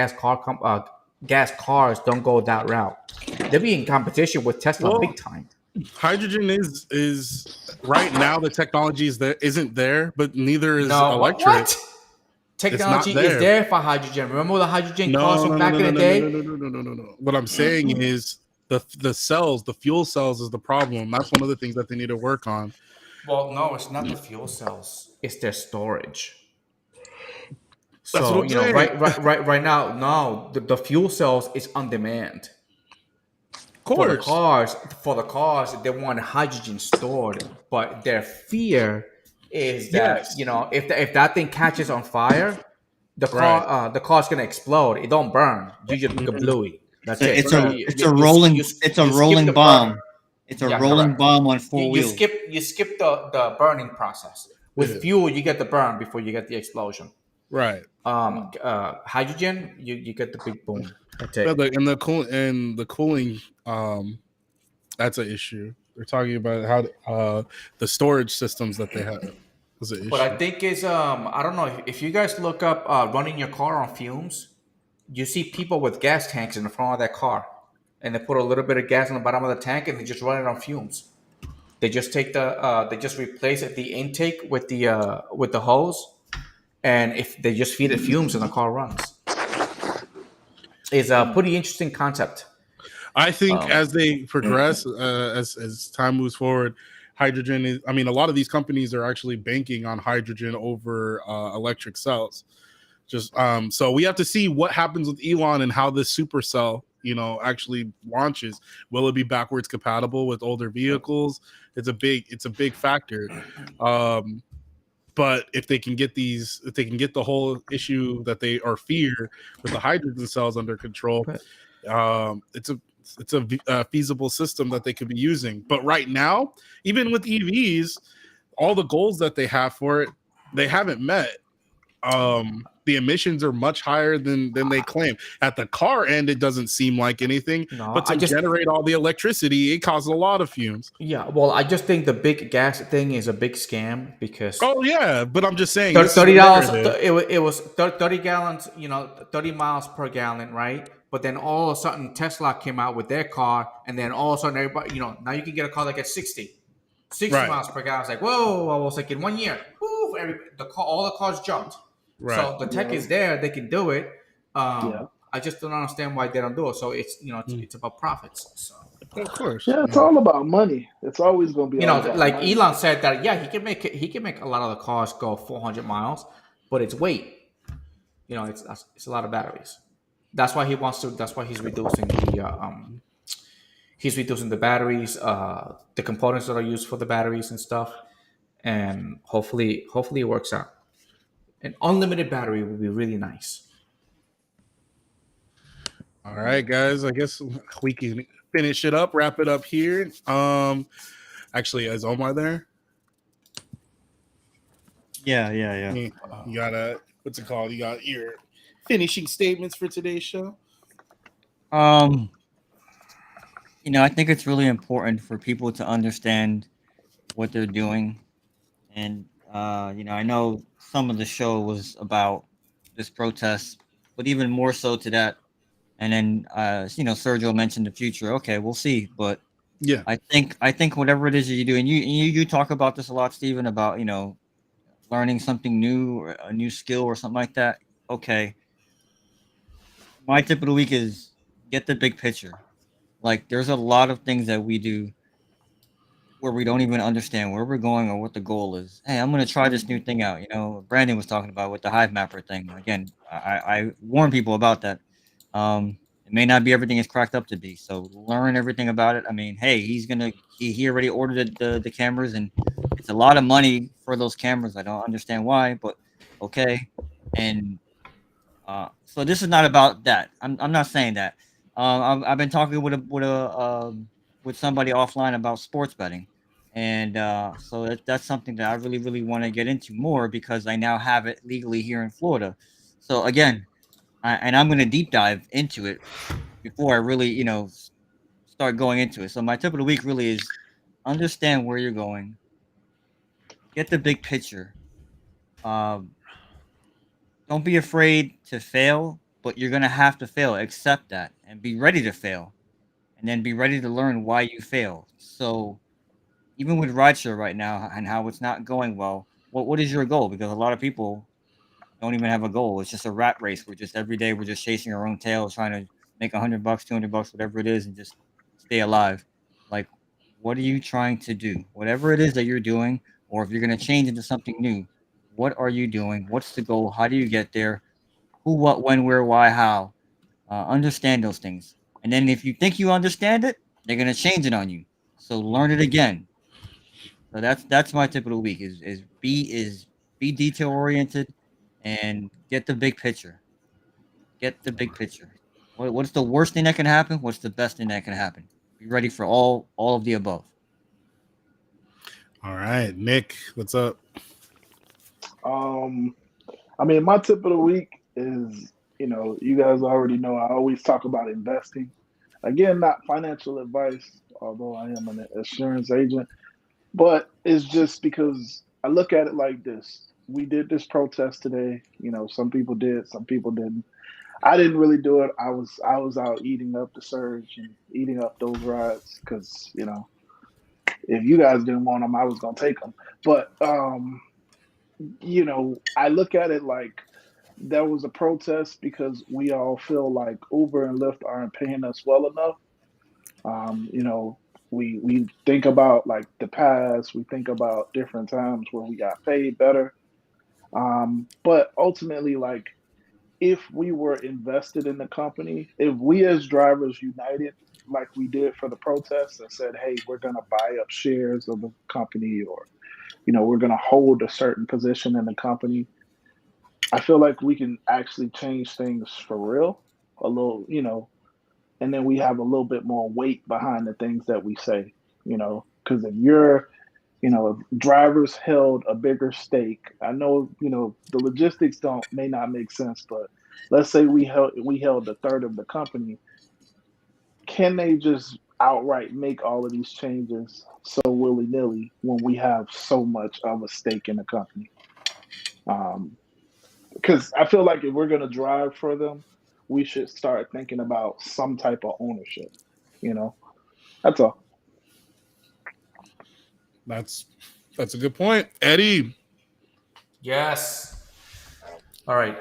don't go that route. They'll be in competition with Tesla big time. Hydrogen is right now the technology isn't there, but neither is No, electric. what? Technology is there for hydrogen. Remember the hydrogen cars from back in the day? No. What I'm saying is the cells, the fuel cells is the problem. That's one of the things that they need to work on. Well, no, it's not the fuel cells. It's their storage. That's So, what I'm saying. right now, no, the fuel cells is on demand. Of course. For the cars, they want hydrogen stored, but their fear is that if that thing catches on fire, the car's gonna explode. It don't burn. You just make a bluey. That's it. It's a rolling bomb. It's a rolling bomb on four wheels. You skip the burning process. With fuel, you get the burn before you get the explosion. Right. Hydrogen, you get the big boom. That's it. Yeah, and the cooling, that's an issue. They're talking about how the storage systems that they have is an issue. But I think is I don't know if you guys look up running your car on fumes, you see people with gas tanks in the front of that car. and they put a little bit of gas on the bottom of the tank, and they just run it on fumes. They just take they just replace it, the intake with the hose, and if they just feed it fumes and the car runs. It's a pretty interesting concept. I think as they progress, as time moves forward, hydrogen is. I mean, a lot of these companies are actually banking on hydrogen over electric cells. Just so we have to see what happens with Elon and how this supercell, actually launches. Will it be backwards compatible with older vehicles? It's a big factor. But if they can get the whole issue that they are fear with the hydrogen cells under control, it's a feasible system that they could be using. But right now, even with EVs, all the goals that they have for it, they haven't met. The emissions are much higher than they claim. At the car end, it doesn't seem like anything, but to generate all the electricity, it causes a lot of fumes. Yeah, well, I just think the big gas thing is a big scam because. Oh yeah, but I'm just saying $30. It was 30 gallons, 30 miles per gallon, right? But then all of a sudden Tesla came out with their car, and then all of a sudden everybody, now you can get a car that gets 60 miles per gallon. It's like, whoa! I was like, in 1 year, all the cars jumped. Right. So the tech is there; they can do it. I just don't understand why they don't do it. So it's it's about profits. So. Of course, yeah, it's all about money. It's always going to be. All about like money. Elon said that he can make a lot of the cars go 400 miles, but it's weight. It's a lot of batteries. That's why he wants to. That's why he's reducing the batteries, the components that are used for the batteries and stuff, and hopefully it works out. An unlimited battery would be really nice. All right, guys. I guess we can finish it up, wrap it up here. Actually, is Omar there? Yeah. You got what's it called? You got your finishing statements for today's show. I think it's really important for people to understand what they're doing, and I know some of the show was about this protest, but even more so to that. And then Sergio mentioned the future. Okay, we'll see, but yeah, I think whatever it is that you do, and you talk about this a lot, Stephen, about learning something new, or a new skill or something like that. Okay, my tip of the week is get the big picture. Like, there's a lot of things that we do where we don't even understand where we're going or what the goal is. Hey, I'm going to try this new thing out. Brandon was talking about with the Hive Mapper thing. Again, I warn people about that. It may not be everything it's cracked up to be. So learn everything about it. I mean, hey, he already ordered the cameras, and it's a lot of money for those cameras. I don't understand why, but okay. And so this is not about that. I'm not saying that. I've been talking with somebody offline about sports betting, and so that's something that I really want to get into more because I now have it legally here in Florida. So again, I'm going to deep dive into it before I really start going into it. So my tip of the week really is understand where you're going, get the big picture. Don't be afraid to fail, but you're going to have to fail. Accept that and be ready to fail, and then be ready to learn why you failed. So even with Rideshare right now and how it's not going well, what is your goal? Because a lot of people don't even have a goal. It's just a rat race. Every day we're just chasing our own tail, trying to make $100, $200, whatever it is, and just stay alive. Like, what are you trying to do? Whatever it is that you're doing, or if you're going to change into something new, what are you doing? What's the goal? How do you get there? Who, what, when, where, why, how? Understand those things. And then if you think you understand it, they're going to change it on you. So learn it again. So that's my tip of the week is be detail oriented and get the big picture. Get the big picture. What's the worst thing that can happen? What's the best thing that can happen? Be ready for all of the above. All right, Nick, what's up? I mean, my tip of the week is, you guys already know I always talk about investing. Again, not financial advice, although I am an insurance agent, but it's just because I look at it like this. We did this protest today. Some people did, some people didn't. I didn't really do it. I was out eating up the surge and eating up those rides because if you guys didn't want them, I was gonna take them. But I look at it like there was a protest because we all feel like Uber and Lyft aren't paying us well enough. We think about like the past, we think about different times where we got paid better. But ultimately, like if we were invested in the company, if we as drivers united like we did for the protests and said, hey, we're gonna buy up shares of the company or we're gonna hold a certain position in the company, I feel like we can actually change things for real a little, and then we have a little bit more weight behind the things that we say, because if drivers held a bigger stake, I know, the logistics may not make sense, but let's say we held a third of the company, can they just outright make all of these changes so willy-nilly when we have so much of a stake in the company? Because I feel like if we're going to drive for them, we should start thinking about some type of ownership. That's all. That's a good point, Eddie. Yes. All right.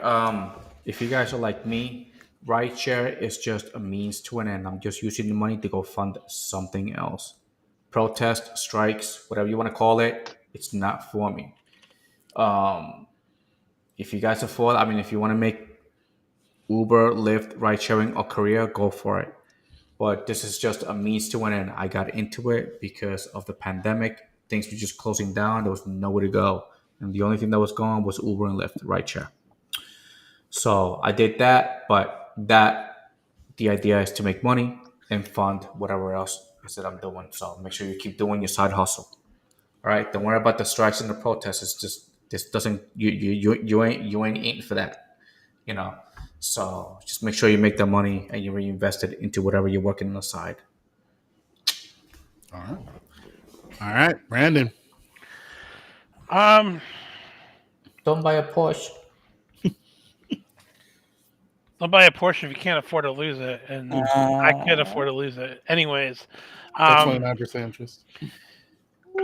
If you guys are like me, rideshare is just a means to an end. I'm just using the money to go fund something else. Protest, strikes, whatever you want to call it, it's not for me. If you guys afford, I mean, if you want to make Uber, Lyft, ride sharing a career, go for it. But this is just a means to an end. I got into it because of the pandemic. Things were just closing down. There was nowhere to go. And the only thing that was going was Uber and Lyft, rideshare. So I did that, but the idea is to make money and fund whatever else is that I'm doing. So make sure you keep doing your side hustle. All right. Don't worry about the strikes and the protests. It's just this doesn't you ain't eating for that. You know. So just make sure you make the money and you reinvest it into whatever you're working on the side. All right, Brandon. Don't buy a Porsche. Don't buy a Porsche if you can't afford to lose it, and I can't afford to lose it. Anyways, That's 29% interest.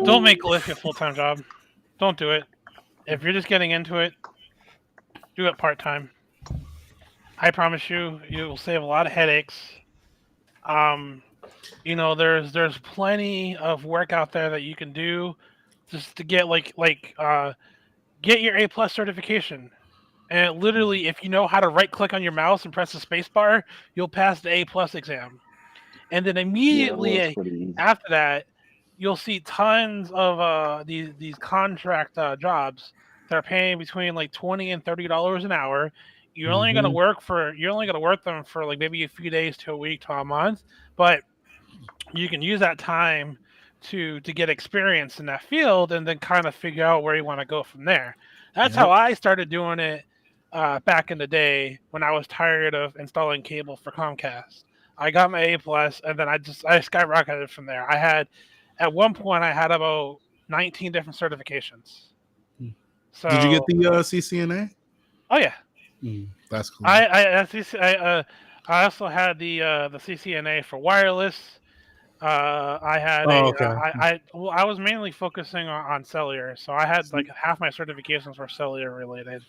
Don't make Lyft your full-time job. Don't do it. If you're just getting into it, do it part-time. I promise you, you will save a lot of headaches. There's plenty of work out there that you can do just to get get your A+ certification. And literally, if you know how to right-click on your mouse and press the space bar, you'll pass the A+ exam. And then immediately after that, you'll see tons of these contract jobs that are paying between like $20 and $30 an hour. You're only gonna work them for like maybe a few days to a week to a month, but you can use that time to get experience in that field and then kind of figure out where you want to go from there. That's how I started doing it back in the day when I was tired of installing cable for Comcast. I got my A+, and then I skyrocketed from there. At one point I had about 19 different certifications. So did you get the CCNA? Oh yeah. That's cool. I also had the CCNA for wireless. I had I was mainly focusing on cellular, so I had like half my certifications were cellular related.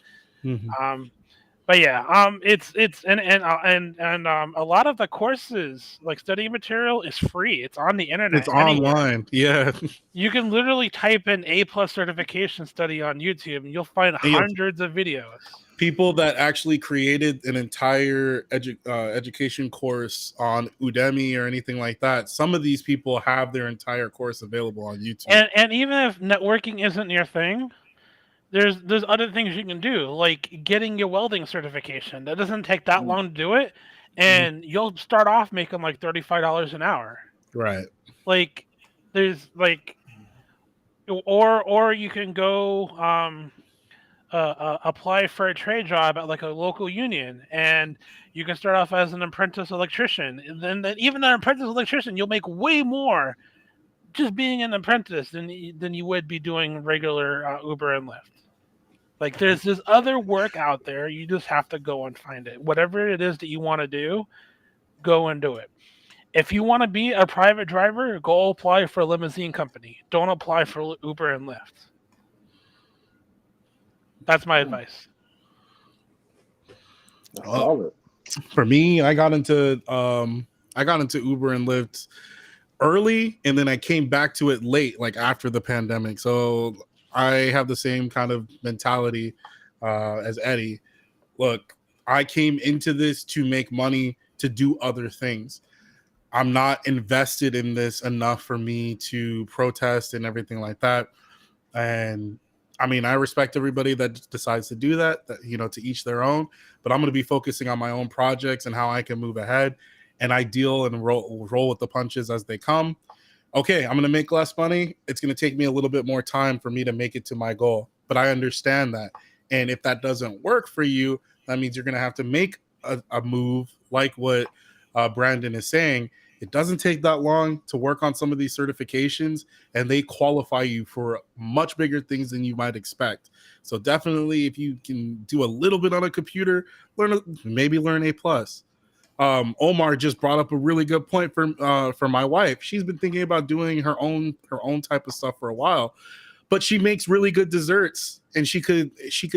But yeah, it's a lot of the courses, like study material, is free. It's on the internet. It's online. Yeah. You can literally type in A+ certification study on YouTube, and you'll find hundreds of videos. People that actually created an entire education course on Udemy or anything like that. Some of these people have their entire course available on YouTube. And even if networking isn't your thing, there's other things you can do, like getting your welding certification. That doesn't take that long to do it, and you'll start off making like $35 an hour. Right. Like there's like, or you can go apply for a trade job at like a local union, and you can start off as an apprentice electrician. And then even an apprentice electrician, you'll make way more just being an apprentice than you would be doing regular Uber and Lyft. Like there's this other work out there. You just have to go and find it. Whatever it is that you want to do, go and do it. If you want to be a private driver, go apply for a limousine company. Don't apply for Uber and Lyft. That's my advice. For me, I got into Uber and Lyft early, and then I came back to it late, like after the pandemic. So I have the same kind of mentality as Eddie. Look, I came into this to make money to do other things. I'm not invested in this enough for me to protest and everything like that. And I mean, I respect everybody that decides to do that, to each their own, but I'm going to be focusing on my own projects and how I can move ahead, and I deal and roll with the punches as they come. Okay, I'm going to make less money. It's going to take me a little bit more time for me to make it to my goal, but I understand that. And if that doesn't work for you, that means you're going to have to make a move like what Brandon is saying. It doesn't take that long to work on some of these certifications, and they qualify you for much bigger things than you might expect. So definitely, if you can do a little bit on a computer, maybe learn A+. Omar just brought up a really good point for my wife. She's been thinking about doing her own type of stuff for a while, but she makes really good desserts, and she could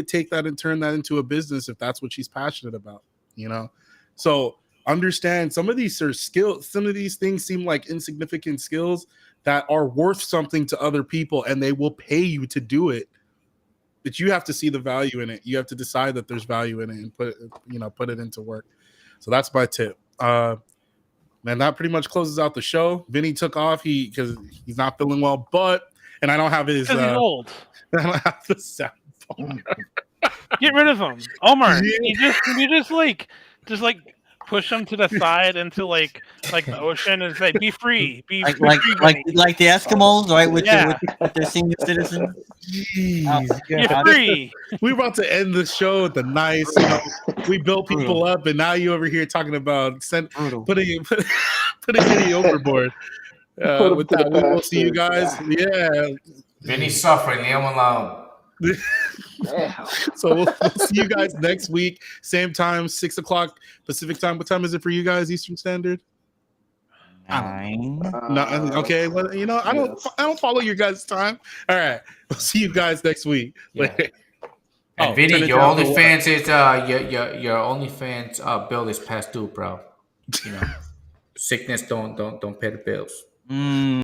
take that and turn that into a business if that's what she's passionate about. So understand some of these are skills. Some of these things seem like insignificant skills that are worth something to other people, and they will pay you to do it. But you have to see the value in it. You have to decide that there's value in it and put it into work. So that's my tip. Man, that pretty much closes out the show. Vinny took off because he's not feeling well, and I don't have his. Because he's old. I don't have the sound. Get rid of him, Omar. You just push him to the side into like the ocean and say, "Be free, be like the Eskimos, right? With their senior citizens. Jeez, you're free. We're about to end the show with the nice. We built people up, and now you over here talking about putting Vinny overboard. With that, we will see you guys. Yeah, Vinny's suffering. Leave him alone. So we'll see you guys next week, same time, 6:00 Pacific time. What time is it for you guys, Eastern Standard? 9. No, okay. Well, I don't follow your guys' time. All right, we'll see you guys next week. Yeah. And Vinny, your OnlyFans is your OnlyFans bill is past due, bro. Sickness don't pay the bills.